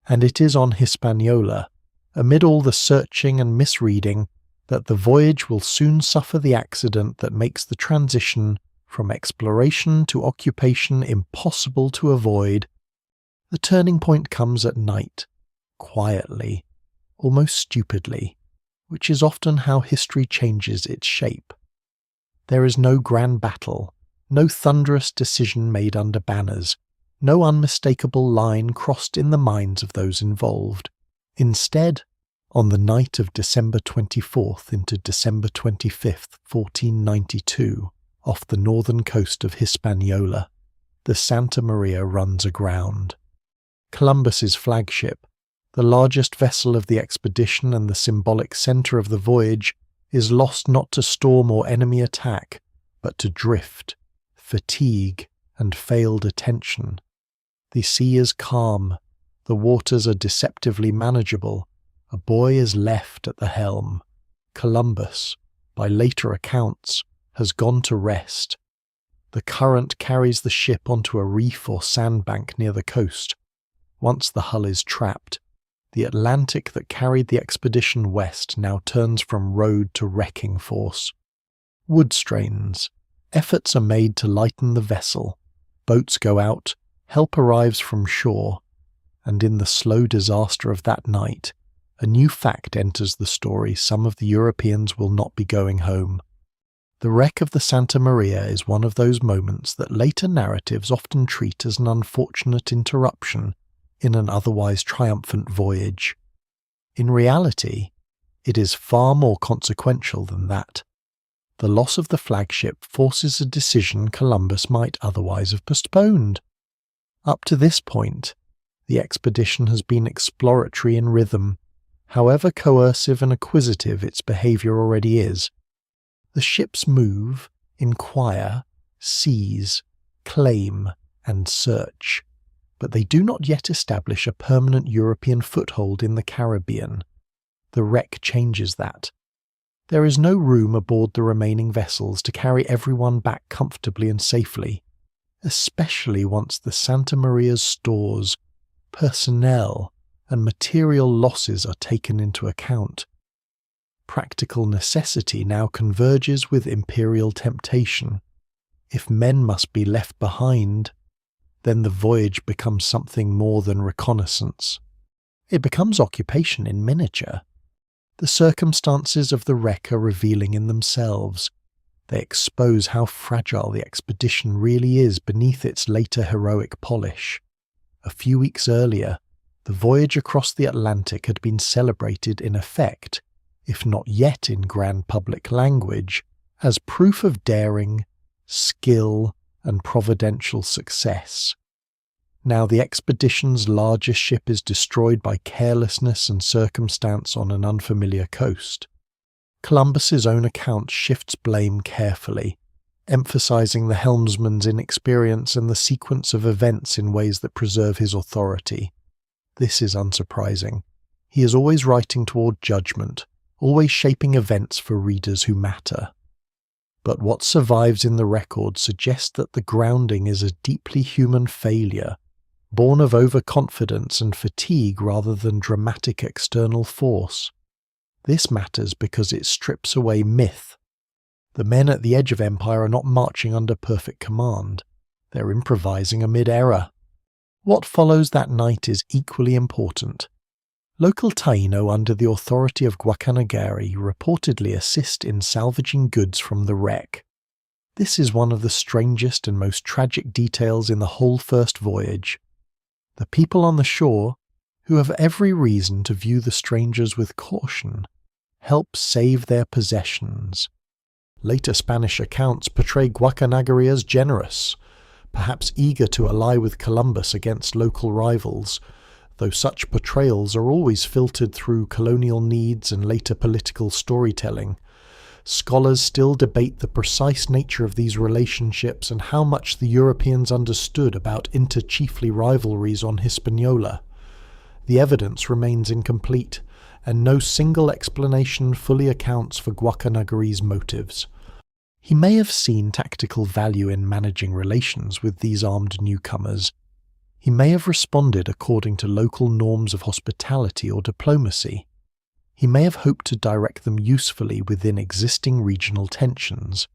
Speaker 1: And it is on Hispaniola, amid all the searching and misreading, that the voyage will soon suffer the accident that makes the transition from exploration to occupation impossible to avoid. The turning point comes at night, quietly, almost stupidly, which is often how history changes its shape. There is no grand battle, no thunderous decision made under banners, no unmistakable line crossed in the minds of those involved. Instead, on the night of December 24th into December 25th, 1492, off the northern coast of Hispaniola, the Santa Maria runs aground. Columbus's flagship, the largest vessel of the expedition and the symbolic centre of the voyage, is lost not to storm or enemy attack, but to drift, fatigue, and failed attention. The sea is calm, the waters are deceptively manageable, a boy is left at the helm. Columbus, by later accounts, has gone to rest. The current carries the ship onto a reef or sandbank near the coast. Once the hull is trapped, the Atlantic that carried the expedition west now turns from road to wrecking force. Wood strains. Efforts are made to lighten the vessel. Boats go out, help arrives from shore, and in the slow disaster of that night, a new fact enters the story: some of the Europeans will not be going home. The wreck of the Santa Maria is one of those moments that later narratives often treat as an unfortunate interruption in an otherwise triumphant voyage. In reality, it is far more consequential than that. The loss of the flagship forces a decision Columbus might otherwise have postponed. Up to this point, the expedition has been exploratory in rhythm, however coercive and acquisitive its behaviour already is. The ships move, inquire, seize, claim, and search, but they do not yet establish a permanent European foothold in the Caribbean. The wreck changes that. There is no room aboard the remaining vessels to carry everyone back comfortably and safely, especially once the Santa Maria's stores, personnel, and material losses are taken into account. Practical necessity now converges with imperial temptation. If men must be left behind, then the voyage becomes something more than reconnaissance. It becomes occupation in miniature. The circumstances of the wreck are revealing in themselves. They expose how fragile the expedition really is beneath its later heroic polish. A few weeks earlier, the voyage across the Atlantic had been celebrated in effect, if not yet in grand public language, as proof of daring, skill, and providential success. Now the expedition's largest ship is destroyed by carelessness and circumstance on an unfamiliar coast. Columbus's own account shifts blame carefully, emphasizing the helmsman's inexperience and the sequence of events in ways that preserve his authority. This is unsurprising. He is always writing toward judgment, always shaping events for readers who matter. But what survives in the record suggests that the grounding is a deeply human failure, born of overconfidence and fatigue rather than dramatic external force. This matters because it strips away myth. The men at the edge of empire are not marching under perfect command. They're improvising amid error. What follows that night is equally important. Local Taino under the authority of Guacanagari reportedly assist in salvaging goods from the wreck. This is one of the strangest and most tragic details in the whole first voyage. The people on the shore, who have every reason to view the strangers with caution, help save their possessions. Later Spanish accounts portray Guacanagari as generous, perhaps eager to ally with Columbus against local rivals, though such portrayals are always filtered through colonial needs and later political storytelling. Scholars still debate the precise nature of these relationships and how much the Europeans understood about inter-chiefly rivalries on Hispaniola. The evidence remains incomplete, and no single explanation fully accounts for Guacanagari's motives. He may have seen tactical value in managing relations with these armed newcomers. He may have responded according to local norms of hospitality or diplomacy. He may have hoped to direct them usefully within existing regional tensions.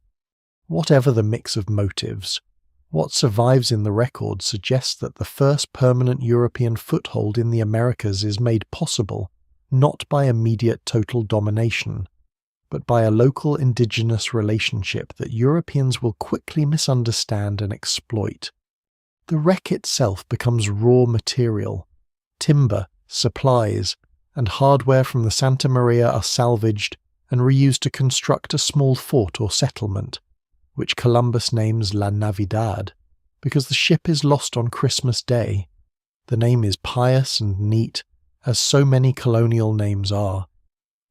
Speaker 1: Whatever the mix of motives, what survives in the record suggests that the first permanent European foothold in the Americas is made possible not by immediate total domination, but by a local indigenous relationship that Europeans will quickly misunderstand and exploit. The wreck itself becomes raw material. Timber, supplies, and hardware from the Santa Maria are salvaged and reused to construct a small fort or settlement, which Columbus names La Navidad, because the ship is lost on Christmas Day. The name is pious and neat, as so many colonial names are.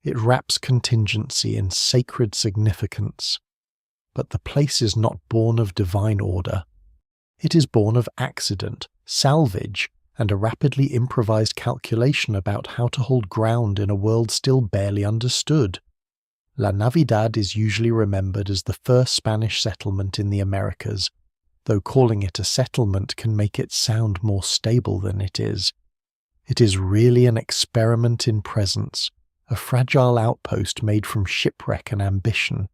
Speaker 1: It wraps contingency in sacred significance. But the place is not born of divine order. It is born of accident, salvage, and a rapidly improvised calculation about how to hold ground in a world still barely understood. La Navidad is usually remembered as the first Spanish settlement in the Americas, though calling it a settlement can make it sound more stable than it is. It is really an experiment in presence, a fragile outpost made from shipwreck and ambition.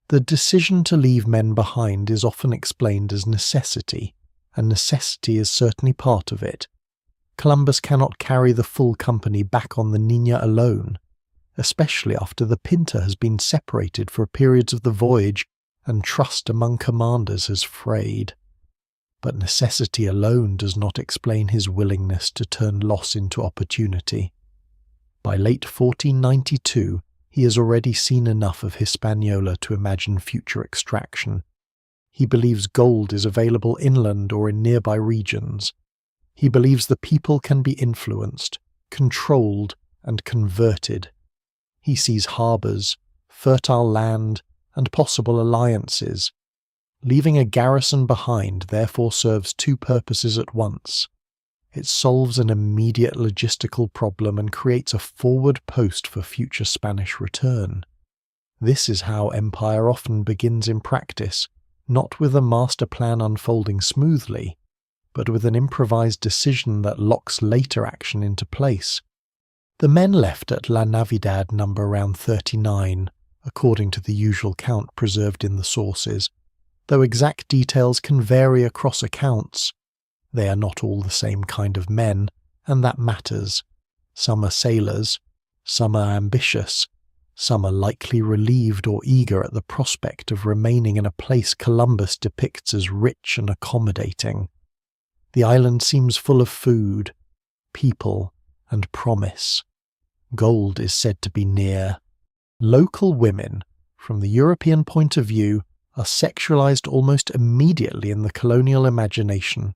Speaker 1: The decision to leave men behind is often explained as necessity, and necessity is certainly part of it. Columbus cannot carry the full company back on the Niña alone, especially after the Pinta has been separated for periods of the voyage and trust among commanders has frayed. But necessity alone does not explain his willingness to turn loss into opportunity. By late 1492, he has already seen enough of Hispaniola to imagine future extraction. He believes gold is available inland or in nearby regions. He believes the people can be influenced, controlled, and converted. He sees harbours, fertile land, and possible alliances. Leaving a garrison behind therefore serves two purposes at once. It solves an immediate logistical problem and creates a forward post for future Spanish return. This is how empire often begins in practice, not with a master plan unfolding smoothly, but with an improvised decision that locks later action into place. The men left at La Navidad number around 39, according to the usual count preserved in the sources, though exact details can vary across accounts. They are not all the same kind of men, and that matters. Some are sailors, some are ambitious, some are likely relieved or eager at the prospect of remaining in a place Columbus depicts as rich and accommodating. The island seems full of food, people, and promise. Gold is said to be near. Local women, from the European point of view, are sexualized almost immediately in the colonial imagination.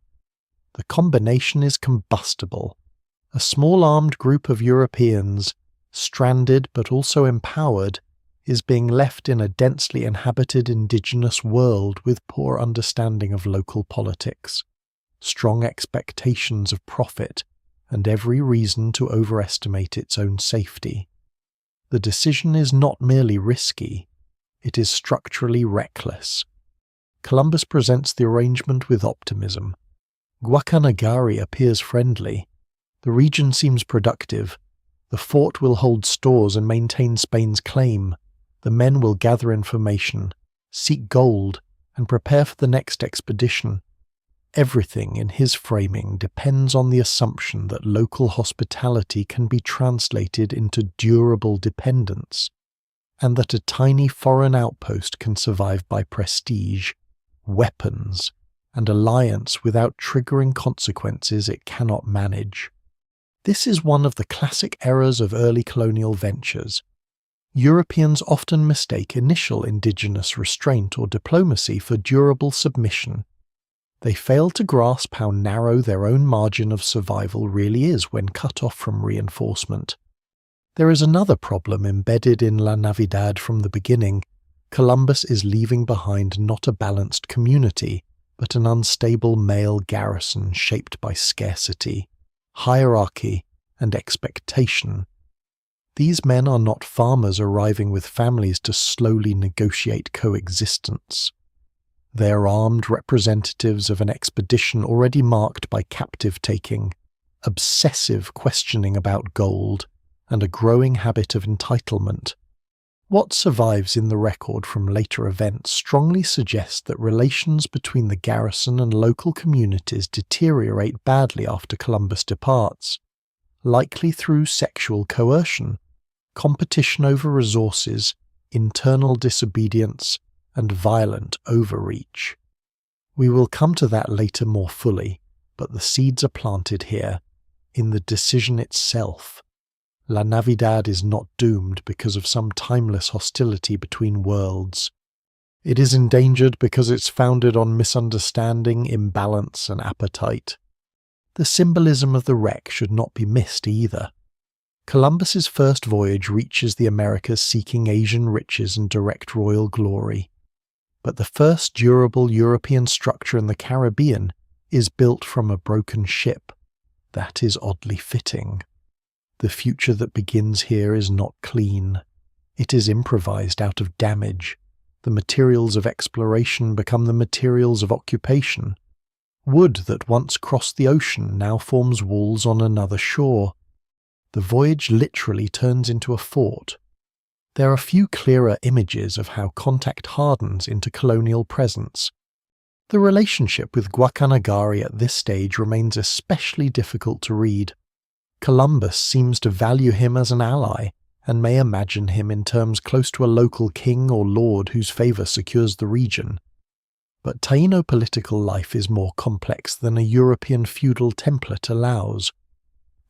Speaker 1: The combination is combustible. A small armed group of Europeans, stranded but also empowered, is being left in a densely inhabited indigenous world with poor understanding of local politics, strong expectations of profit, and every reason to overestimate its own safety. The decision is not merely risky, it is structurally reckless. Columbus presents the arrangement with optimism. Guacanagari appears friendly. The region seems productive. The fort will hold stores and maintain Spain's claim. The men will gather information, seek gold, and prepare for the next expedition. Everything in his framing depends on the assumption that local hospitality can be translated into durable dependence, and that a tiny foreign outpost can survive by prestige, weapons, and alliance without triggering consequences it cannot manage. This is one of the classic errors of early colonial ventures. Europeans often mistake initial indigenous restraint or diplomacy for durable submission. They fail to grasp how narrow their own margin of survival really is when cut off from reinforcement. There is another problem embedded in La Navidad from the beginning. Columbus is leaving behind not a balanced community, but an unstable male garrison shaped by scarcity, hierarchy, and expectation. These men are not farmers arriving with families to slowly negotiate coexistence. They are armed representatives of an expedition already marked by captive-taking, obsessive questioning about gold, and a growing habit of entitlement. What survives in the record from later events strongly suggests that relations between the garrison and local communities deteriorate badly after Columbus departs, likely through sexual coercion, competition over resources, internal disobedience, and violent overreach. We will come to that later more fully, but the seeds are planted here, in the decision itself. La Navidad is not doomed because of some timeless hostility between worlds. It is endangered because it's founded on misunderstanding, imbalance, and appetite. The symbolism of the wreck should not be missed either. Columbus's first voyage reaches the Americas seeking Asian riches and direct royal glory. But the first durable European structure in the Caribbean is built from a broken ship. That is oddly fitting. The future that begins here is not clean. It is improvised out of damage. The materials of exploration become the materials of occupation. Wood that once crossed the ocean now forms walls on another shore. The voyage literally turns into a fort. There are few clearer images of how contact hardens into colonial presence. The relationship with Guacanagari at this stage remains especially difficult to read. Columbus seems to value him as an ally, and may imagine him in terms close to a local king or lord whose favour secures the region. But Taino political life is more complex than a European feudal template allows.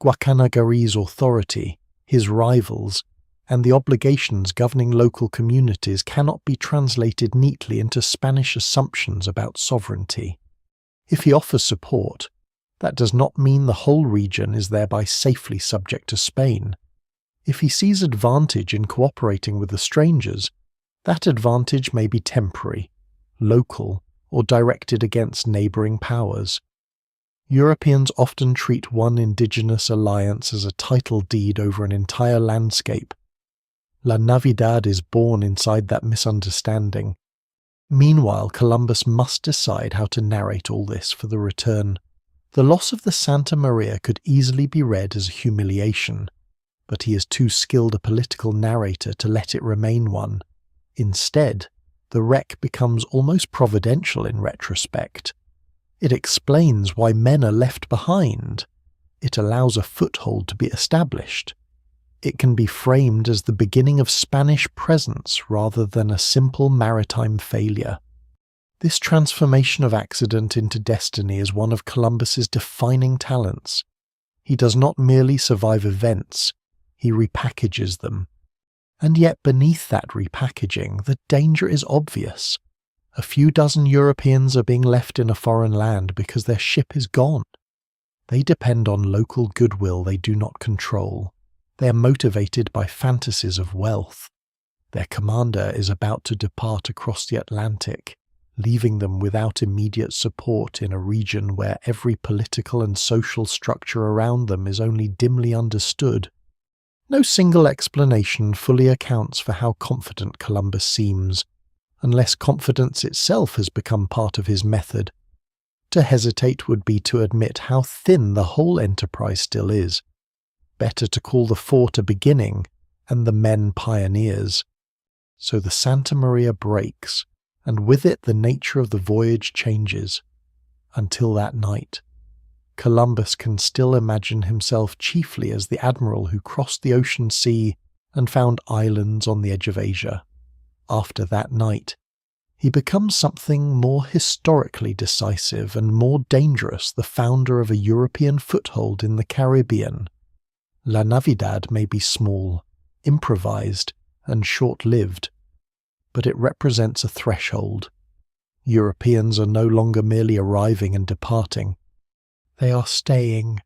Speaker 1: Guacanagari's authority, his rivals, and the obligations governing local communities cannot be translated neatly into Spanish assumptions about sovereignty. If he offers support, that does not mean the whole region is thereby safely subject to Spain. If he sees advantage in cooperating with the strangers, that advantage may be temporary, local, or directed against neighbouring powers. Europeans often treat one indigenous alliance as a title deed over an entire landscape. La Navidad is born inside that misunderstanding. Meanwhile, Columbus must decide how to narrate all this for the return. The loss of the Santa Maria could easily be read as a humiliation, but he is too skilled a political narrator to let it remain one. Instead, the wreck becomes almost providential in retrospect. It explains why men are left behind. It allows a foothold to be established. It can be framed as the beginning of Spanish presence rather than a simple maritime failure. This transformation of accident into destiny is one of Columbus's defining talents. He does not merely survive events, he repackages them. And yet beneath that repackaging, the danger is obvious. A few dozen Europeans are being left in a foreign land because their ship is gone. They depend on local goodwill they do not control. They are motivated by fantasies of wealth. Their commander is about to depart across the Atlantic, leaving them without immediate support in a region where every political and social structure around them is only dimly understood. No single explanation fully accounts for how confident Columbus seems, unless confidence itself has become part of his method. To hesitate would be to admit how thin the whole enterprise still is. Better to call the fort a beginning and the men pioneers. So the Santa Maria breaks, and with it the nature of the voyage changes. Until that night, Columbus can still imagine himself chiefly as the admiral who crossed the ocean sea and found islands on the edge of Asia. After that night, he becomes something more historically decisive and more dangerous, the founder of a European foothold in the Caribbean. La Navidad may be small, improvised, and short-lived, but it represents a threshold. Europeans are no longer merely arriving and departing. They are staying.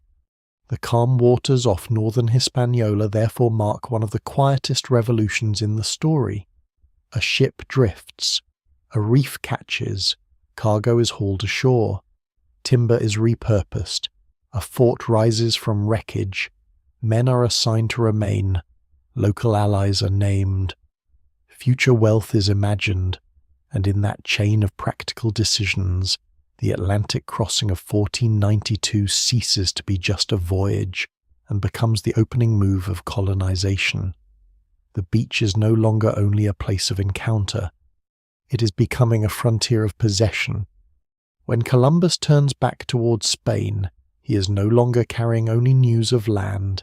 Speaker 1: The calm waters off northern Hispaniola therefore mark one of the quietest revolutions in the story. A ship drifts, a reef catches, cargo is hauled ashore, timber is repurposed, a fort rises from wreckage, men are assigned to remain, local allies are named. Future wealth is imagined, and in that chain of practical decisions, the Atlantic crossing of 1492 ceases to be just a voyage and becomes the opening move of colonization. The beach is no longer only a place of encounter. It is becoming a frontier of possession. When Columbus turns back towards Spain, he is no longer carrying only news of land.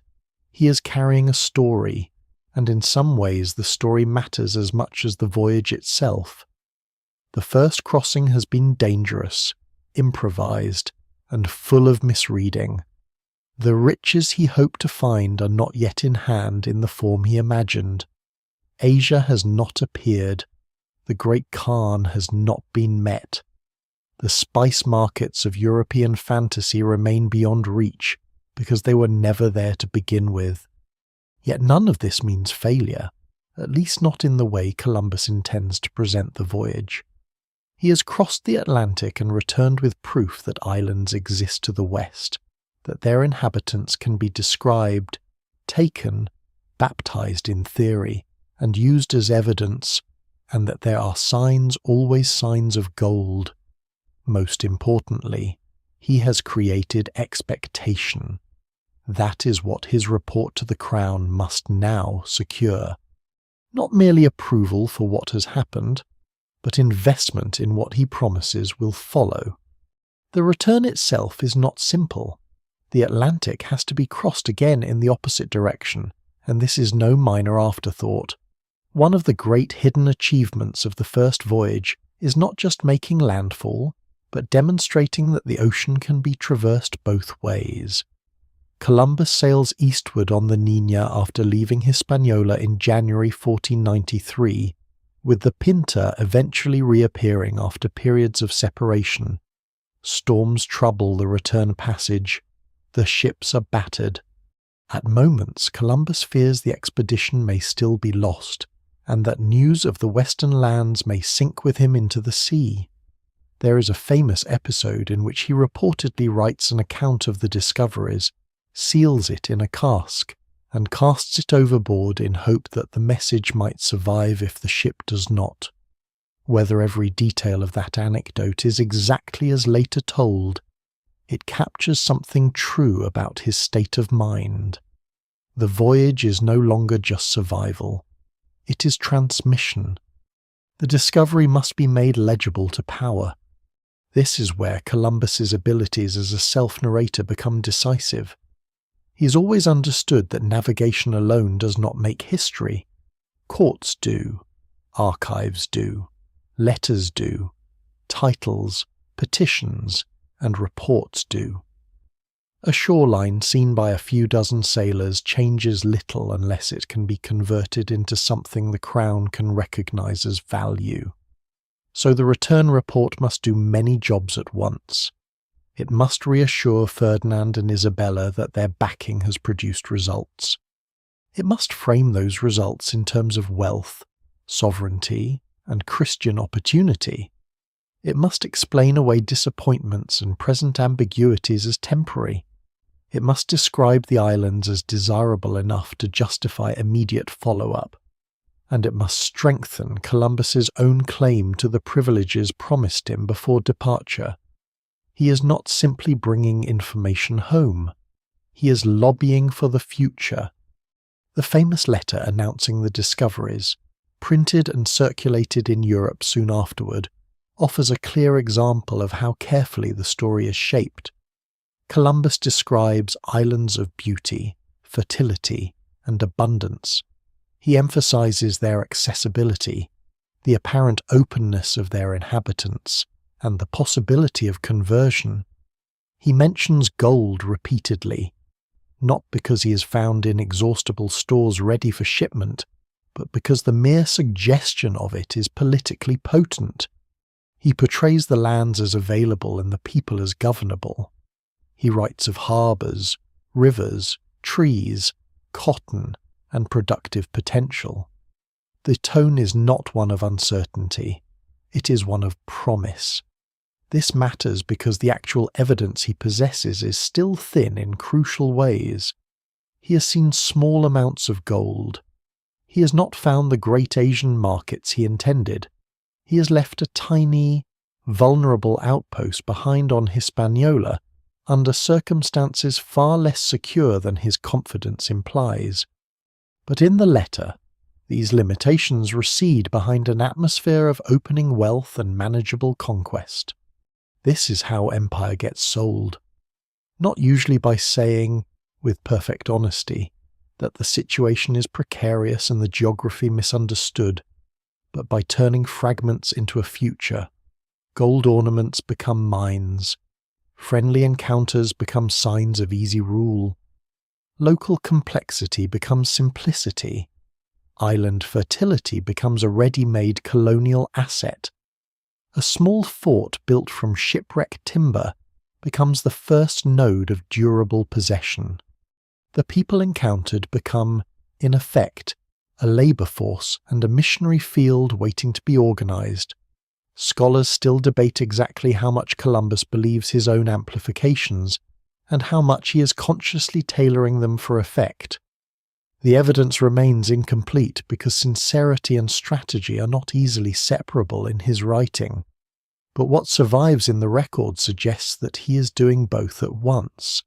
Speaker 1: He is carrying a story, and in some ways the story matters as much as the voyage itself. The first crossing has been dangerous, improvised, and full of misreading. The riches he hoped to find are not yet in hand in the form he imagined. Asia has not appeared. The great Khan has not been met. The spice markets of European fantasy remain beyond reach because they were never there to begin with. Yet none of this means failure, at least not in the way Columbus intends to present the voyage. He has crossed the Atlantic and returned with proof that islands exist to the west, that their inhabitants can be described, taken, baptized in theory, and used as evidence, and that there are signs, always signs of gold. Most importantly, he has created expectation. That is what his report to the Crown must now secure. Not merely approval for what has happened, but investment in what he promises will follow. The return itself is not simple. The Atlantic has to be crossed again in the opposite direction, and this is no minor afterthought. One of the great hidden achievements of the first voyage is not just making landfall, but demonstrating that the ocean can be traversed both ways. Columbus sails eastward on the Niña after leaving Hispaniola in January 1493, with the Pinta eventually reappearing after periods of separation. Storms trouble the return passage. The ships are battered. At moments, Columbus fears the expedition may still be lost, and that news of the western lands may sink with him into the sea. There is a famous episode in which he reportedly writes an account of the discoveries, seals it in a cask, and casts it overboard in hope that the message might survive if the ship does not. Whether every detail of that anecdote is exactly as later told, it captures something true about his state of mind. The voyage is no longer just survival. It is transmission. The discovery must be made legible to power. This is where Columbus's abilities as a self-narrator become decisive. He has always understood that navigation alone does not make history. Courts do, archives do, letters do, titles, petitions, and reports do. A shoreline seen by a few dozen sailors changes little unless it can be converted into something the Crown can recognize as value. So the return report must do many jobs at once. It must reassure Ferdinand and Isabella that their backing has produced results. It must frame those results in terms of wealth, sovereignty, and Christian opportunity. It must explain away disappointments and present ambiguities as temporary. It must describe the islands as desirable enough to justify immediate follow-up. And it must strengthen Columbus's own claim to the privileges promised him before departure. He is not simply bringing information home. He is lobbying for the future. The famous letter announcing the discoveries, printed and circulated in Europe soon afterward, offers a clear example of how carefully the story is shaped. Columbus describes islands of beauty, fertility, and abundance. He emphasizes their accessibility, the apparent openness of their inhabitants, and the possibility of conversion. He mentions gold repeatedly, not because he has found inexhaustible stores ready for shipment, but because the mere suggestion of it is politically potent. He portrays the lands as available and the people as governable. He writes of harbours, rivers, trees, cotton, and productive potential. The tone is not one of uncertainty. It is one of promise. This matters because the actual evidence he possesses is still thin in crucial ways. He has seen small amounts of gold. He has not found the great Asian markets he intended. He has left a tiny, vulnerable outpost behind on Hispaniola under circumstances far less secure than his confidence implies. But in the letter, these limitations recede behind an atmosphere of opening wealth and manageable conquest. This is how empire gets sold. Not usually by saying, with perfect honesty, that the situation is precarious and the geography misunderstood, but by turning fragments into a future. Gold ornaments become mines. Friendly encounters become signs of easy rule. Local complexity becomes simplicity. Island fertility becomes a ready-made colonial asset. A small fort built from shipwrecked timber becomes the first node of durable possession. The people encountered become in effect, a labour force and a missionary field waiting to be organised. Scholars still debate exactly how much Columbus believes his own amplifications, and how much he is consciously tailoring them for effect. The evidence remains incomplete because sincerity and strategy are not easily separable in his writing. But what survives in the record suggests that he is doing both at once.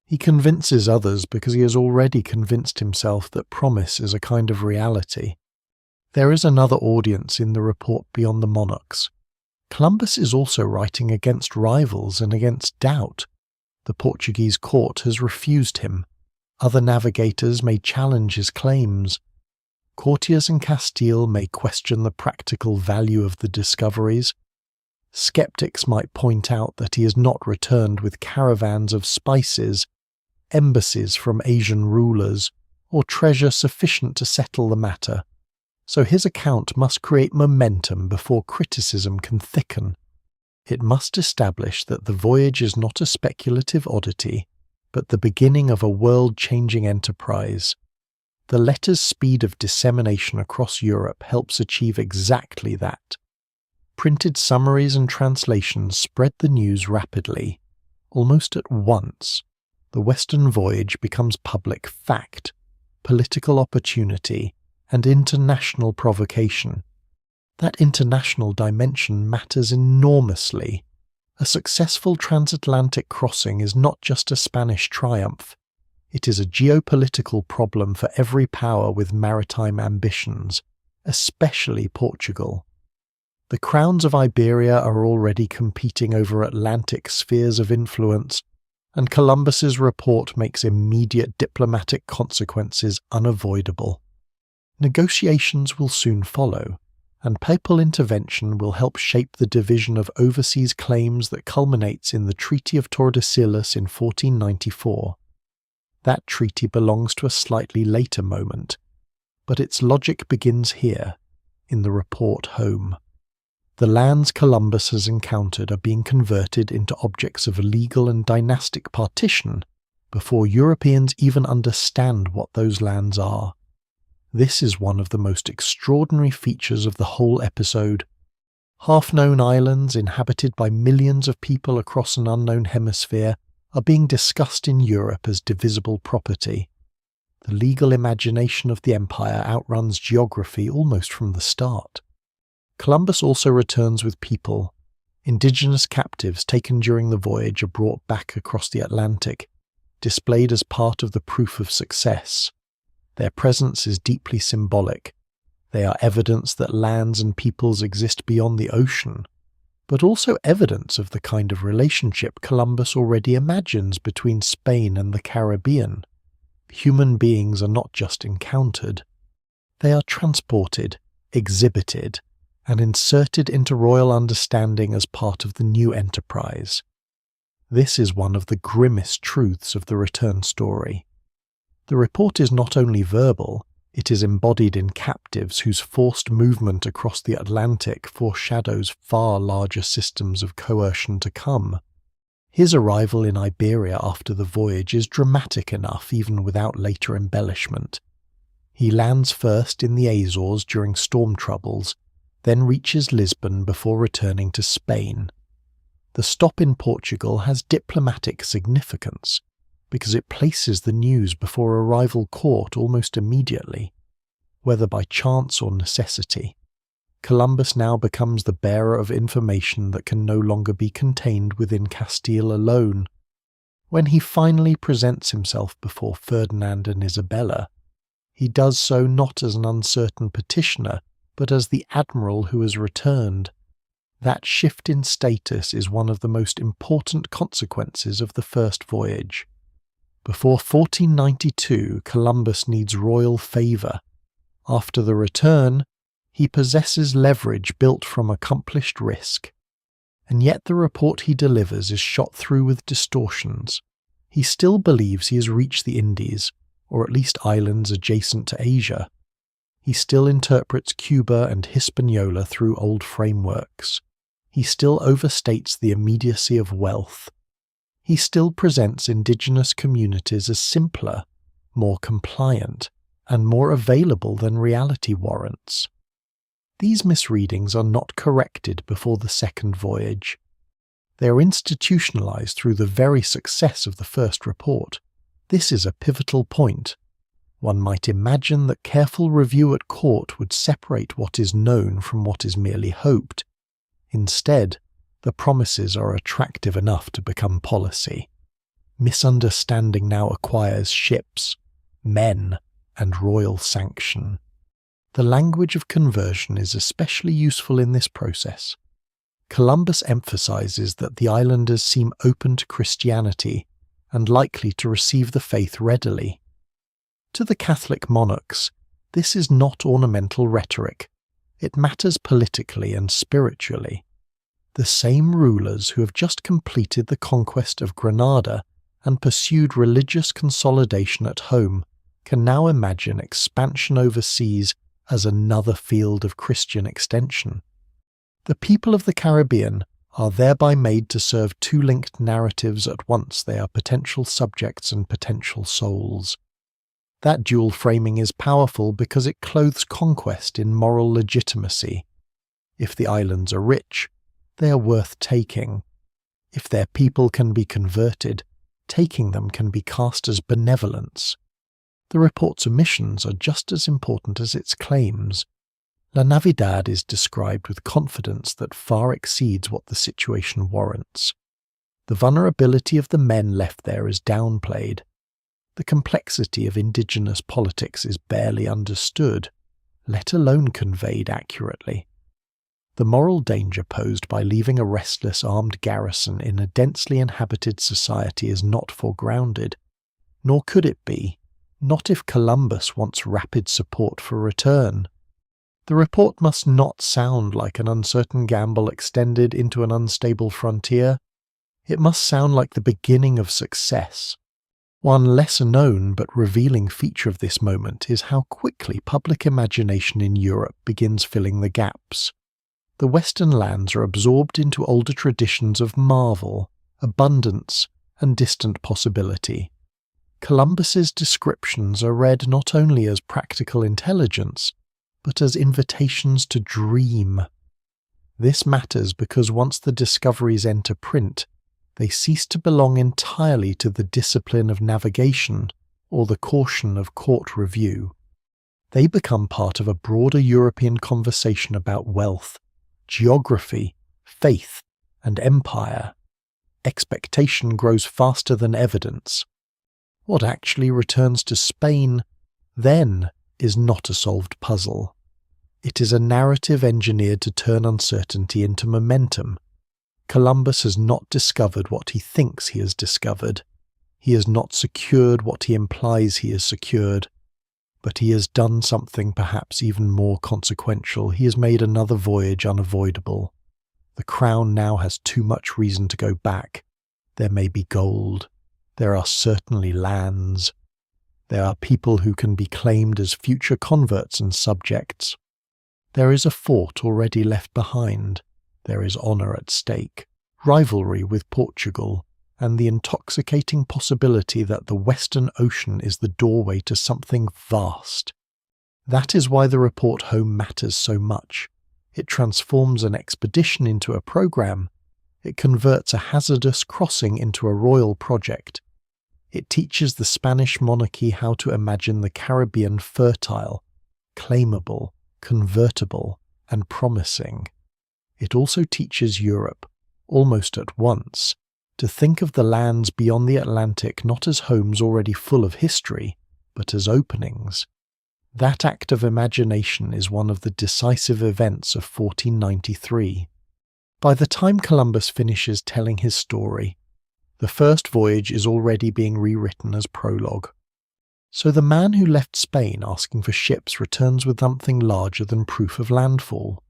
Speaker 1: He convinces others because he has already convinced himself that promise is a kind of reality. There is another audience in the report beyond the monarchs. Columbus is also writing against rivals and against doubt. The Portuguese court has refused him. Other navigators may challenge his claims. Courtiers in Castile may question the practical value of the discoveries. Skeptics might point out that he has not returned with caravans of spices, embassies from Asian rulers, or treasure sufficient to settle the matter. So his account must create momentum before criticism can thicken. It must establish that the voyage is not a speculative oddity, but the beginning of a world-changing enterprise. The letter's speed of dissemination across Europe helps achieve exactly that. Printed summaries and translations spread the news rapidly. Almost at once, the Western voyage becomes public fact, political opportunity, and international provocation. That international dimension matters enormously. A successful transatlantic crossing is not just a Spanish triumph. It is a geopolitical problem for every power with maritime ambitions, especially Portugal. The crowns of Iberia are already competing over Atlantic spheres of influence, and Columbus's report makes immediate diplomatic consequences unavoidable. Negotiations will soon follow, and papal intervention will help shape the division of overseas claims that culminates in the Treaty of Tordesillas in 1494. That treaty belongs to a slightly later moment, but its logic begins here, in the report home. The lands Columbus has encountered are being converted into objects of legal and dynastic partition before Europeans even understand what those lands are. This is one of the most extraordinary features of the whole episode. Half-known islands inhabited by millions of people across an unknown hemisphere are being discussed in Europe as divisible property. The legal imagination of the empire outruns geography almost from the start. Columbus also returns with people. Indigenous captives taken during the voyage are brought back across the Atlantic, displayed as part of the proof of success. Their presence is deeply symbolic. They are evidence that lands and peoples exist beyond the ocean, but also evidence of the kind of relationship Columbus already imagines between Spain and the Caribbean. Human beings are not just encountered. They are transported, exhibited, and inserted into royal understanding as part of the new enterprise. This is one of the grimmest truths of the return story. The report is not only verbal, it is embodied in captives whose forced movement across the Atlantic foreshadows far larger systems of coercion to come. His arrival in Iberia after the voyage is dramatic enough even without later embellishment. He lands first in the Azores during storm troubles, then reaches Lisbon before returning to Spain. The stop in Portugal has diplomatic significance, because it places the news before a rival court almost immediately. Whether by chance or necessity, Columbus now becomes the bearer of information that can no longer be contained within Castile alone. When he finally presents himself before Ferdinand and Isabella, he does so not as an uncertain petitioner, but as the admiral who has returned. That shift in status is one of the most important consequences of the first voyage. Before 1492, Columbus needs royal favour. After the return, he possesses leverage built from accomplished risk. And yet the report he delivers is shot through with distortions. He still believes he has reached the Indies, or at least islands adjacent to Asia. He still interprets Cuba and Hispaniola through old frameworks. He still overstates the immediacy of wealth. He still presents indigenous communities as simpler, more compliant, and more available than reality warrants. These misreadings are not corrected before the second voyage. They are institutionalized through the very success of the first report. This is a pivotal point. One might imagine that careful review at court would separate what is known from what is merely hoped. Instead, the promises are attractive enough to become policy. Misunderstanding now acquires ships, men, and royal sanction. The language of conversion is especially useful in this process. Columbus emphasizes that the islanders seem open to Christianity and likely to receive the faith readily. To the Catholic monarchs, this is not ornamental rhetoric. It matters politically and spiritually. The same rulers who have just completed the conquest of Granada and pursued religious consolidation at home can now imagine expansion overseas as another field of Christian extension. The people of the Caribbean are thereby made to serve two linked narratives at once. They are potential subjects and potential souls. That dual framing is powerful because it clothes conquest in moral legitimacy. If the islands are rich, they are worth taking. If their people can be converted, taking them can be cast as benevolence. The report's omissions are just as important as its claims. La Navidad is described with confidence that far exceeds what the situation warrants. The vulnerability of the men left there is downplayed. The complexity of indigenous politics is barely understood, let alone conveyed accurately. The moral danger posed by leaving a restless armed garrison in a densely inhabited society is not foregrounded, nor could it be, not if Columbus wants rapid support for return. The report must not sound like an uncertain gamble extended into an unstable frontier. It must sound like the beginning of success. One lesser known but revealing feature of this moment is how quickly public imagination in Europe begins filling the gaps. The Western lands are absorbed into older traditions of marvel, abundance, and distant possibility. Columbus's descriptions are read not only as practical intelligence, but as invitations to dream. This matters because once the discoveries enter print, they cease to belong entirely to the discipline of navigation or the caution of court review. They become part of a broader European conversation about wealth, geography, faith, and empire. Expectation grows faster than evidence. What actually returns to Spain, then, is not a solved puzzle. It is a narrative engineered to turn uncertainty into momentum. Columbus has not discovered what he thinks he has discovered. He has not secured what he implies he has secured. But he has done something perhaps even more consequential. He has made another voyage unavoidable. The crown now has too much reason to go back. There may be gold. There are certainly lands. There are people who can be claimed as future converts and subjects. There is a fort already left behind. There is honour at stake, rivalry with Portugal, and the intoxicating possibility that the Western Ocean is the doorway to something vast. That is why the report home matters so much. It transforms an expedition into a programme. It converts a hazardous crossing into a royal project. It teaches the Spanish monarchy how to imagine the Caribbean fertile, claimable, convertible, and promising. It also teaches Europe, almost at once, to think of the lands beyond the Atlantic not as homes already full of history, but as openings. That act of imagination is one of the decisive events of 1493. By the time Columbus finishes telling his story, the first voyage is already being rewritten as prologue. So the man who left Spain asking for ships returns with something larger than proof of landfall.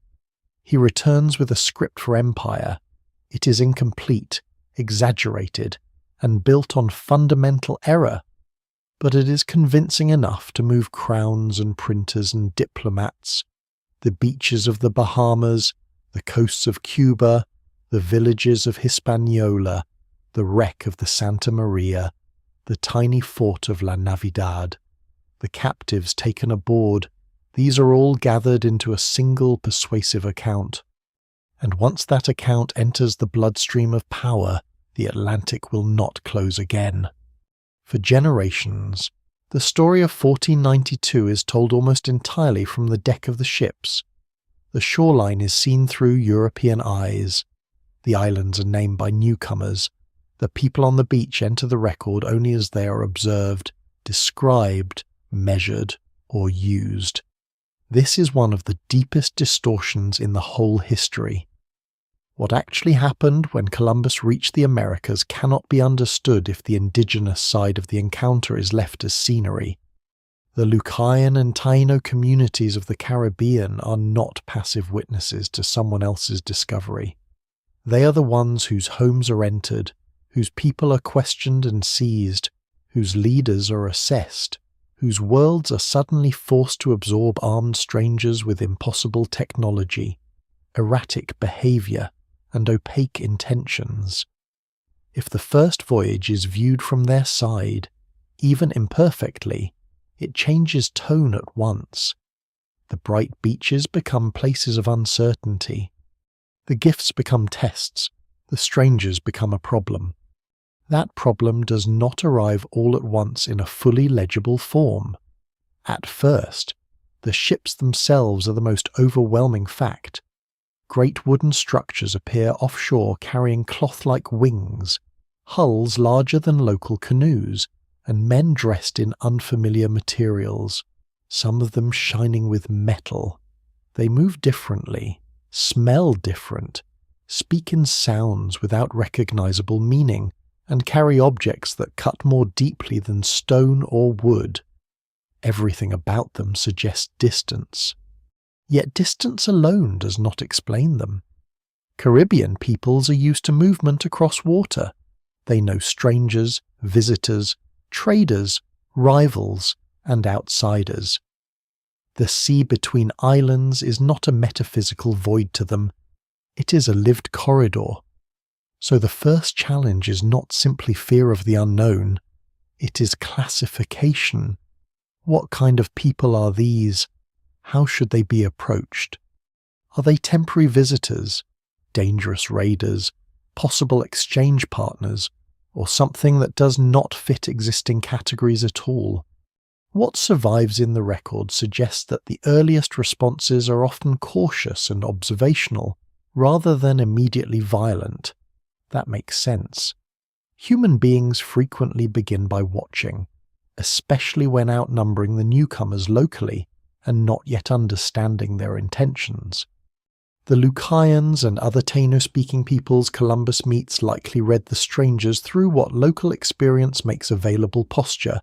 Speaker 1: He returns with a script for empire. It is incomplete, exaggerated, and built on fundamental error, but it is convincing enough to move crowns and printers and diplomats. The beaches of the Bahamas, the coasts of Cuba, the villages of Hispaniola, the wreck of the Santa Maria, the tiny fort of La Navidad. the captives taken aboard, these are all gathered into a single persuasive account. And once that account enters the bloodstream of power, the Atlantic will not close again. For generations, the story of 1492 is told almost entirely from the deck of the ships. The shoreline is seen through European eyes. The islands are named by newcomers. The people on the beach enter the record only as they are observed, described, measured, or used. This is one of the deepest distortions in the whole history. What actually happened when Columbus reached the Americas cannot be understood if the indigenous side of the encounter is left as scenery. The Lucayan and Taino communities of the Caribbean are not passive witnesses to someone else's discovery. They are the ones whose homes are entered, whose people are questioned and seized, whose leaders are assessed, whose worlds are suddenly forced to absorb armed strangers with impossible technology, erratic behavior, and opaque intentions. If the first voyage is viewed from their side, even imperfectly, it changes tone at once. The bright beaches become places of uncertainty. The gifts become tests. The strangers become a problem. That problem does not arrive all at once in a fully legible form. At first, the ships themselves are the most overwhelming fact. Great wooden structures appear offshore carrying cloth-like wings, hulls larger than local canoes, and men dressed in unfamiliar materials, some of them shining with metal. They move differently, smell different, speak in sounds without recognizable meaning, and carry objects that cut more deeply than stone or wood. Everything about them suggests distance. Yet distance alone does not explain them. Caribbean peoples are used to movement across water. They know strangers, visitors, traders, rivals, and outsiders. The sea between islands is not a metaphysical void to them. It is a lived corridor. So the first challenge is not simply fear of the unknown. It is classification. What kind of people are these? How should they be approached? Are they temporary visitors, dangerous raiders, possible exchange partners, or something that does not fit existing categories at all? What survives in the record suggests that the earliest responses are often cautious and observational, rather than immediately violent. That makes sense. Human beings frequently begin by watching, especially when outnumbering the newcomers locally and not yet understanding their intentions. The Lucayans and other Taino-speaking peoples Columbus meets likely read the strangers through what local experience makes available: posture,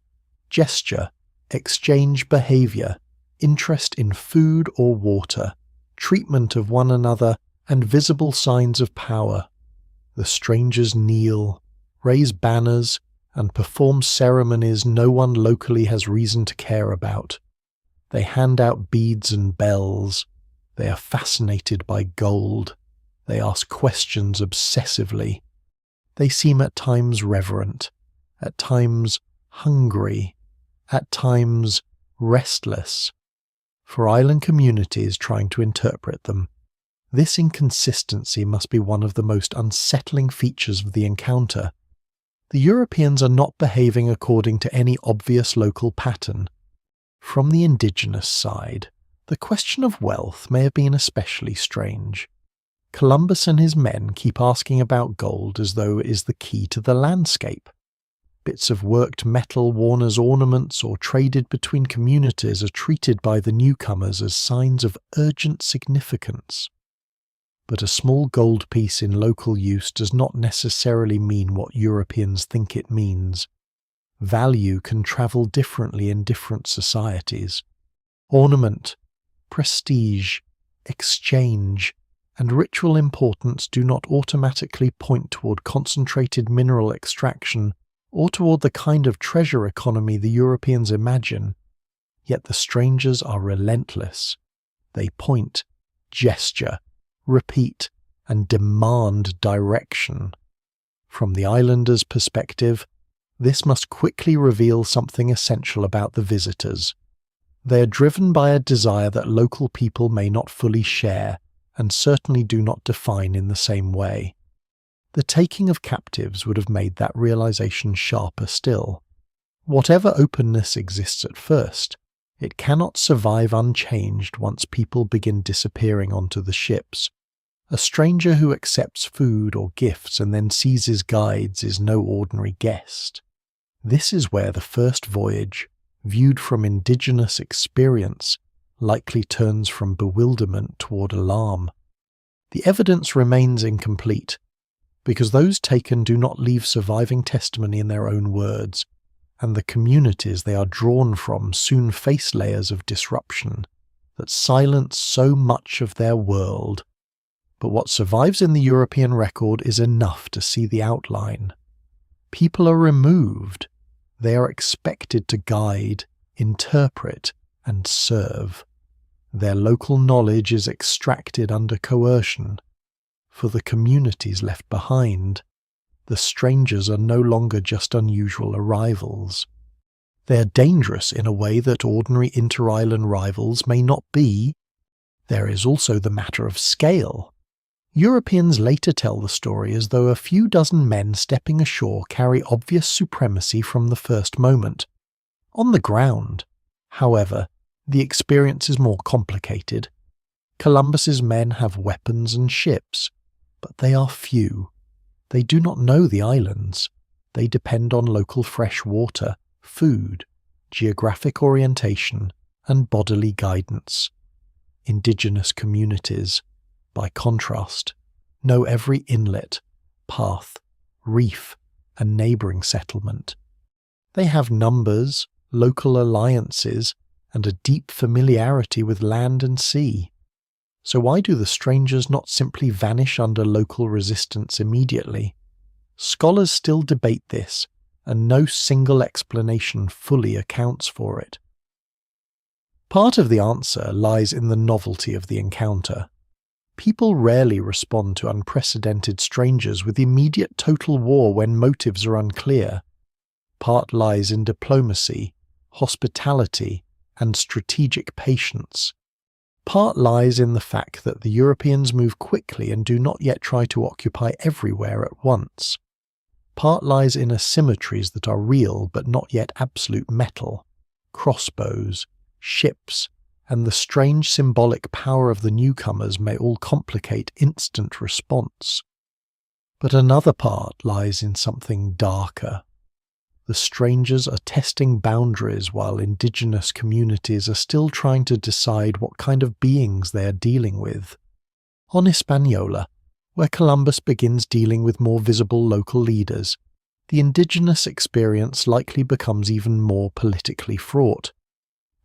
Speaker 1: gesture, exchange behavior, interest in food or water, treatment of one another, and visible signs of power. The strangers kneel, raise banners, and perform ceremonies no one locally has reason to care about. They hand out beads and bells. They are fascinated by gold. They ask questions obsessively. They seem at times reverent, at times hungry, at times restless. For island communities trying to interpret them, this inconsistency must be one of the most unsettling features of the encounter. The Europeans are not behaving according to any obvious local pattern. From the indigenous side, the question of wealth may have been especially strange. Columbus and his men keep asking about gold as though it is the key to the landscape. Bits of worked metal worn as ornaments or traded between communities are treated by the newcomers as signs of urgent significance. But a small gold piece in local use does not necessarily mean what Europeans think it means. Value can travel differently in different societies. Ornament, prestige, exchange, and ritual importance do not automatically point toward concentrated mineral extraction or toward the kind of treasure economy the Europeans imagine. Yet the strangers are relentless. They point, gesture, repeat, and demand direction. From the islanders' perspective, This must quickly reveal something essential about the visitors. They are driven by a desire that local people may not fully share, and certainly do not define in the same way. The taking of captives would have made that realization sharper still. Whatever openness exists at first, it cannot survive unchanged once people begin disappearing onto the ships. A stranger who accepts food or gifts and then seizes guides is no ordinary guest. This is where the first voyage, viewed from indigenous experience, likely turns from bewilderment toward alarm. The evidence remains incomplete, because those taken do not leave surviving testimony in their own words, and the communities they are drawn from soon face layers of disruption that silence so much of their world. But what survives in the European record is enough to see the outline. People are removed. They are expected to guide, interpret, and serve. Their local knowledge is extracted under coercion. For the communities left behind, the strangers are no longer just unusual arrivals. They are dangerous in a way that ordinary inter-island rivals may not be. There is also the matter of scale. Europeans later tell the story as though a few dozen men stepping ashore carry obvious supremacy from the first moment. On the ground, however, the experience is more complicated. Columbus's men have weapons and ships, but they are few. They do not know the islands. They depend on local fresh water, food, geographic orientation, and bodily guidance. Indigenous communities, by contrast, know every inlet, path, reef, and neighbouring settlement. They have numbers, local alliances, and a deep familiarity with land and sea. So why do the strangers not simply vanish under local resistance immediately? Scholars still debate this, and no single explanation fully accounts for it. Part of the answer lies in the novelty of the encounter. People rarely respond to unprecedented strangers with immediate total war when motives are unclear. Part lies in diplomacy, hospitality, and strategic patience. Part lies in the fact that the Europeans move quickly and do not yet try to occupy everywhere at once. Part lies in asymmetries that are real but not yet absolute metal, crossbows, ships, and the strange symbolic power of the newcomers may all complicate instant response. But another part lies in something darker. The strangers are testing boundaries while indigenous communities are still trying to decide what kind of beings they are dealing with. On Hispaniola, where Columbus begins dealing with more visible local leaders, the indigenous experience likely becomes even more politically fraught.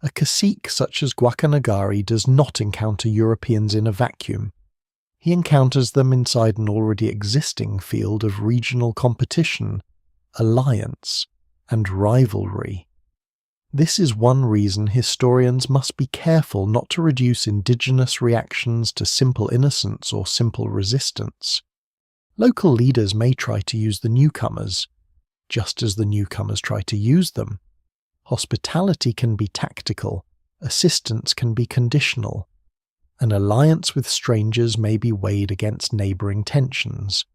Speaker 1: A cacique such as Guacanagari does not encounter Europeans in a vacuum. He encounters them inside an already existing field of regional competition, alliance, and rivalry. This is one reason historians must be careful not to reduce indigenous reactions to simple innocence or simple resistance. Local leaders may try to use the newcomers, just as the newcomers try to use them. Hospitality can be tactical, assistance can be conditional. An alliance with strangers may be weighed against neighbouring tensions.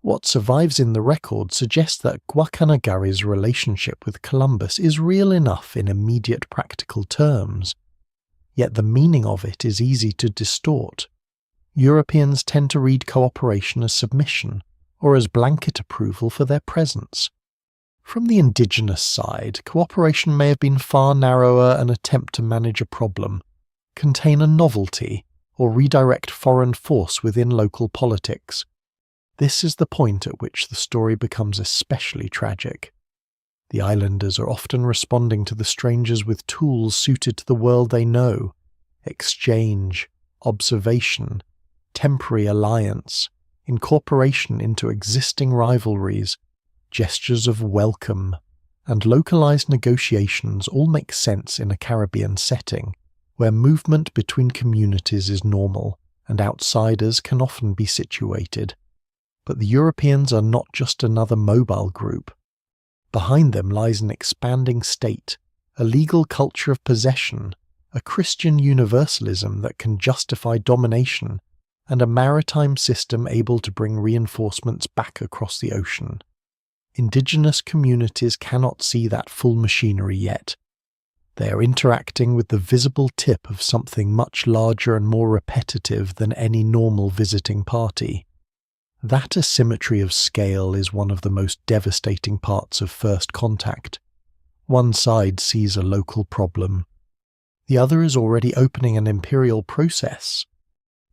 Speaker 1: What survives in the record suggests that Guacanagari's relationship with Columbus is real enough in immediate practical terms, yet the meaning of it is easy to distort. Europeans tend to read cooperation as submission, or as blanket approval for their presence. From the indigenous side, cooperation may have been far narrower an attempt to manage a problem, contain a novelty, or redirect foreign force within local politics. This is the point at which the story becomes especially tragic. The islanders are often responding to the strangers with tools suited to the world they know: exchange, observation, temporary alliance, incorporation into existing rivalries, gestures of welcome, and localized negotiations all make sense in a Caribbean setting, where movement between communities is normal and outsiders can often be situated. But the Europeans are not just another mobile group. Behind them lies an expanding state, a legal culture of possession, a Christian universalism that can justify domination, and a maritime system able to bring reinforcements back across the ocean. Indigenous communities cannot see that full machinery yet. They are interacting with the visible tip of something much larger and more repetitive than any normal visiting party. That asymmetry of scale is one of the most devastating parts of first contact. One side sees a local problem. The other is already opening an imperial process.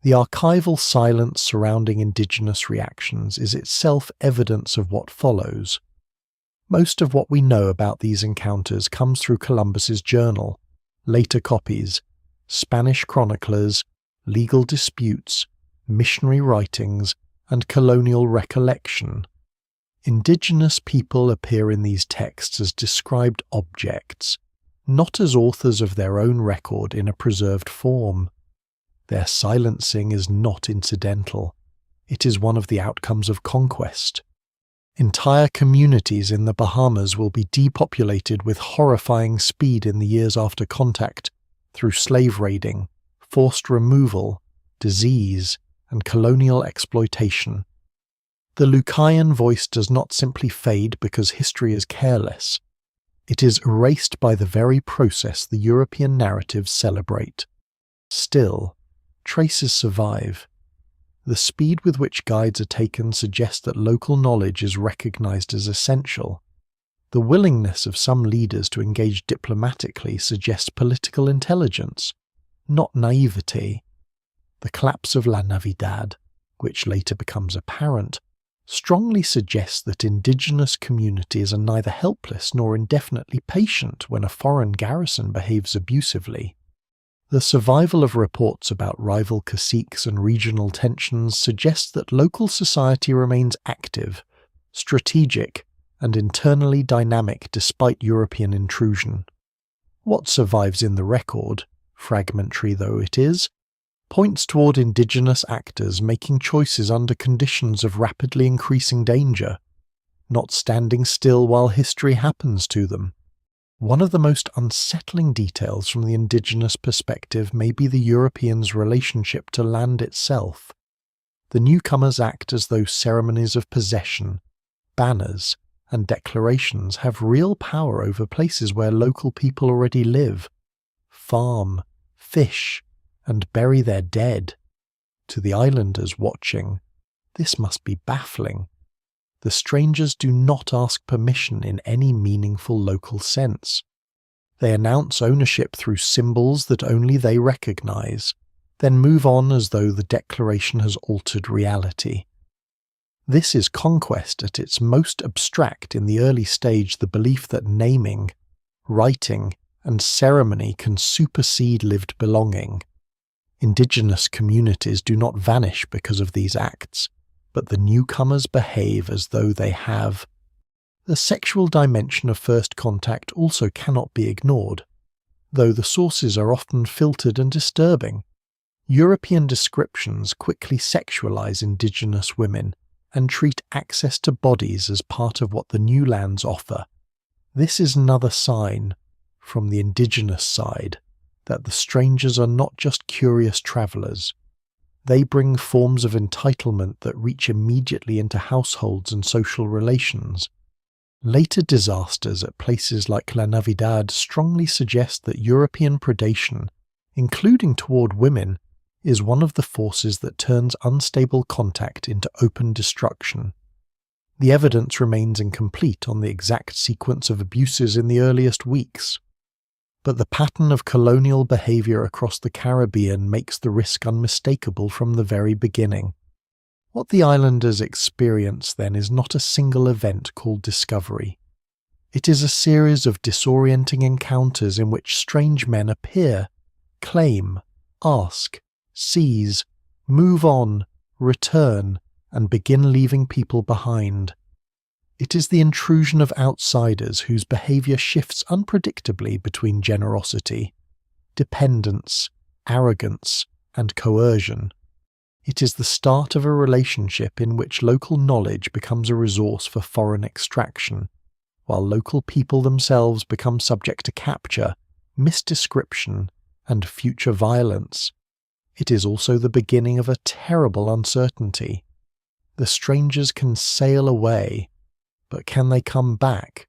Speaker 1: The archival silence surrounding Indigenous reactions is itself evidence of what follows. Most of what we know about these encounters comes through Columbus's journal, later copies, Spanish chroniclers, legal disputes, missionary writings, and colonial recollection. Indigenous people appear in these texts as described objects, not as authors of their own record in a preserved form. Their silencing is not incidental. It is one of the outcomes of conquest. Entire communities in the Bahamas will be depopulated with horrifying speed in the years after contact through slave raiding, forced removal, disease, and colonial exploitation. The Lucayan voice does not simply fade because history is careless. It is erased by the very process the European narratives celebrate. Still, traces survive. The speed with which guides are taken suggests that local knowledge is recognized as essential. The willingness of some leaders to engage diplomatically suggests political intelligence, not naivety. The collapse of La Navidad, which later becomes apparent, strongly suggests that Indigenous communities are neither helpless nor indefinitely patient when a foreign garrison behaves abusively. The survival of reports about rival caciques and regional tensions suggests that local society remains active, strategic, and internally dynamic despite European intrusion. What survives in the record, fragmentary though it is, points toward Indigenous actors making choices under conditions of rapidly increasing danger, not standing still while history happens to them. One of the most unsettling details from the Indigenous perspective may be the Europeans' relationship to land itself. The newcomers act as though ceremonies of possession, banners, and declarations have real power over places where local people already live, farm, fish, and bury their dead. To the islanders watching, this must be baffling. The strangers do not ask permission in any meaningful local sense. They announce ownership through symbols that only they recognize, then move on as though the declaration has altered reality. This is conquest at its most abstract in the early stage, the belief that naming, writing, and ceremony can supersede lived belonging. Indigenous communities do not vanish because of these acts, but the newcomers behave as though they have. The sexual dimension of first contact also cannot be ignored, though the sources are often filtered and disturbing. European descriptions quickly sexualize Indigenous women and treat access to bodies as part of what the new lands offer. This is another sign, from the Indigenous side, that the strangers are not just curious travelers. They bring forms of entitlement that reach immediately into households and social relations. Later disasters at places like La Navidad strongly suggest that European predation, including toward women, is one of the forces that turns unstable contact into open destruction. The evidence remains incomplete on the exact sequence of abuses in the earliest weeks, but the pattern of colonial behavior across the Caribbean makes the risk unmistakable from the very beginning. What the islanders experience then is not a single event called discovery. It is a series of disorienting encounters in which strange men appear, claim, ask, seize, move on, return, and begin leaving people behind. It is the intrusion of outsiders whose behavior shifts unpredictably between generosity, dependence, arrogance, and coercion. It is the start of a relationship in which local knowledge becomes a resource for foreign extraction, while local people themselves become subject to capture, misdescription, and future violence. It is also the beginning of a terrible uncertainty. The strangers can sail away, but can they come back?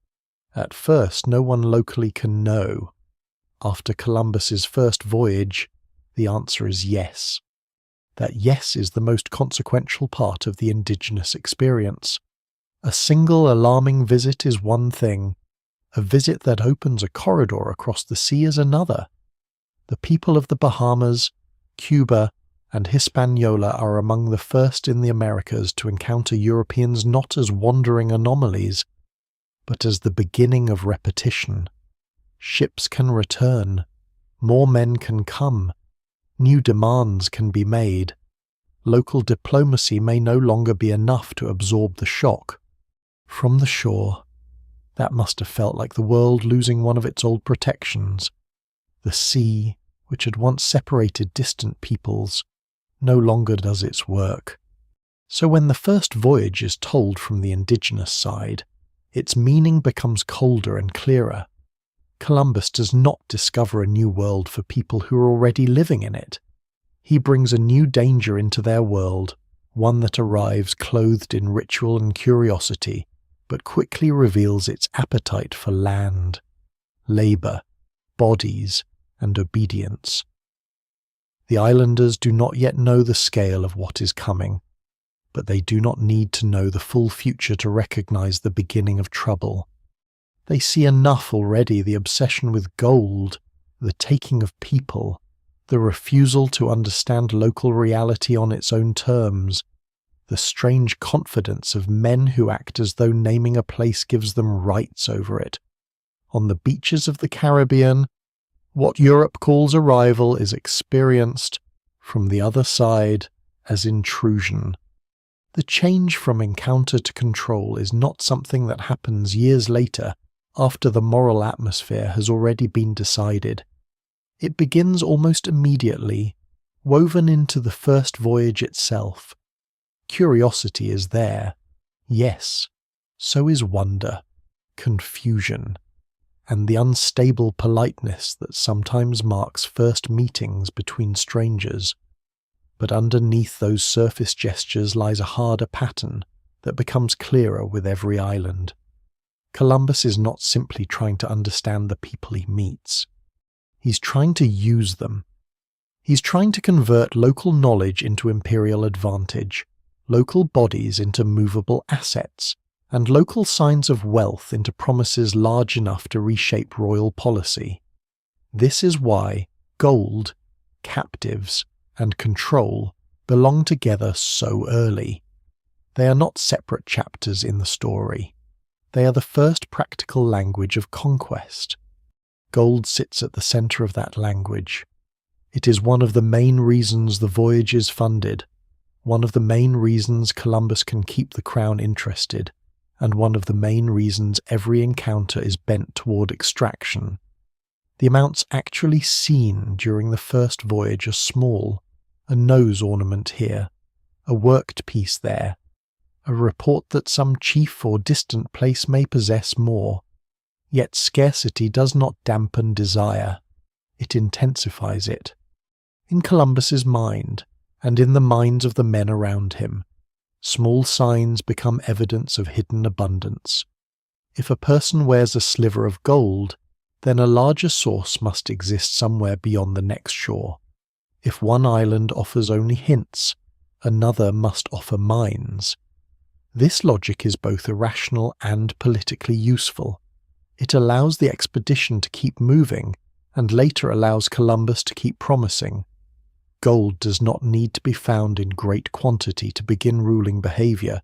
Speaker 1: At first, no one locally can know. After Columbus's first voyage, the answer is yes. That yes is the most consequential part of the Indigenous experience. A single alarming visit is one thing. A visit that opens a corridor across the sea is another. The people of the Bahamas, Cuba, and Hispaniola are among the first in the Americas to encounter Europeans not as wandering anomalies, but as the beginning of repetition. Ships can return. More men can come. New demands can be made. Local diplomacy may no longer be enough to absorb the shock. From the shore, that must have felt like the world losing one of its old protections. The sea, which had once separated distant peoples, no longer does its work. So when the first voyage is told from the Indigenous side, its meaning becomes colder and clearer. Columbus does not discover a new world for people who are already living in it. He brings a new danger into their world, one that arrives clothed in ritual and curiosity, but quickly reveals its appetite for land, labour, bodies, and obedience. The islanders do not yet know the scale of what is coming, but they do not need to know the full future to recognize the beginning of trouble. They see enough already: the obsession with gold, the taking of people, the refusal to understand local reality on its own terms, the strange confidence of men who act as though naming a place gives them rights over it. On the beaches of the Caribbean, what Europe calls arrival is experienced from the other side as intrusion. The change from encounter to control is not something that happens years later, after the moral atmosphere has already been decided. It begins almost immediately, woven into the first voyage itself. Curiosity is there, yes, so is wonder, confusion, and the unstable politeness that sometimes marks first meetings between strangers. But underneath those surface gestures lies a harder pattern that becomes clearer with every island. Columbus is not simply trying to understand the people he meets. He's trying to use them. He's trying to convert local knowledge into imperial advantage, local bodies into movable assets, and local signs of wealth into promises large enough to reshape royal policy. This is why gold, captives, and control belong together so early. They are not separate chapters in the story. They are the first practical language of conquest. Gold sits at the center of that language. It is one of the main reasons the voyage is funded, one of the main reasons Columbus can keep the crown interested, and one of the main reasons every encounter is bent toward extraction. The amounts actually seen during the first voyage are small: a nose ornament here, a worked piece there, a report that some chief or distant place may possess more. Yet scarcity does not dampen desire, it intensifies it. In Columbus's mind, and in the minds of the men around him, small signs become evidence of hidden abundance. If a person wears a sliver of gold, then a larger source must exist somewhere beyond the next shore. If one island offers only hints, another must offer mines. This logic is both irrational and politically useful. It allows the expedition to keep moving, and later allows Columbus to keep promising. Gold does not need to be found in great quantity to begin ruling behavior.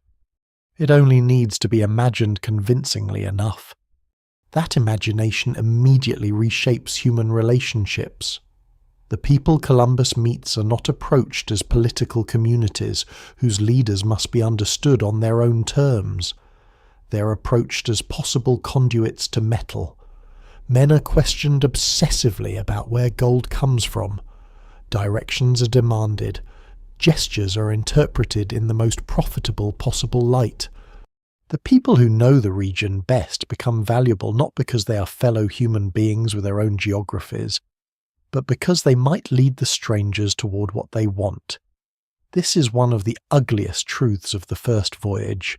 Speaker 1: It only needs to be imagined convincingly enough. That imagination immediately reshapes human relationships. The people Columbus meets are not approached as political communities whose leaders must be understood on their own terms. They are approached as possible conduits to metal. Men are questioned obsessively about where gold comes from. Directions are demanded. Gestures are interpreted in the most profitable possible light. The people who know the region best become valuable not because they are fellow human beings with their own geographies, but because they might lead the strangers toward what they want. This is one of the ugliest truths of the first voyage.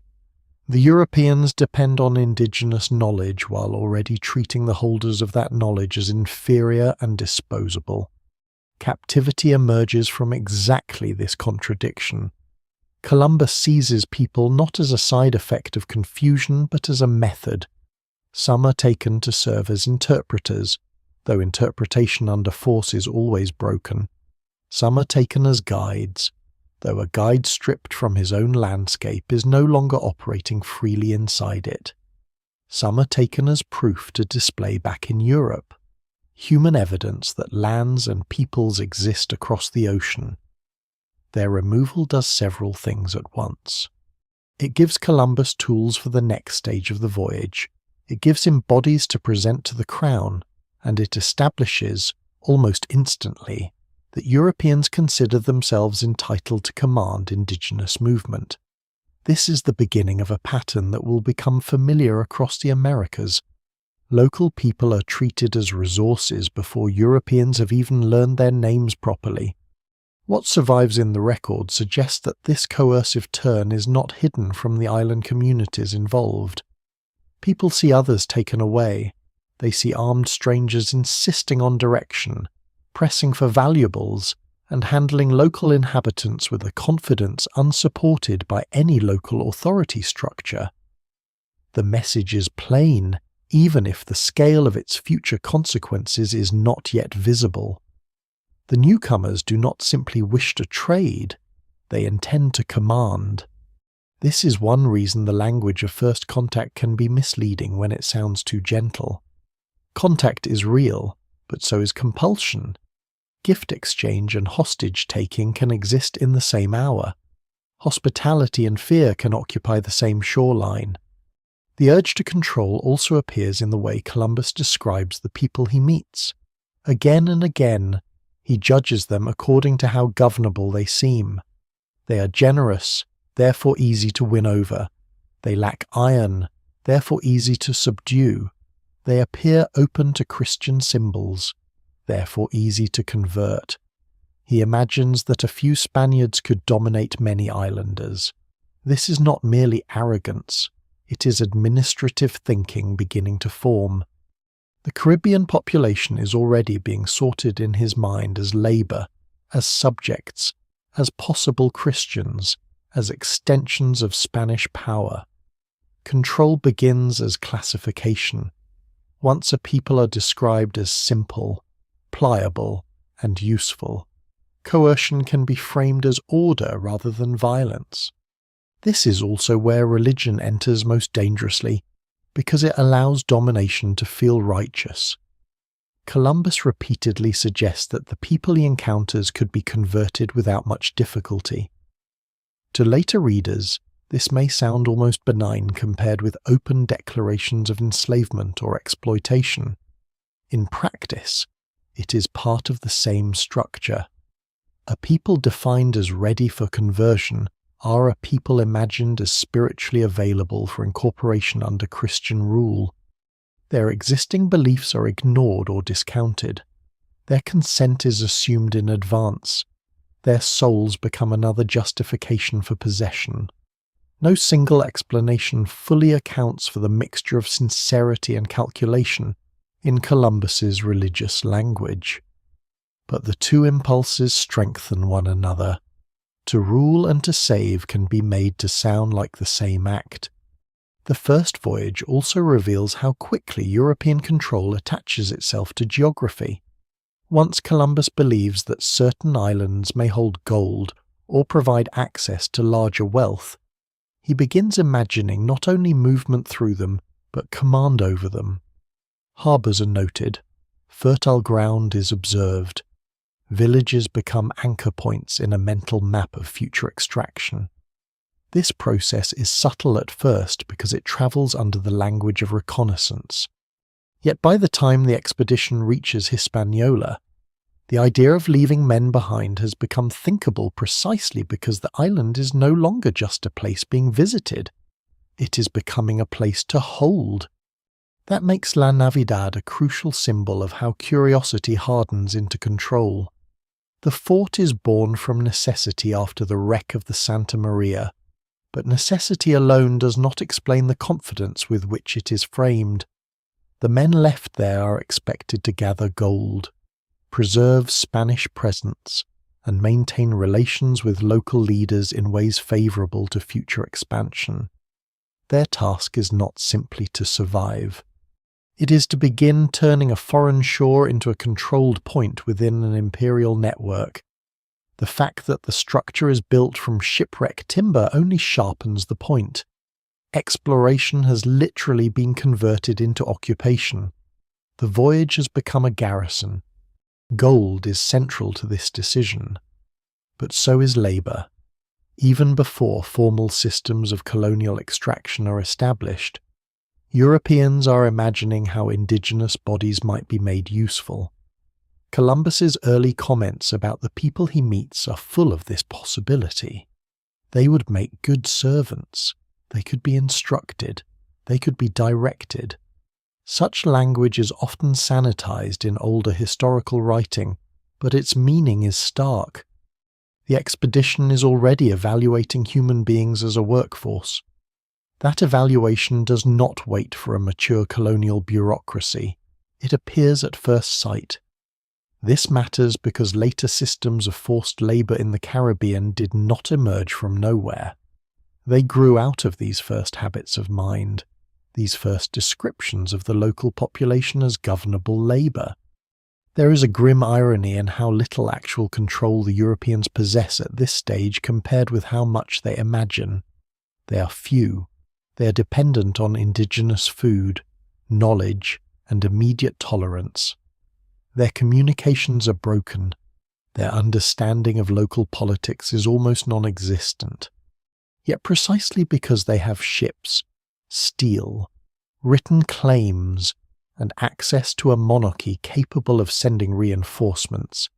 Speaker 1: The Europeans depend on indigenous knowledge while already treating the holders of that knowledge as inferior and disposable. Captivity emerges from exactly this contradiction. Columbus seizes people not as a side effect of confusion but as a method. Some are taken to serve as interpreters, though interpretation under force is always broken. Some are taken as guides, though a guide stripped from his own landscape is no longer operating freely inside it. Some are taken as proof to display back in Europe, human evidence that lands and peoples exist across the ocean. Their removal does several things at once. It gives Columbus tools for the next stage of the voyage, it gives him bodies to present to the crown, and it establishes, almost instantly, that Europeans consider themselves entitled to command indigenous movement. This is the beginning of a pattern that will become familiar across the Americas. Local people are treated as resources before Europeans have even learned their names properly. What survives in the record suggests that this coercive turn is not hidden from the island communities involved. People see others taken away. They see armed strangers insisting on direction, pressing for valuables, and handling local inhabitants with a confidence unsupported by any local authority structure. The message is plain, even if the scale of its future consequences is not yet visible. The newcomers do not simply wish to trade, they intend to command. This is one reason the language of first contact can be misleading when it sounds too gentle. Contact is real, but so is compulsion. Gift exchange and hostage-taking can exist in the same hour. Hospitality and fear can occupy the same shoreline. The urge to control also appears in the way Columbus describes the people he meets. Again and again, he judges them according to how governable they seem. They are generous, therefore easy to win over. They lack iron, therefore easy to subdue. They appear open to Christian symbols, therefore easy to convert. He imagines that a few Spaniards could dominate many islanders. This is not merely arrogance, it is administrative thinking beginning to form. The Caribbean population is already being sorted in his mind as labor, as subjects, as possible Christians, as extensions of Spanish power. Control begins as classification. Once a people are described as simple, pliable, and useful, coercion can be framed as order rather than violence. This is also where religion enters most dangerously, because it allows domination to feel righteous. Columbus repeatedly suggests that the people he encounters could be converted without much difficulty. To later readers, this may sound almost benign compared with open declarations of enslavement or exploitation. In practice, it is part of the same structure. A people defined as ready for conversion are a people imagined as spiritually available for incorporation under Christian rule. Their existing beliefs are ignored or discounted. Their consent is assumed in advance. Their souls become another justification for possession. No single explanation fully accounts for the mixture of sincerity and calculation in Columbus's religious language. But the two impulses strengthen one another. To rule and to save can be made to sound like the same act. The first voyage also reveals how quickly European control attaches itself to geography. Once Columbus believes that certain islands may hold gold or provide access to larger wealth, he begins imagining not only movement through them, but command over them. Harbours are noted. Fertile ground is observed. Villages become anchor points in a mental map of future extraction. This process is subtle at first because it travels under the language of reconnaissance. Yet by the time the expedition reaches Hispaniola, the idea of leaving men behind has become thinkable precisely because the island is no longer just a place being visited. It is becoming a place to hold. That makes La Navidad a crucial symbol of how curiosity hardens into control. The fort is born from necessity after the wreck of the Santa Maria, but necessity alone does not explain the confidence with which it is framed. The men left there are expected to gather gold, preserve Spanish presence, and maintain relations with local leaders in ways favourable to future expansion. Their task is not simply to survive. It is to begin turning a foreign shore into a controlled point within an imperial network. The fact that the structure is built from shipwreck timber only sharpens the point. Exploration has literally been converted into occupation. The voyage has become a garrison. Gold is central to this decision. But so is labour. Even before formal systems of colonial extraction are established, Europeans are imagining how indigenous bodies might be made useful. Columbus's early comments about the people he meets are full of this possibility. They would make good servants. They could be instructed. They could be directed. Such language is often sanitized in older historical writing, but its meaning is stark. The expedition is already evaluating human beings as a workforce. That evaluation does not wait for a mature colonial bureaucracy. It appears at first sight. This matters because later systems of forced labour in the Caribbean did not emerge from nowhere. They grew out of these first habits of mind, these first descriptions of the local population as governable labour. There is a grim irony in how little actual control the Europeans possess at this stage compared with how much they imagine. They are few. They are dependent on indigenous food, knowledge, and immediate tolerance. Their communications are broken. Their understanding of local politics is almost non-existent. Yet precisely because they have ships, steel, written claims, and access to a monarchy capable of sending reinforcements,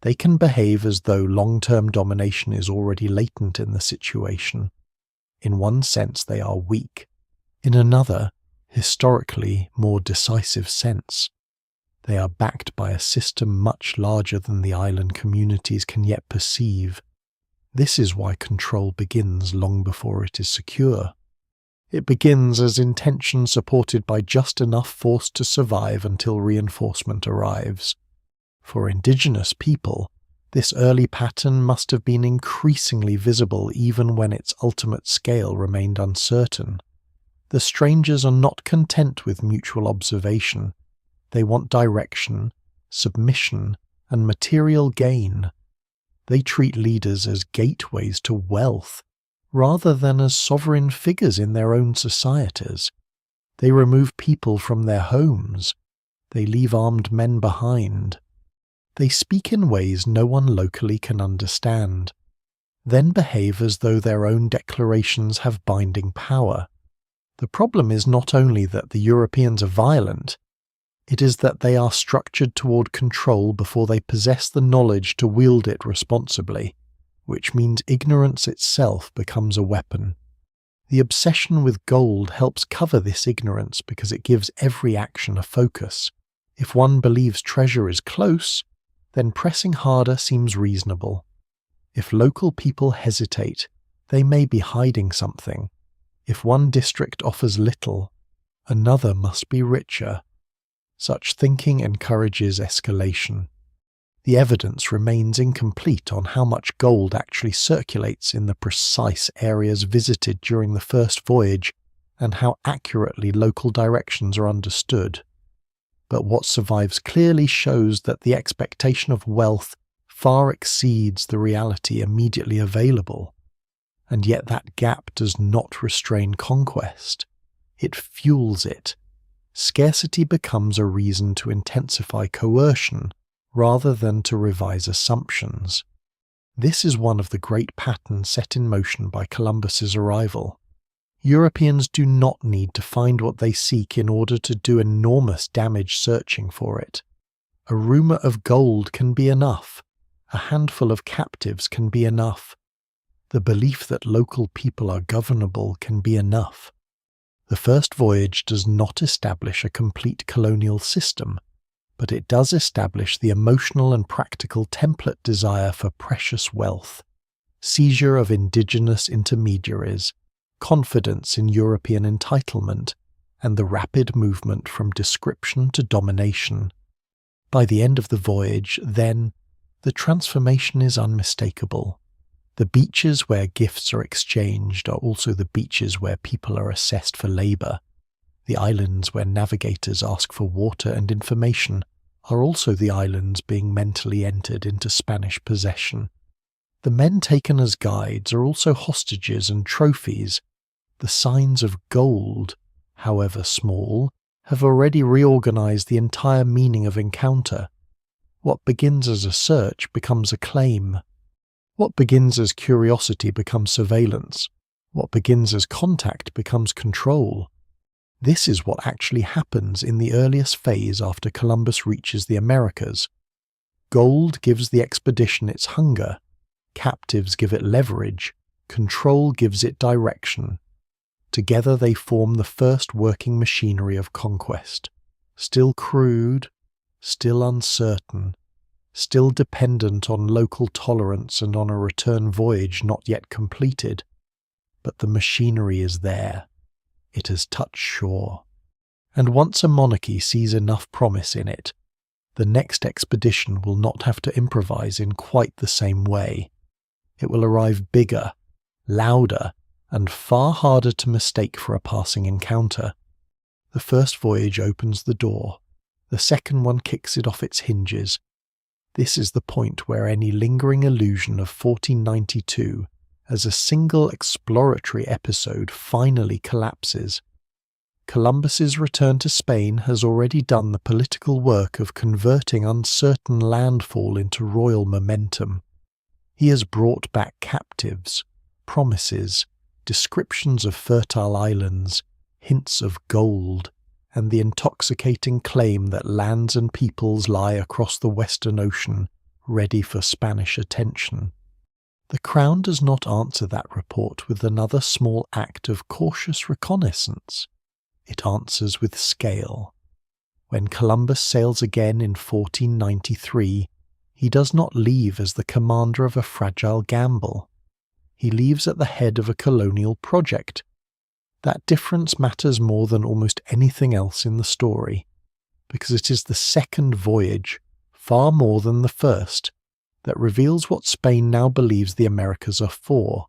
Speaker 1: they can behave as though long-term domination is already latent in the situation. In one sense they are weak, in another, historically more decisive sense, they are backed by a system much larger than the island communities can yet perceive. This is why control begins long before it is secure. It begins as intention supported by just enough force to survive until reinforcement arrives. For indigenous people, this early pattern must have been increasingly visible even when its ultimate scale remained uncertain. The strangers are not content with mutual observation. They want direction, submission, and material gain. They treat leaders as gateways to wealth, rather than as sovereign figures in their own societies. They remove people from their homes. They leave armed men behind. They speak in ways no one locally can understand, then behave as though their own declarations have binding power. The problem is not only that the Europeans are violent, it is that they are structured toward control before they possess the knowledge to wield it responsibly, which means ignorance itself becomes a weapon. The obsession with gold helps cover this ignorance because it gives every action a focus. If one believes treasure is close, then pressing harder seems reasonable. If local people hesitate, they may be hiding something. If one district offers little, another must be richer. Such thinking encourages escalation. The evidence remains incomplete on how much gold actually circulates in the precise areas visited during the first voyage and how accurately local directions are understood. But what survives clearly shows that the expectation of wealth far exceeds the reality immediately available. And yet that gap does not restrain conquest. It fuels it. Scarcity becomes a reason to intensify coercion rather than to revise assumptions. This is one of the great patterns set in motion by Columbus's arrival. Europeans do not need to find what they seek in order to do enormous damage searching for it. A rumour of gold can be enough. A handful of captives can be enough. The belief that local people are governable can be enough. The first voyage does not establish a complete colonial system, but it does establish the emotional and practical template desire for precious wealth, seizure of indigenous intermediaries, confidence in European entitlement, and the rapid movement from description to domination. By the end of the voyage, then, the transformation is unmistakable. The beaches where gifts are exchanged are also the beaches where people are assessed for labour. The islands where navigators ask for water and information are also the islands being mentally entered into Spanish possession. The men taken as guides are also hostages and trophies. The signs of gold, however small, have already reorganized the entire meaning of encounter. What begins as a search becomes a claim. What begins as curiosity becomes surveillance. What begins as contact becomes control. This is what actually happens in the earliest phase after Columbus reaches the Americas. Gold gives the expedition its hunger. Captives give it leverage. Control gives it direction. Together they form the first working machinery of conquest. Still crude, still uncertain, still dependent on local tolerance and on a return voyage not yet completed. But the machinery is there. It has touched shore. And once a monarchy sees enough promise in it, the next expedition will not have to improvise in quite the same way. It will arrive bigger, louder, and far harder to mistake for a passing encounter. The first voyage opens the door. The second one kicks it off its hinges. This is the point where any lingering illusion of 1492 as a single exploratory episode finally collapses. Columbus's return to Spain has already done the political work of converting uncertain landfall into royal momentum. He has brought back captives, promises, descriptions of fertile islands, hints of gold, and the intoxicating claim that lands and peoples lie across the Western Ocean, ready for Spanish attention. The Crown does not answer that report with another small act of cautious reconnaissance. It answers with scale. When Columbus sails again in 1493, he does not leave as the commander of a fragile gamble. He leaves at the head of a colonial project. That difference matters more than almost anything else in the story, because it is the second voyage, far more than the first, that reveals what Spain now believes the Americas are for.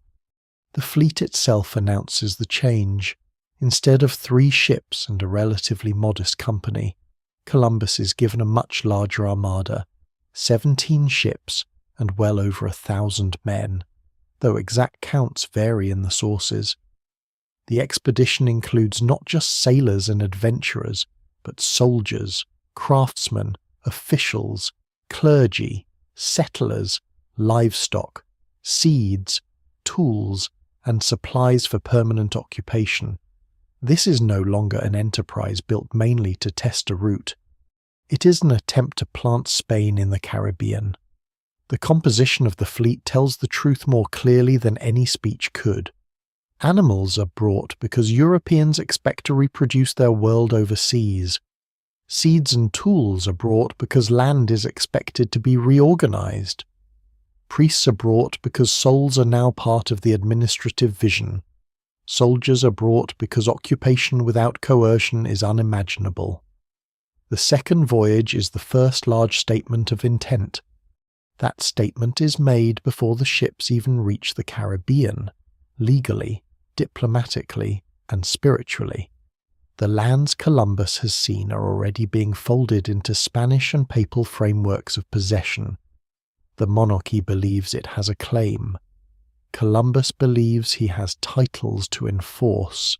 Speaker 1: The fleet itself announces the change. Instead of 3 ships and a relatively modest company, Columbus is given a much larger armada, 17 ships and well over 1,000 men, though exact counts vary in the sources. The expedition includes not just sailors and adventurers, but soldiers, craftsmen, officials, clergy, settlers, livestock, seeds, tools, and supplies for permanent occupation. This is no longer an enterprise built mainly to test a route. It is an attempt to plant Spain in the Caribbean. The composition of the fleet tells the truth more clearly than any speech could. Animals are brought because Europeans expect to reproduce their world overseas. Seeds and tools are brought because land is expected to be reorganized. Priests are brought because souls are now part of the administrative vision. Soldiers are brought because occupation without coercion is unimaginable. The second voyage is the first large statement of intent. That statement is made before the ships even reach the Caribbean, legally, diplomatically, and spiritually. The lands Columbus has seen are already being folded into Spanish and papal frameworks of possession. The monarchy believes it has a claim. Columbus believes he has titles to enforce.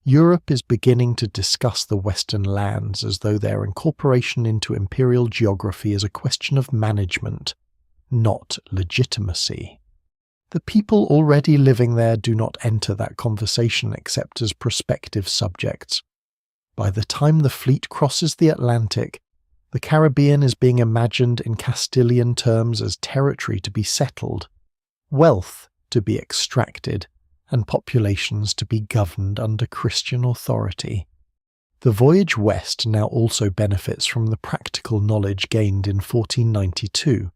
Speaker 1: Europe is beginning to discuss the Western lands as though their incorporation into imperial geography is a question of management, not legitimacy. The people already living there do not enter that conversation except as prospective subjects. By the time the fleet crosses the Atlantic, the Caribbean is being imagined in Castilian terms as territory to be settled. Wealth to be extracted and populations to be governed under Christian authority. The voyage west now also benefits from the practical knowledge gained in 1492.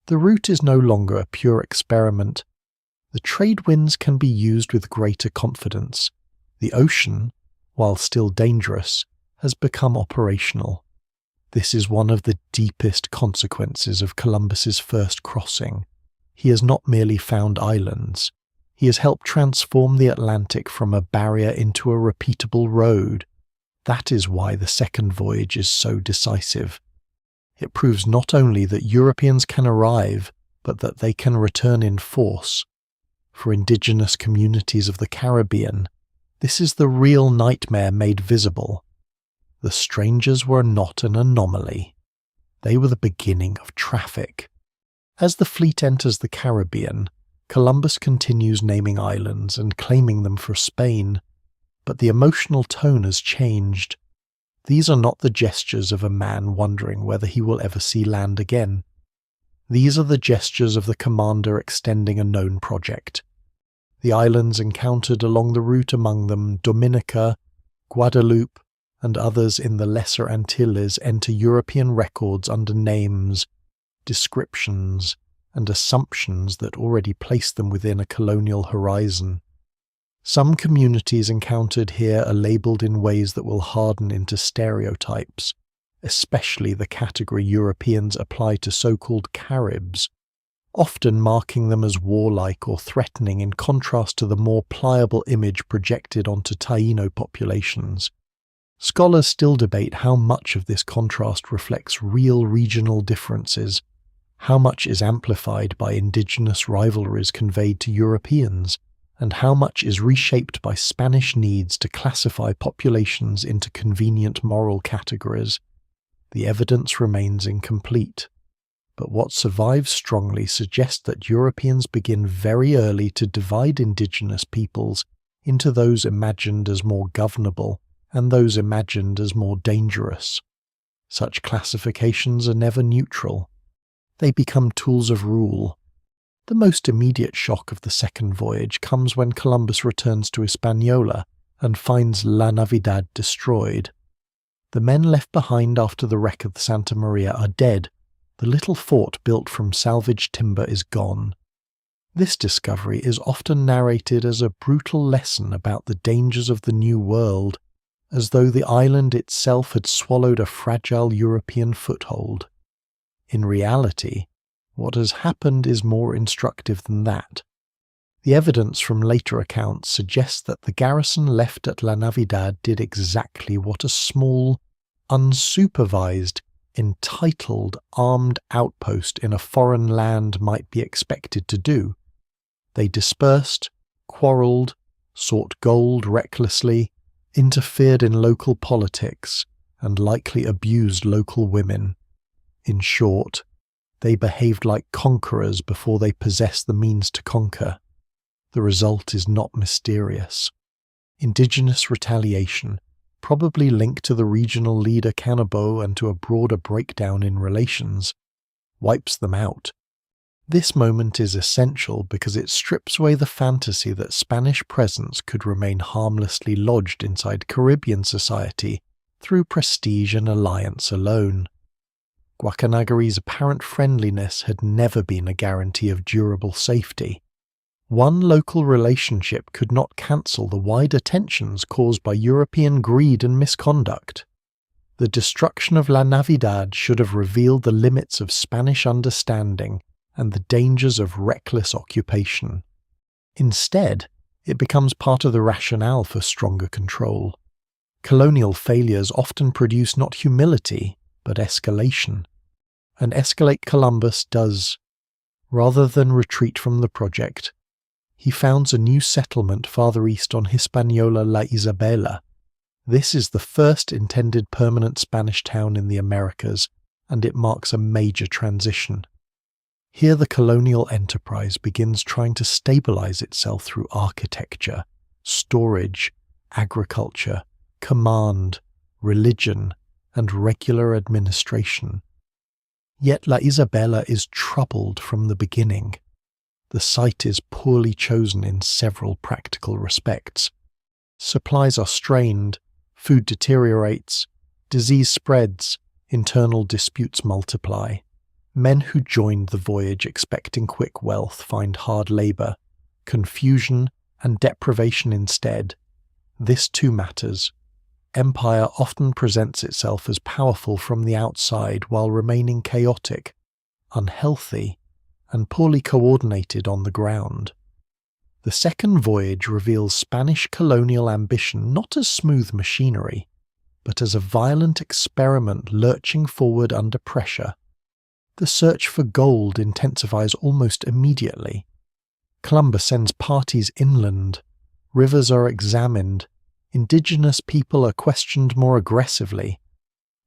Speaker 1: The route is no longer a pure experiment. The trade winds can be used with greater confidence. The ocean, while still dangerous, has become operational. This is one of the deepest consequences of Columbus's first crossing. He has not merely found islands. He has helped transform the Atlantic from a barrier into a repeatable road. That is why the second voyage is so decisive. It proves not only that Europeans can arrive, but that they can return in force. For indigenous communities of the Caribbean, this is the real nightmare made visible. The strangers were not an anomaly. They were the beginning of traffic. As the fleet enters the Caribbean, Columbus continues naming islands and claiming them for Spain, but the emotional tone has changed. These are not the gestures of a man wondering whether he will ever see land again. These are the gestures of the commander extending a known project. The islands encountered along the route, among them Dominica, Guadeloupe, and others in the Lesser Antilles, enter European records under names, descriptions, and assumptions that already place them within a colonial horizon. Some communities encountered here are labelled in ways that will harden into stereotypes, especially the category Europeans apply to so-called Caribs, often marking them as warlike or threatening in contrast to the more pliable image projected onto Taino populations. Scholars still debate how much of this contrast reflects real regional differences, how much is amplified by indigenous rivalries conveyed to Europeans, and how much is reshaped by Spanish needs to classify populations into convenient moral categories. The evidence remains incomplete, but what survives strongly suggests that Europeans begin very early to divide indigenous peoples into those imagined as more governable and those imagined as more dangerous. Such classifications are never neutral. They become tools of rule. The most immediate shock of the second voyage comes when Columbus returns to Hispaniola and finds La Navidad destroyed. The men left behind after the wreck of the Santa Maria are dead. The little fort built from salvaged timber is gone. This discovery is often narrated as a brutal lesson about the dangers of the New World, as though the island itself had swallowed a fragile European foothold. In reality, what has happened is more instructive than that. The evidence from later accounts suggests that the garrison left at La Navidad did exactly what a small, unsupervised, entitled armed outpost in a foreign land might be expected to do. They dispersed, quarrelled, sought gold recklessly, interfered in local politics, and likely abused local women. In short, they behaved like conquerors before they possessed the means to conquer. The result is not mysterious. Indigenous retaliation, probably linked to the regional leader Canobo and to a broader breakdown in relations, wipes them out. This moment is essential because it strips away the fantasy that Spanish presence could remain harmlessly lodged inside Caribbean society through prestige and alliance alone. Guacanagari's apparent friendliness had never been a guarantee of durable safety. One local relationship could not cancel the wider tensions caused by European greed and misconduct. The destruction of La Navidad should have revealed the limits of Spanish understanding and the dangers of reckless occupation. Instead, it becomes part of the rationale for stronger control. Colonial failures often produce not humility, but escalation. And escalate Columbus does. Rather than retreat from the project, he founds a new settlement farther east on Hispaniola La Isabela. This is the first intended permanent Spanish town in the Americas, and it marks a major transition. Here the colonial enterprise begins trying to stabilize itself through architecture, storage, agriculture, command, religion, and regular administration. Yet La Isabela is troubled from the beginning. The site is poorly chosen in several practical respects. Supplies are strained, food deteriorates, disease spreads, internal disputes multiply. Men who joined the voyage expecting quick wealth find hard labour, confusion, and deprivation instead. This too matters. Empire often presents itself as powerful from the outside while remaining chaotic, unhealthy, and poorly coordinated on the ground. The second voyage reveals Spanish colonial ambition not as smooth machinery, but as a violent experiment lurching forward under pressure. The search for gold intensifies almost immediately. Columbus sends parties inland. Rivers are examined. Indigenous people are questioned more aggressively.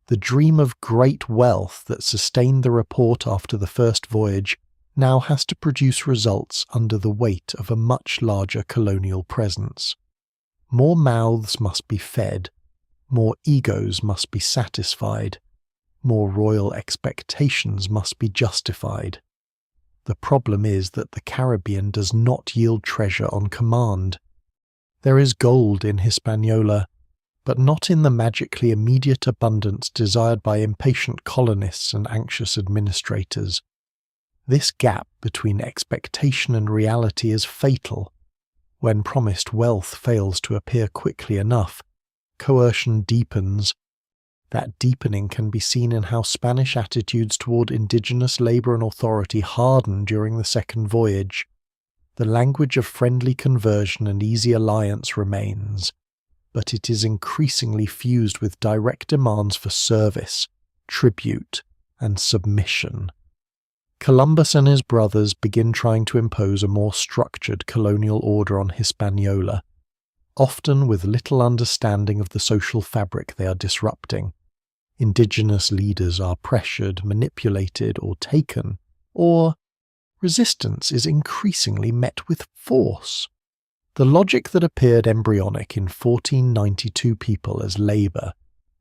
Speaker 1: The dream of great wealth that sustained the report after the first voyage now has to produce results under the weight of a much larger colonial presence. More mouths must be fed, more egos must be satisfied, more royal expectations must be justified. The problem is that the Caribbean does not yield treasure on command. There is gold in Hispaniola, but not in the magically immediate abundance desired by impatient colonists and anxious administrators. This gap between expectation and reality is fatal. When promised wealth fails to appear quickly enough, coercion deepens. That deepening can be seen in how Spanish attitudes toward indigenous labour and authority harden during the second voyage. The language of friendly conversion and easy alliance remains, but it is increasingly fused with direct demands for service, tribute, and submission. Columbus and his brothers begin trying to impose a more structured colonial order on Hispaniola, often with little understanding of the social fabric they are disrupting. Indigenous leaders are pressured, manipulated, or taken, or resistance is increasingly met with force. The logic that appeared embryonic in 1492 people as labour,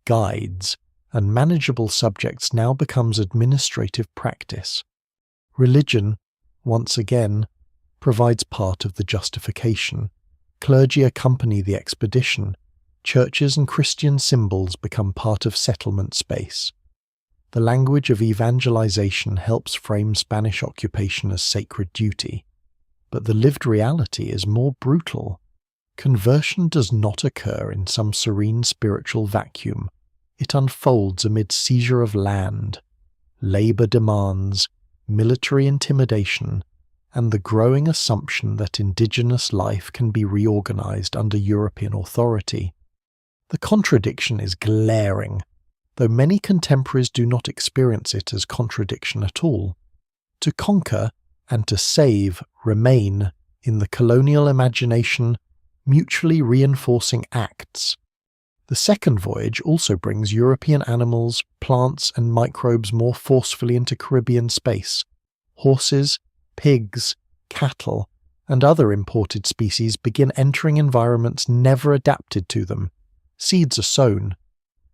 Speaker 1: guides, and manageable subjects now becomes administrative practice. Religion, once again, provides part of the justification. Clergy accompany the expedition. Churches and Christian symbols become part of settlement space. The language of evangelization helps frame Spanish occupation as sacred duty. But the lived reality is more brutal. Conversion does not occur in some serene spiritual vacuum. It unfolds amid seizure of land, labour demands, military intimidation, and the growing assumption that indigenous life can be reorganized under European authority. The contradiction is glaring, though many contemporaries do not experience it as contradiction at all. To conquer and to save remain, in the colonial imagination, mutually reinforcing acts. The second voyage also brings European animals, plants, and microbes more forcefully into Caribbean space. Horses, pigs, cattle, and other imported species begin entering environments never adapted to them. Seeds are sown.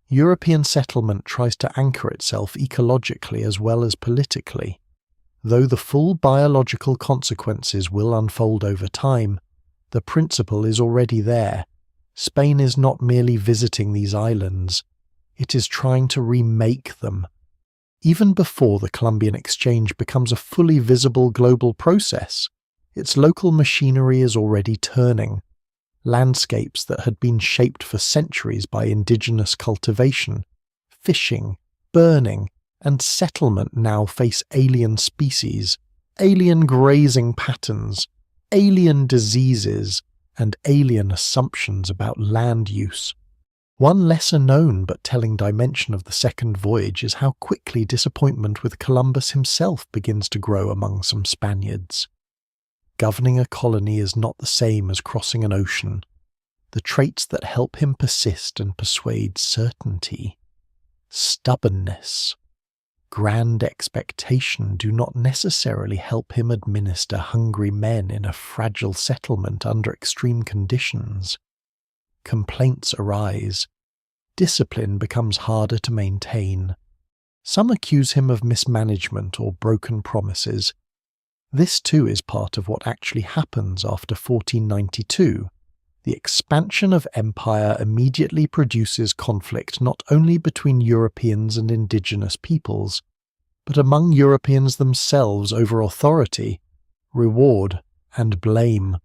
Speaker 1: European settlement tries to anchor itself ecologically as well as politically. Though the full biological consequences will unfold over time, the principle is already there. Spain is not merely visiting these islands, it is trying to remake them. Even before the Columbian Exchange becomes a fully visible global process, its local machinery is already turning. Landscapes that had been shaped for centuries by indigenous cultivation, fishing, burning, and settlement now face alien species, alien grazing patterns, alien diseases, and alien assumptions about land use. One lesser known but telling dimension of the second voyage is how quickly disappointment with Columbus himself begins to grow among some Spaniards. Governing a colony is not the same as crossing an ocean. The traits that help him persist and persuade: certainty, stubbornness, grand expectation do not necessarily help him administer hungry men in a fragile settlement under extreme conditions. Complaints arise. Discipline becomes harder to maintain. Some accuse him of mismanagement or broken promises. This too is part of what actually happens after 1492. The expansion of empire immediately produces conflict not only between Europeans and indigenous peoples, but among Europeans themselves over authority, reward, and blame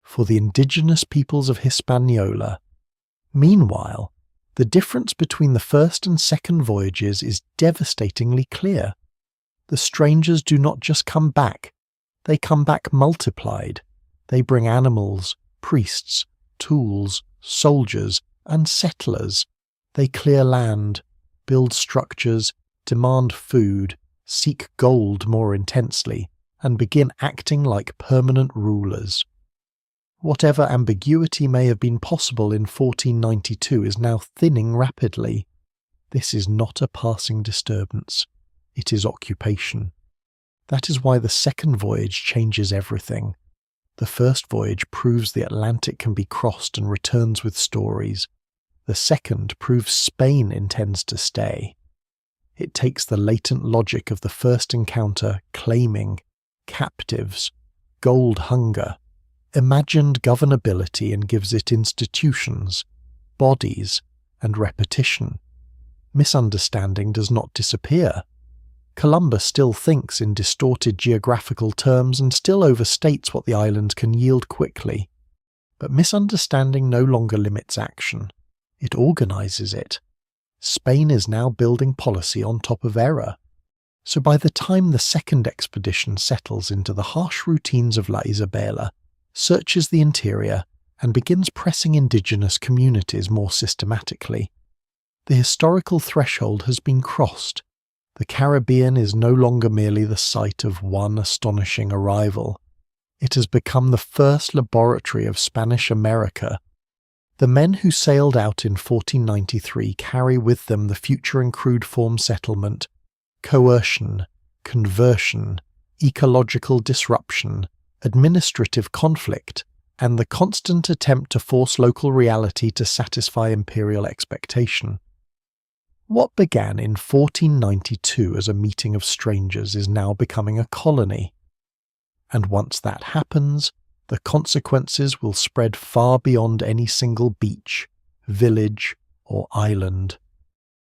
Speaker 1: for the indigenous peoples of Hispaniola. Meanwhile, the difference between the first and second voyages is devastatingly clear. The strangers do not just come back, they come back multiplied. They bring animals, priests, tools, soldiers, and settlers. They clear land, build structures, demand food, seek gold more intensely, and begin acting like permanent rulers. Whatever ambiguity may have been possible in 1492 is now thinning rapidly. This is not a passing disturbance. It is occupation. That is why the second voyage changes everything. The first voyage proves the Atlantic can be crossed and returns with stories. The second proves Spain intends to stay. It takes the latent logic of the first encounter, claiming, captives, gold hunger, imagined governability, and gives it institutions, bodies, and repetition. Misunderstanding does not disappear. Columbus still thinks in distorted geographical terms and still overstates what the island can yield quickly. But misunderstanding no longer limits action. It organizes it. Spain is now building policy on top of error. So by the time the second expedition settles into the harsh routines of La Isabela, searches the interior, and begins pressing indigenous communities more systematically, the historical threshold has been crossed. The Caribbean is no longer merely the site of one astonishing arrival. It has become the first laboratory of Spanish America. The men who sailed out in 1493 carry with them the future in crude form settlement, coercion, conversion, ecological disruption, administrative conflict, and the constant attempt to force local reality to satisfy imperial expectation. What began in 1492 as a meeting of strangers is now becoming a colony. And once that happens, the consequences will spread far beyond any single beach, village, or island.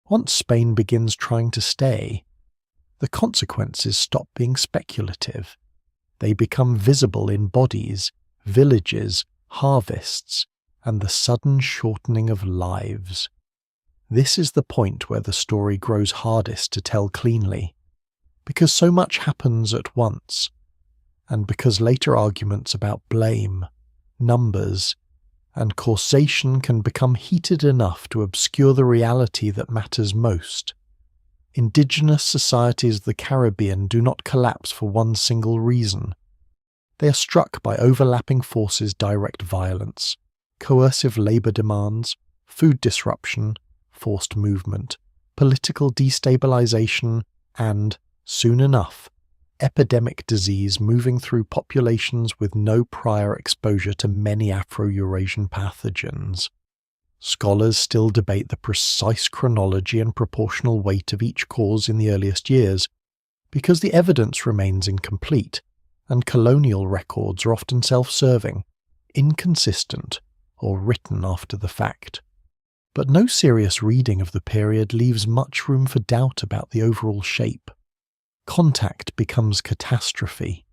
Speaker 1: Once Spain begins trying to stay, the consequences stop being speculative. They become visible in bodies, villages, harvests, and the sudden shortening of lives. This is the point where the story grows hardest to tell cleanly, because so much happens at once, and because later arguments about blame, numbers, and causation can become heated enough to obscure the reality that matters most. Indigenous societies of the Caribbean do not collapse for one single reason. They are struck by overlapping forces: direct violence, coercive labor demands, food disruption, forced movement, political destabilization, and, soon enough, epidemic disease moving through populations with no prior exposure to many Afro-Eurasian pathogens. Scholars still debate the precise chronology and proportional weight of each cause in the earliest years, because the evidence remains incomplete, and colonial records are often self-serving, inconsistent, or written after the fact. But no serious reading of the period leaves much room for doubt about the overall shape. Contact becomes catastrophe.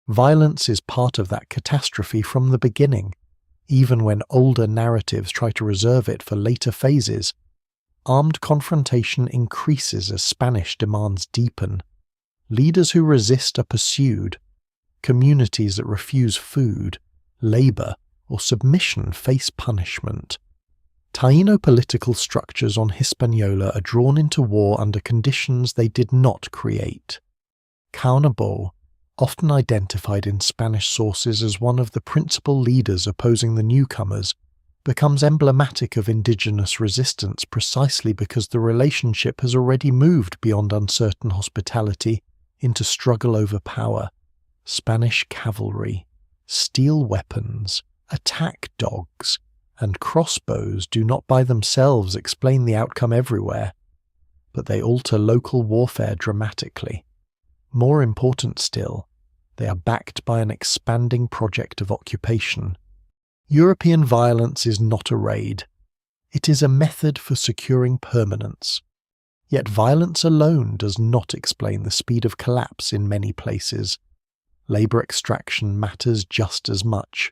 Speaker 1: Violence is part of that catastrophe from the beginning, even when older narratives try to reserve it for later phases. Armed confrontation increases as Spanish demands deepen. Leaders who resist are pursued. Communities that refuse food, labor, or submission face punishment. Taino political structures on Hispaniola are drawn into war under conditions they did not create. Caunabo, often identified in Spanish sources as one of the principal leaders opposing the newcomers, becomes emblematic of indigenous resistance precisely because the relationship has already moved beyond uncertain hospitality into struggle over power. Spanish cavalry, steel weapons, attack dogs, and crossbows do not by themselves explain the outcome everywhere, but they alter local warfare dramatically. More important still, They are backed by an expanding project of occupation. European violence is not a raid. It is a method for securing permanence. Yet violence alone does not explain the speed of collapse in many places. Labour extraction matters just as much.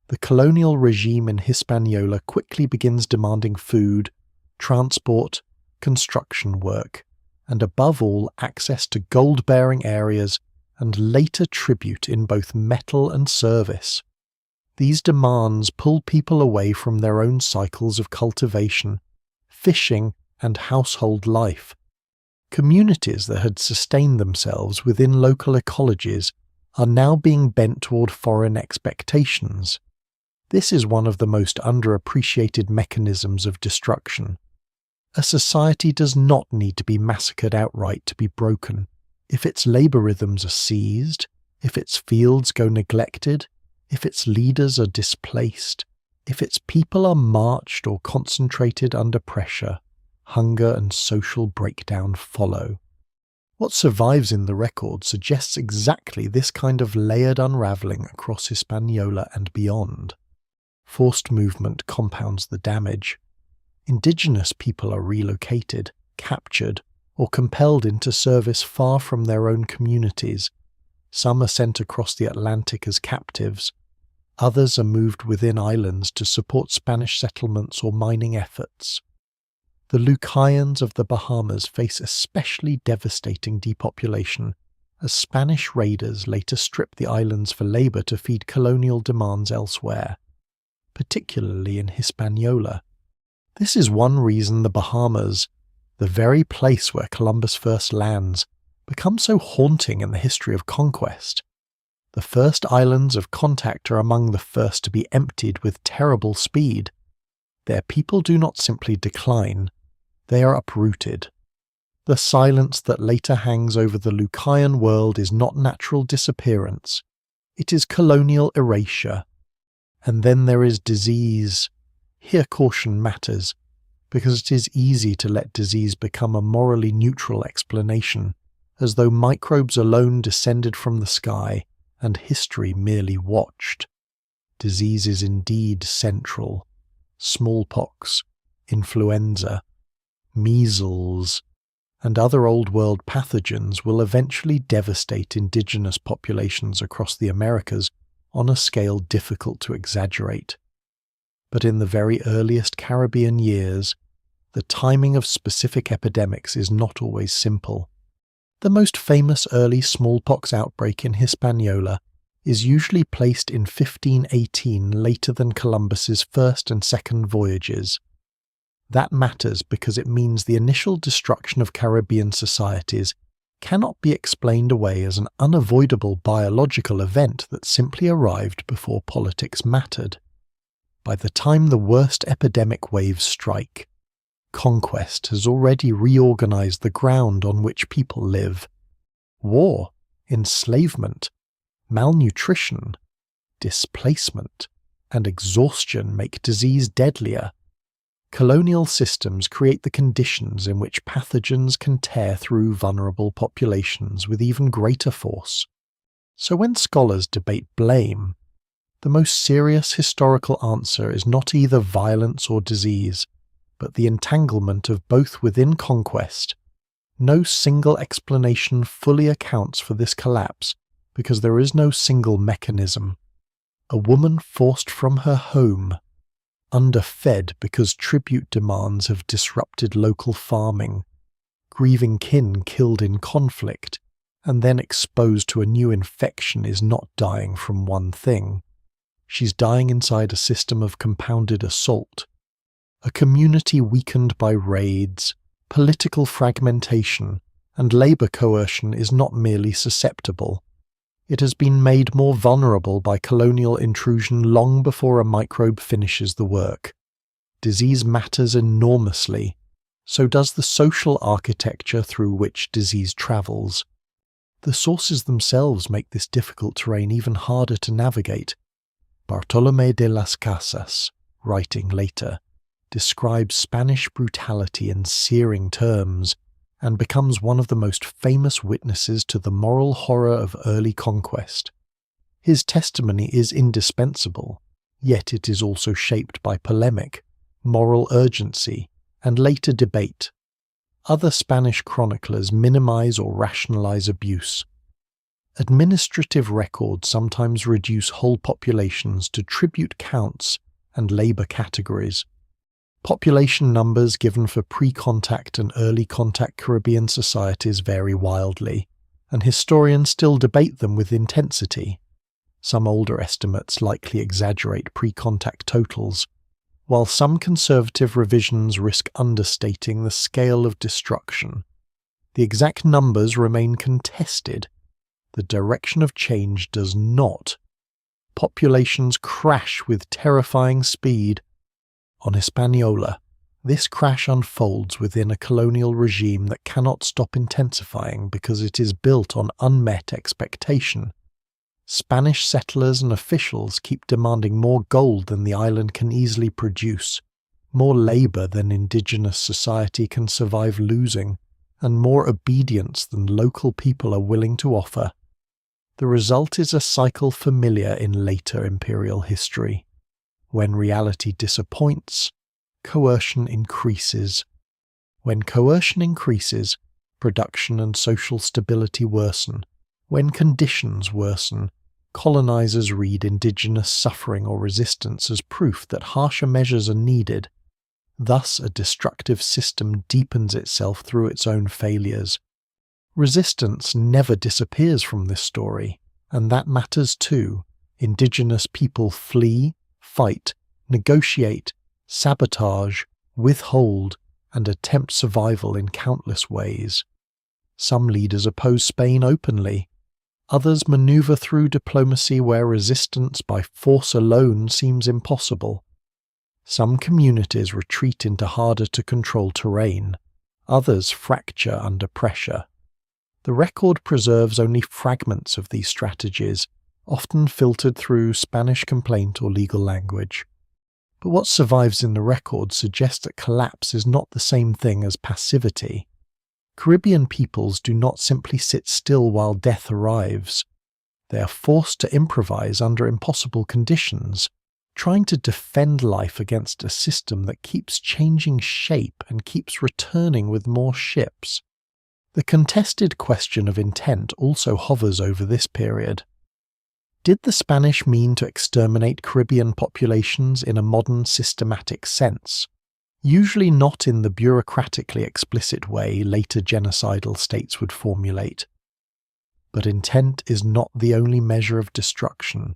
Speaker 1: The colonial regime in Hispaniola quickly begins demanding food, transport, construction work, and above all access to gold-bearing areas and later tribute in both metal and service. These demands pull people away from their own cycles of cultivation, fishing, and household life. Communities that had sustained themselves within local ecologies are now being bent toward foreign expectations. This is one of the most underappreciated mechanisms of destruction. A society does not need to be massacred outright to be broken. If its labour rhythms are seized, if its fields go neglected, if its leaders are displaced, if its people are marched or concentrated under pressure, hunger and social breakdown follow. What survives in the record suggests exactly this kind of layered unravelling across Hispaniola and beyond. Forced movement compounds the damage. Indigenous people are relocated, captured, or compelled into service far from their own communities. Some are sent across the Atlantic as captives. Others are moved within islands to support Spanish settlements or mining efforts. The Lucayans of the Bahamas face especially devastating depopulation, as Spanish raiders later strip the islands for labour to feed colonial demands elsewhere, particularly in Hispaniola. This is one reason the Bahamas, the very place where Columbus first lands, become so haunting in the history of conquest. The first islands of contact are among the first to be emptied with terrible speed. Their people do not simply decline, they are uprooted. The silence that later hangs over the Lucayan world is not natural disappearance, it is colonial erasure. And then there is disease. Here caution matters, because it is easy to let disease become a morally neutral explanation, as though microbes alone descended from the sky and history merely watched. Disease is indeed central. Smallpox, influenza, measles, and other old-world pathogens will eventually devastate indigenous populations across the Americas on a scale difficult to exaggerate. But in the very earliest Caribbean years, the timing of specific epidemics is not always simple. The most famous early smallpox outbreak in Hispaniola is usually placed in 1518, later than Columbus's first and second voyages. That matters because it means the initial destruction of Caribbean societies cannot be explained away as an unavoidable biological event that simply arrived before politics mattered. By the time the worst epidemic waves strike, conquest has already reorganized the ground on which people live. War, enslavement, malnutrition, displacement, and exhaustion make disease deadlier. Colonial systems create the conditions in which pathogens can tear through vulnerable populations with even greater force. So when scholars debate blame, the most serious historical answer is not either violence or disease, but the entanglement of both within conquest. No single explanation fully accounts for this collapse because there is no single mechanism. A woman forced from her home, underfed because tribute demands have disrupted local farming, grieving kin killed in conflict, and then exposed to a new infection is not dying from one thing. She's dying inside a system of compounded assault. A community weakened by raids, political fragmentation, and labour coercion is not merely susceptible. It has been made more vulnerable by colonial intrusion long before a microbe finishes the work. Disease matters enormously. So does the social architecture through which disease travels. The sources themselves make this difficult terrain even harder to navigate. Bartolomé de las Casas, writing later, describes Spanish brutality in searing terms, and becomes one of the most famous witnesses to the moral horror of early conquest. His testimony is indispensable, yet it is also shaped by polemic, moral urgency, and later debate. Other Spanish chroniclers minimize or rationalize abuse. Administrative records sometimes reduce whole populations to tribute counts and labor categories. Population numbers given for pre-contact and early contact Caribbean societies vary wildly, and historians still debate them with intensity. Some older estimates likely exaggerate pre-contact totals, while some conservative revisions risk understating the scale of destruction. The exact numbers remain contested. The direction of change does not. Populations crash with terrifying speed. On Hispaniola, this crash unfolds within a colonial regime that cannot stop intensifying because it is built on unmet expectation. Spanish settlers and officials keep demanding more gold than the island can easily produce, more labor than indigenous society can survive losing, and more obedience than local people are willing to offer. The result is a cycle familiar in later imperial history. When reality disappoints, coercion increases. When coercion increases, production and social stability worsen. When conditions worsen, colonizers read indigenous suffering or resistance as proof that harsher measures are needed. Thus, a destructive system deepens itself through its own failures. Resistance never disappears from this story, and that matters too. Indigenous people flee, fight, negotiate, sabotage, withhold, and attempt survival in countless ways. Some leaders oppose Spain openly. Others maneuver through diplomacy where resistance by force alone seems impossible. Some communities retreat into harder-to-control terrain. Others fracture under pressure. The record preserves only fragments of these strategies, often filtered through Spanish complaint or legal language. But what survives in the record suggests that collapse is not the same thing as passivity. Caribbean peoples do not simply sit still while death arrives. They are forced to improvise under impossible conditions, trying to defend life against a system that keeps changing shape and keeps returning with more ships. The contested question of intent also hovers over this period. Did the Spanish mean to exterminate Caribbean populations in a modern systematic sense? Usually not in the bureaucratically explicit way later genocidal states would formulate. But intent is not the only measure of destruction.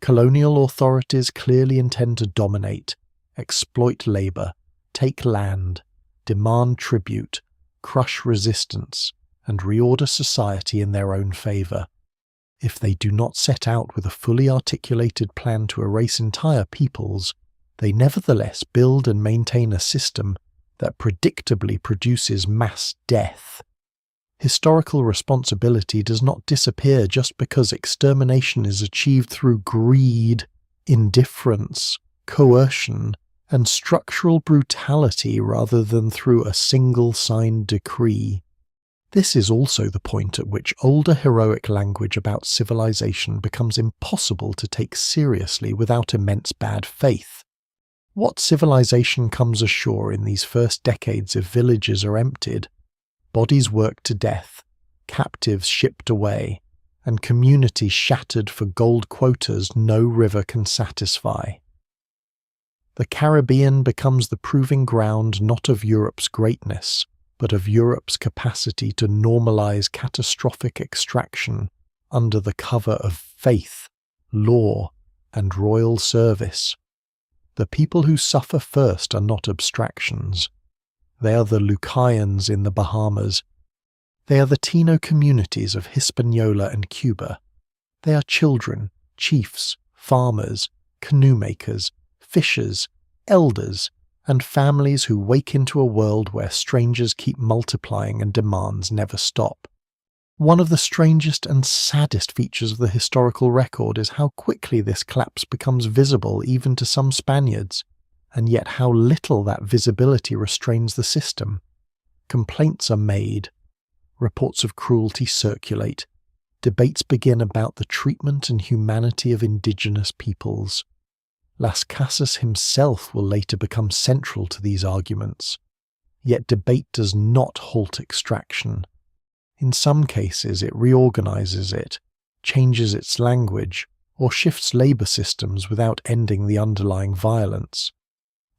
Speaker 1: Colonial authorities clearly intend to dominate, exploit labor, take land, demand tribute, crush resistance, and reorder society in their own favor. If they do not set out with a fully articulated plan to erase entire peoples, they nevertheless build and maintain a system that predictably produces mass death. Historical responsibility does not disappear just because extermination is achieved through greed, indifference, coercion, and structural brutality rather than through a single signed decree. This is also the point at which older heroic language about civilization becomes impossible to take seriously without immense bad faith. What civilization comes ashore in these first decades if villages are emptied, bodies worked to death, captives shipped away, and communities shattered for gold quotas no river can satisfy? The Caribbean becomes the proving ground not of Europe's greatness, but of Europe's capacity to normalize catastrophic extraction under the cover of faith, law, and royal service. The people who suffer first are not abstractions. They are the Lucayans in the Bahamas. They are the Taino communities of Hispaniola and Cuba. They are children, chiefs, farmers, canoe makers, fishers, elders, and families who wake into a world where strangers keep multiplying and demands never stop. One of the strangest and saddest features of the historical record is how quickly this collapse becomes visible even to some Spaniards, and yet how little that visibility restrains the system. Complaints are made. Reports of cruelty circulate. Debates begin about the treatment and humanity of indigenous peoples. Las Casas himself will later become central to these arguments. Yet debate does not halt extraction. In some cases it reorganizes it, changes its language, or shifts labor systems without ending the underlying violence.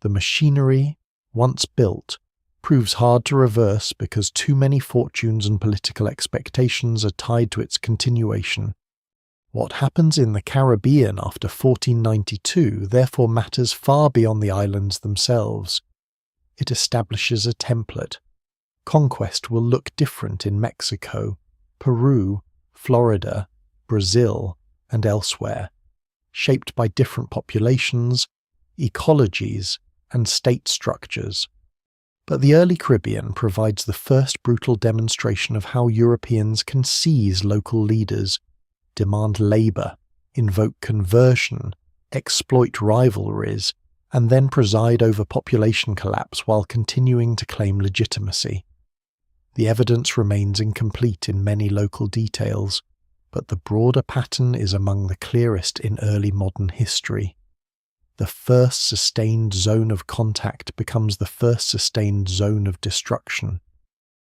Speaker 1: The machinery, once built, proves hard to reverse because too many fortunes and political expectations are tied to its continuation. What happens in the Caribbean after 1492 therefore matters far beyond the islands themselves. It establishes a template. Conquest will look different in Mexico, Peru, Florida, Brazil, and elsewhere, shaped by different populations, ecologies, and state structures. But the early Caribbean provides the first brutal demonstration of how Europeans can seize local leaders, demand labour, invoke conversion, exploit rivalries, and then preside over population collapse while continuing to claim legitimacy. The evidence remains incomplete in many local details, but the broader pattern is among the clearest in early modern history. The first sustained zone of contact becomes the first sustained zone of destruction.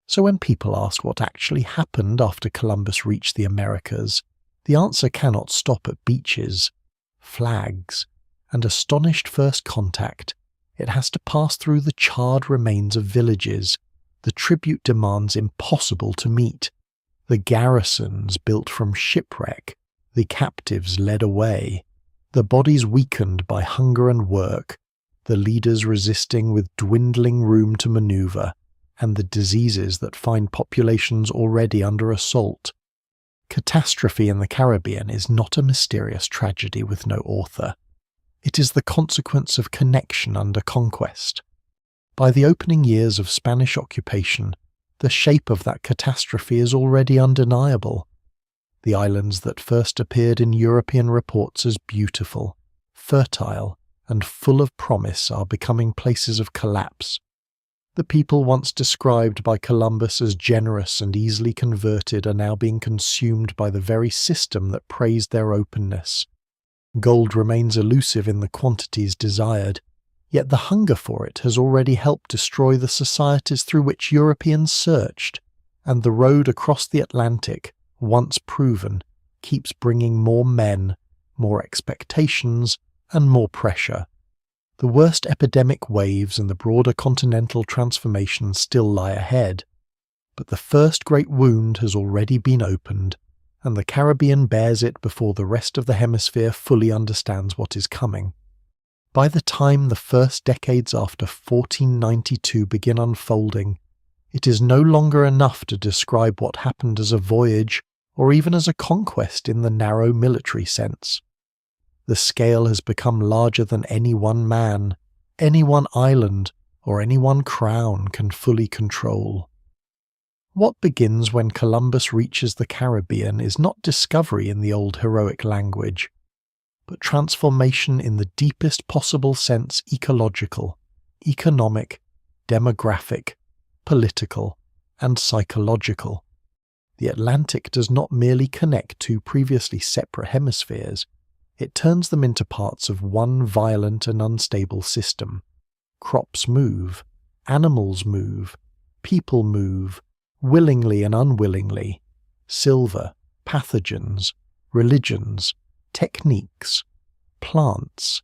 Speaker 1: So when people ask what actually happened after Columbus reached the Americas, the answer cannot stop at beaches, flags, and astonished first contact. It has to pass through the charred remains of villages, the tribute demands impossible to meet, the garrisons built from shipwreck, the captives led away, the bodies weakened by hunger and work, the leaders resisting with dwindling room to maneuver, and the diseases that find populations already under assault. Catastrophe in the Caribbean is not a mysterious tragedy with no author. It is the consequence of connection under conquest. By the opening years of Spanish occupation, the shape of that catastrophe is already undeniable. The islands that first appeared in European reports as beautiful, fertile, and full of promise are becoming places of collapse. The people once described by Columbus as generous and easily converted are now being consumed by the very system that praised their openness. Gold remains elusive in the quantities desired, yet the hunger for it has already helped destroy the societies through which Europeans searched, and the road across the Atlantic, once proven, keeps bringing more men, more expectations, and more pressure. The worst epidemic waves and the broader continental transformation still lie ahead, but the first great wound has already been opened, and the Caribbean bears it before the rest of the hemisphere fully understands what is coming. By the time the first decades after 1492 begin unfolding, it is no longer enough to describe what happened as a voyage or even as a conquest in the narrow military sense. The scale has become larger than any one man, any one island, or any one crown can fully control. What begins when Columbus reaches the Caribbean is not discovery in the old heroic language, but transformation in the deepest possible sense: ecological, economic, demographic, political, and psychological. The Atlantic does not merely connect two previously separate hemispheres, it turns them into parts of one violent and unstable system. Crops move, animals move, people move, willingly and unwillingly. Silver, pathogens, religions, techniques, plants,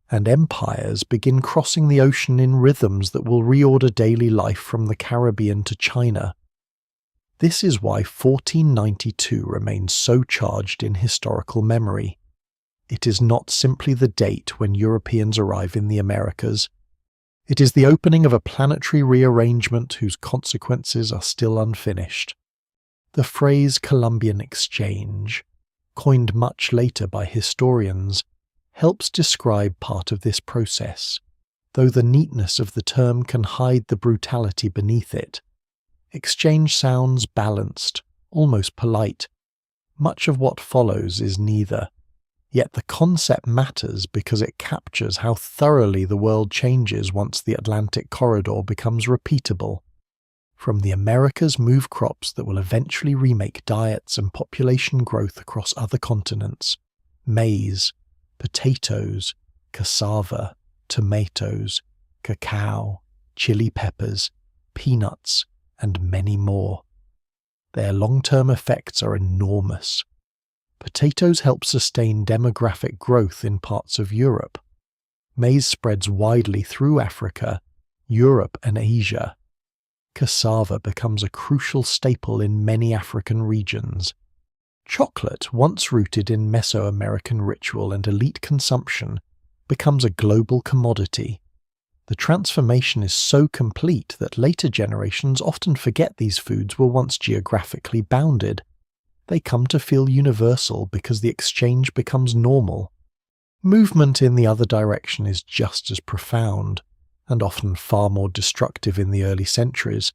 Speaker 1: and empires begin crossing the ocean in rhythms that will reorder daily life from the Caribbean to China. This is why 1492 remains so charged in historical memory. It is not simply the date when Europeans arrive in the Americas. It is the opening of a planetary rearrangement whose consequences are still unfinished. The phrase Columbian exchange, coined much later by historians, helps describe part of this process, though the neatness of the term can hide the brutality beneath it. Exchange sounds balanced, almost polite. Much of what follows is neither. Yet the concept matters because it captures how thoroughly the world changes once the Atlantic corridor becomes repeatable. From the Americas move crops that will eventually remake diets and population growth across other continents: maize, potatoes, cassava, tomatoes, cacao, chili peppers, peanuts, and many more. Their long-term effects are enormous. Potatoes help sustain demographic growth in parts of Europe. Maize spreads widely through Africa, Europe, and Asia. Cassava becomes a crucial staple in many African regions. Chocolate, once rooted in Mesoamerican ritual and elite consumption, becomes a global commodity. The transformation is so complete that later generations often forget these foods were once geographically bounded. They come to feel universal because the exchange becomes normal. Movement in the other direction is just as profound, and often far more destructive in the early centuries.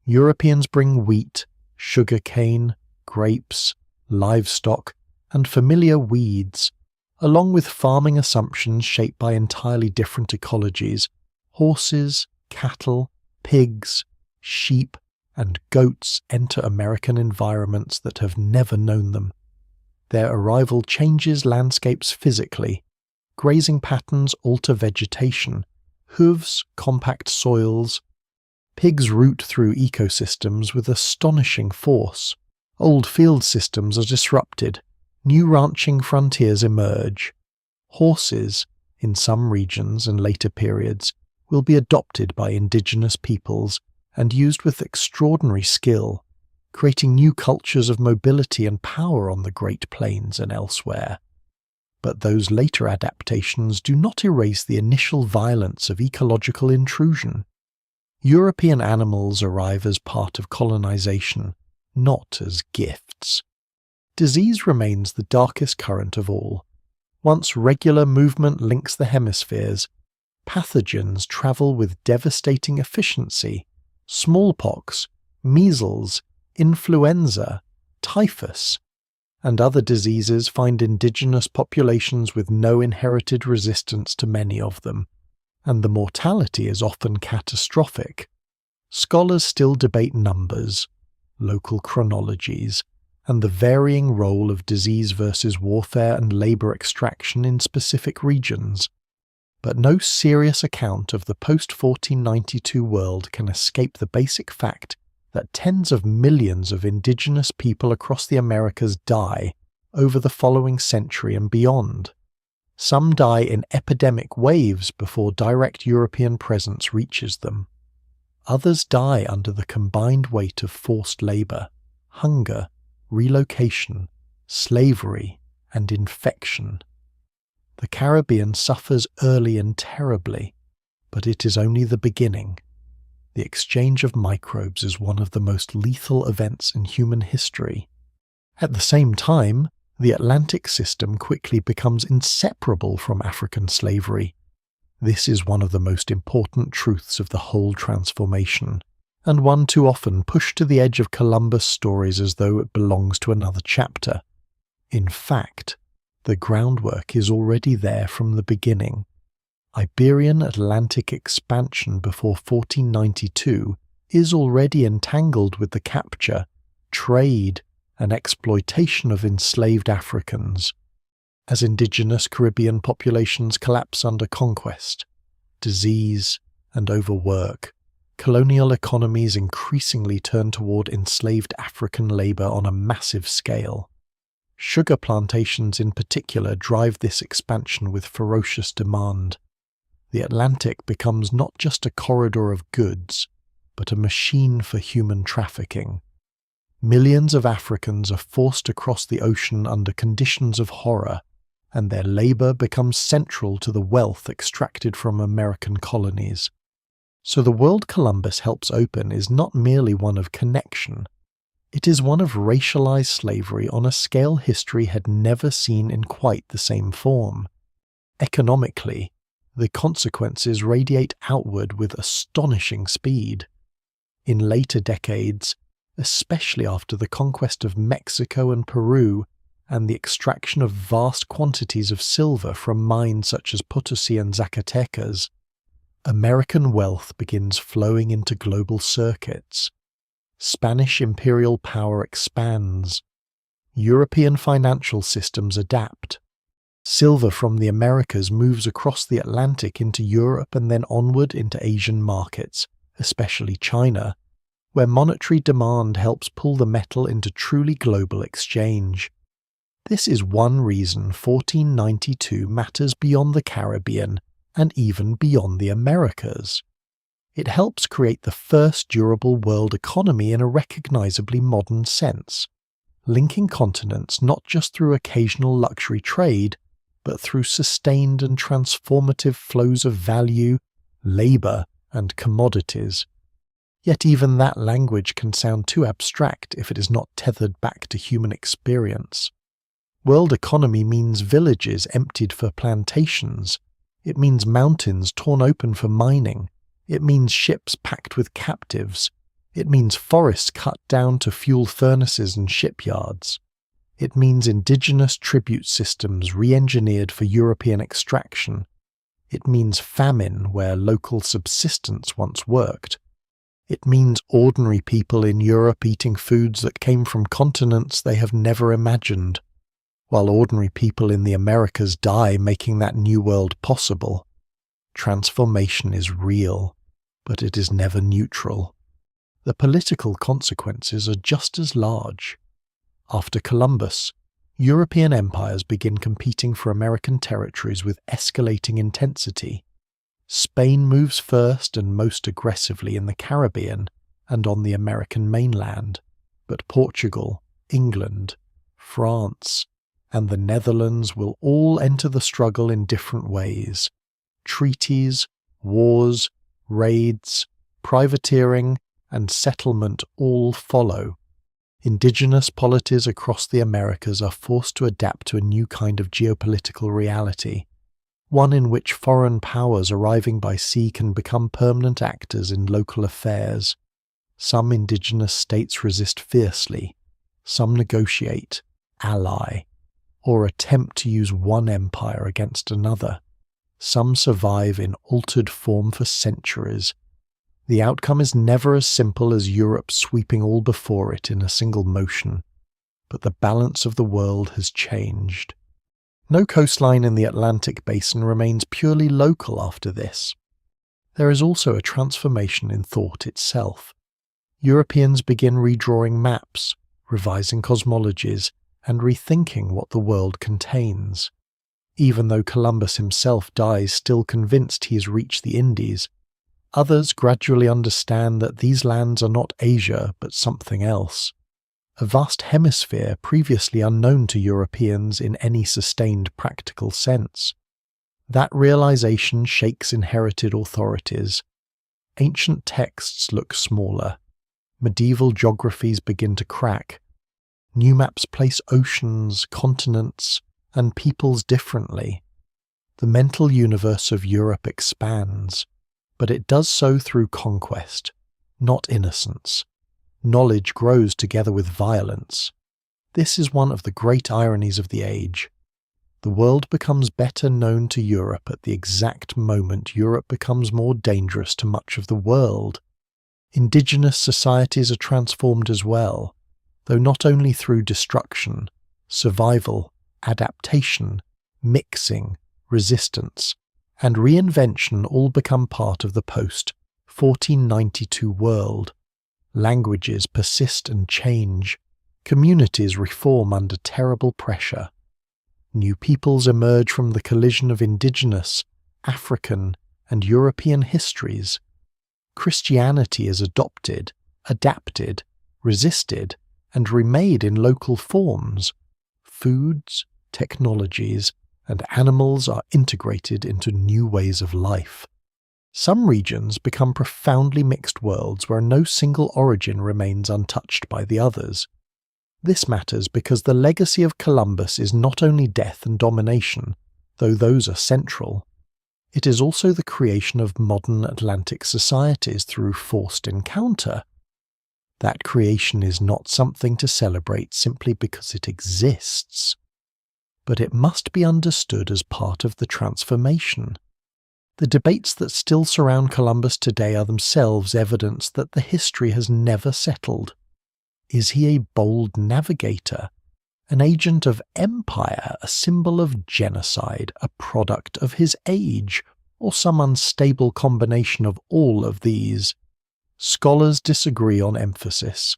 Speaker 1: Europeans bring wheat, sugar cane, grapes, livestock, and familiar weeds, along with farming assumptions shaped by entirely different ecologies. Horses, cattle, pigs, sheep, and goats enter American environments that have never known them. Their arrival changes landscapes physically. Grazing patterns alter vegetation. Hooves compact soils. Pigs root through ecosystems with astonishing force. Old field systems are disrupted. New ranching frontiers emerge. Horses, in some regions and later periods, will be adopted by indigenous peoples and used with extraordinary skill, creating new cultures of mobility and power on the Great Plains and elsewhere. But those later adaptations do not erase the initial violence of ecological intrusion. European animals arrive as part of colonization, not as gifts. Disease remains the darkest current of all. Once regular movement links the hemispheres, pathogens travel with devastating efficiency. Smallpox, measles, influenza, typhus, and other diseases find indigenous populations with no inherited resistance to many of them, and the mortality is often catastrophic. Scholars still debate numbers, local chronologies, and the varying role of disease versus warfare and labor extraction in specific regions. But no serious account of the post-1492 world can escape the basic fact that tens of millions of indigenous people across the Americas die over the following century and beyond. Some die in epidemic waves before direct European presence reaches them. Others die under the combined weight of forced labor, hunger, relocation, slavery, and infection. The Caribbean suffers early and terribly, but it is only the beginning. The exchange of microbes is one of the most lethal events in human history. At the same time, the Atlantic system quickly becomes inseparable from African slavery. This is one of the most important truths of the whole transformation, and one too often pushed to the edge of Columbus stories as though it belongs to another chapter. In fact, the groundwork is already there from the beginning. Iberian Atlantic expansion before 1492 is already entangled with the capture, trade, and exploitation of enslaved Africans. As indigenous Caribbean populations collapse under conquest, disease, and overwork, colonial economies increasingly turn toward enslaved African labor on a massive scale. Sugar plantations in particular drive this expansion with ferocious demand. The Atlantic becomes not just a corridor of goods, but a machine for human trafficking. Millions of Africans are forced across the ocean under conditions of horror, and their labor becomes central to the wealth extracted from American colonies. So the world Columbus helps open is not merely one of connection. It is one of racialized slavery on a scale history had never seen in quite the same form. Economically, the consequences radiate outward with astonishing speed. In later decades, especially after the conquest of Mexico and Peru and the extraction of vast quantities of silver from mines such as Potosi and Zacatecas, American wealth begins flowing into global circuits. Spanish imperial power expands. European financial systems adapt. Silver from the Americas moves across the Atlantic into Europe and then onward into Asian markets, especially China, where monetary demand helps pull the metal into truly global exchange. This is one reason 1492 matters beyond the Caribbean and even beyond the Americas. It helps create the first durable world economy in a recognizably modern sense, linking continents not just through occasional luxury trade, but through sustained and transformative flows of value, labor, and commodities. Yet even that language can sound too abstract if it is not tethered back to human experience. World economy means villages emptied for plantations. It means mountains torn open for mining. It means ships packed with captives. It means forests cut down to fuel furnaces and shipyards. It means indigenous tribute systems re-engineered for European extraction. It means famine where local subsistence once worked. It means ordinary people in Europe eating foods that came from continents they have never imagined, while ordinary people in the Americas die making that new world possible. Transformation is real, but it is never neutral. The political consequences are just as large. After Columbus, European empires begin competing for American territories with escalating intensity. Spain moves first and most aggressively in the Caribbean and on the American mainland, but Portugal, England, France, and the Netherlands will all enter the struggle in different ways. Treaties, wars, raids, privateering, and settlement all follow. Indigenous polities across the Americas are forced to adapt to a new kind of geopolitical reality, one in which foreign powers arriving by sea can become permanent actors in local affairs. Some indigenous states resist fiercely, some negotiate, ally, or attempt to use one empire against another. Some survive in altered form for centuries. The outcome is never as simple as Europe sweeping all before it in a single motion, but the balance of the world has changed. No coastline in the Atlantic basin remains purely local after this. There is also a transformation in thought itself. Europeans begin redrawing maps, revising cosmologies, and rethinking what the world contains. Even though Columbus himself dies still convinced he has reached the Indies, others gradually understand that these lands are not Asia but something else, a vast hemisphere previously unknown to Europeans in any sustained practical sense. That realization shakes inherited authorities. Ancient texts look smaller. Medieval geographies begin to crack. New maps place oceans, continents, and peoples differently. The mental universe of Europe expands, but it does so through conquest, not innocence. Knowledge grows together with violence. This is one of the great ironies of the age. The world becomes better known to Europe at the exact moment Europe becomes more dangerous to much of the world. Indigenous societies are transformed as well, though not only through destruction, survival, adaptation, mixing, resistance, and reinvention all become part of the post-1492 world. Languages persist and change. Communities reform under terrible pressure. New peoples emerge from the collision of indigenous, African, and European histories. Christianity is adopted, adapted, resisted, and remade in local forms. Foods, technologies, and animals are integrated into new ways of life. Some regions become profoundly mixed worlds where no single origin remains untouched by the others. This matters because the legacy of Columbus is not only death and domination, though those are central. It is also the creation of modern Atlantic societies through forced encounter. That creation is not something to celebrate simply because it exists, but it must be understood as part of the transformation. The debates that still surround Columbus today are themselves evidence that the history has never settled. Is he a bold navigator, an agent of empire, a symbol of genocide, a product of his age, or some unstable combination of all of these? Scholars disagree on emphasis.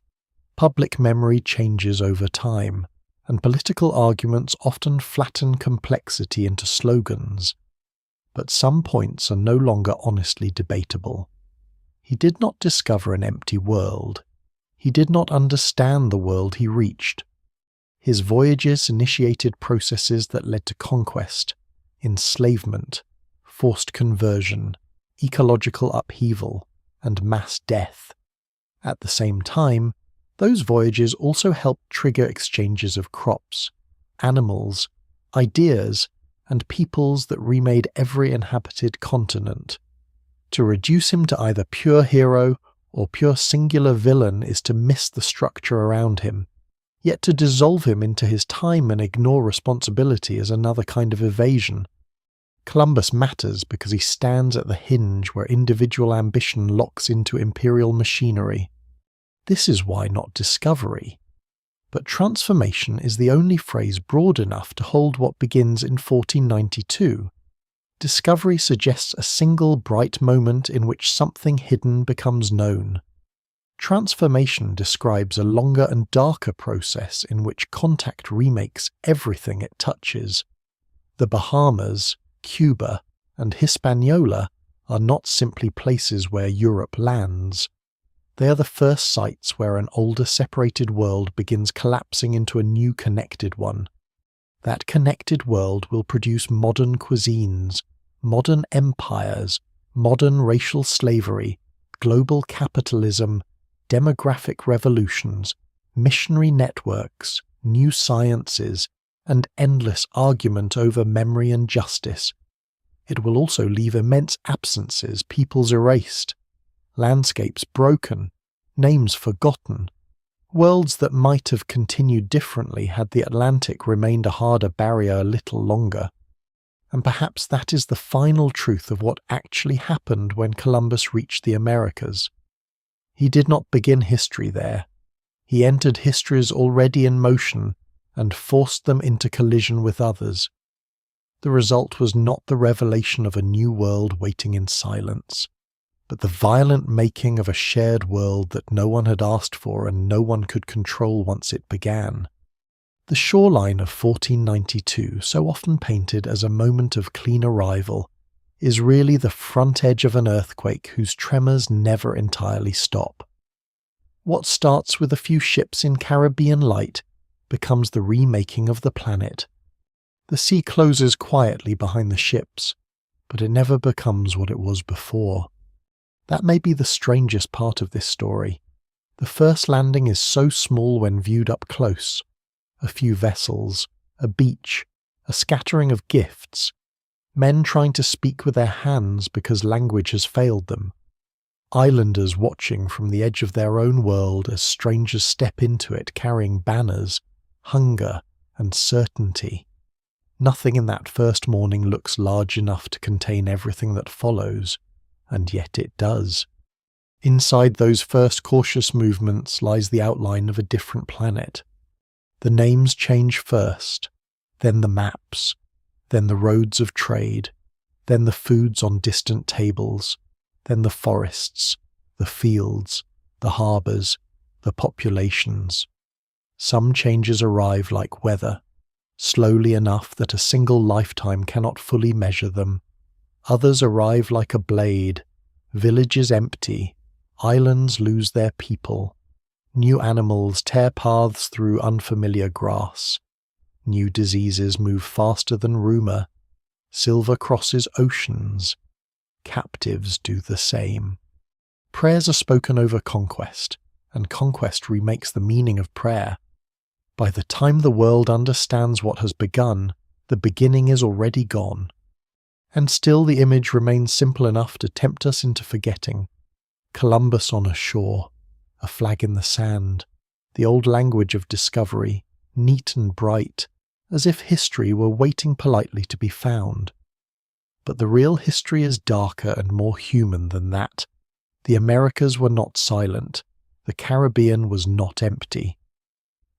Speaker 1: Public memory changes over time, and political arguments often flatten complexity into slogans. But some points are no longer honestly debatable. He did not discover an empty world. He did not understand the world he reached. His voyages initiated processes that led to conquest, enslavement, forced conversion, ecological upheaval, and mass death. At the same time, those voyages also helped trigger exchanges of crops, animals, ideas, and peoples that remade every inhabited continent. To reduce him to either pure hero or pure singular villain is to miss the structure around him, yet to dissolve him into his time and ignore responsibility is another kind of evasion. Columbus matters because he stands at the hinge where individual ambition locks into imperial machinery. This is why not discovery. But transformation is the only phrase broad enough to hold what begins in 1492. Discovery suggests a single bright moment in which something hidden becomes known. Transformation describes a longer and darker process in which contact remakes everything it touches. The Bahamas, Cuba, and Hispaniola are not simply places where Europe lands. They are the first sites where an older separated world begins collapsing into a new connected one. That connected world will produce modern cuisines, modern empires, modern racial slavery, global capitalism, demographic revolutions, missionary networks, new sciences, and endless argument over memory and justice. It will also leave immense absences, peoples erased, landscapes broken, names forgotten, worlds that might have continued differently had the Atlantic remained a harder barrier a little longer. And perhaps that is the final truth of what actually happened when Columbus reached the Americas. He did not begin history there. He entered histories already in motion and forced them into collision with others. The result was not the revelation of a new world waiting in silence, but the violent making of a shared world that no one had asked for and no one could control once it began. The shoreline of 1492, so often painted as a moment of clean arrival, is really the front edge of an earthquake whose tremors never entirely stop. What starts with a few ships in Caribbean light becomes the remaking of the planet. The sea closes quietly behind the ships, but it never becomes what it was before. That may be the strangest part of this story. The first landing is so small when viewed up close. A few vessels, a beach, a scattering of gifts, men trying to speak with their hands because language has failed them, islanders watching from the edge of their own world as strangers step into it carrying banners, hunger, and certainty. Nothing in that first morning looks large enough to contain everything that follows, and yet it does. Inside those first cautious movements lies the outline of a different planet. The names change first, then the maps, then the roads of trade, then the foods on distant tables, then the forests, the fields, the harbours, the populations. Some changes arrive like weather, slowly enough that a single lifetime cannot fully measure them. Others arrive like a blade. Villages empty, islands lose their people. New animals tear paths through unfamiliar grass. New diseases move faster than rumour. Silver crosses oceans. Captives do the same. Prayers are spoken over conquest, and conquest remakes the meaning of prayer. By the time the world understands what has begun, the beginning is already gone. And still the image remains simple enough to tempt us into forgetting. Columbus on a shore, a flag in the sand, the old language of discovery, neat and bright, as if history were waiting politely to be found. But the real history is darker and more human than that. The Americas were not silent. The Caribbean was not empty.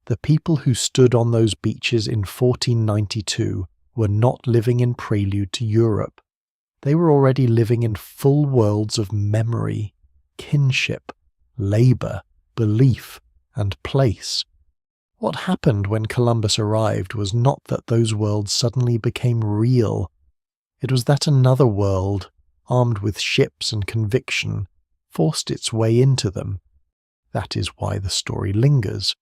Speaker 1: The people who stood on those beaches in 1492 were not living in prelude to Europe. They were already living in full worlds of memory, kinship, labour, belief, and place. What happened when Columbus arrived was not that those worlds suddenly became real. It was that another world, armed with ships and conviction, forced its way into them. That is why the story lingers,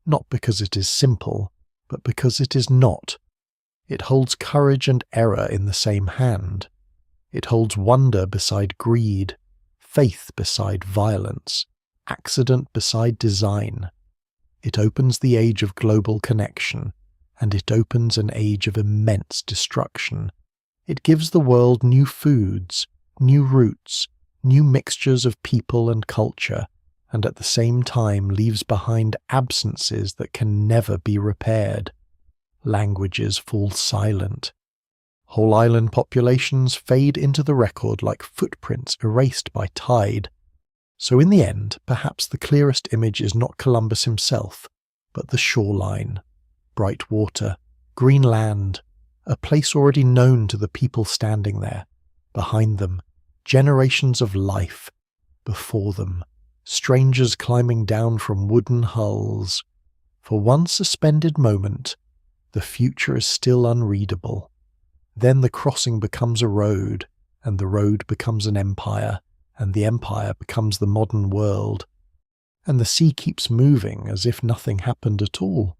Speaker 1: not because it is simple, but because it is not. It holds courage and error in the same hand. It holds wonder beside greed, faith beside violence, accident beside design. It opens the age of global connection, and it opens an age of immense destruction. It gives the world new foods, new routes, new mixtures of people and culture, and at the same time leaves behind absences that can never be repaired. Languages fall silent. Whole island populations fade into the record like footprints erased by tide. So in the end, perhaps the clearest image is not Columbus himself, but the shoreline, bright water, green land, a place already known to the people standing there, behind them, generations of life, before them, strangers climbing down from wooden hulls. For one suspended moment, the future is still unreadable. Then the crossing becomes a road, and the road becomes an empire, and the empire becomes the modern world. And the sea keeps moving as if nothing happened at all.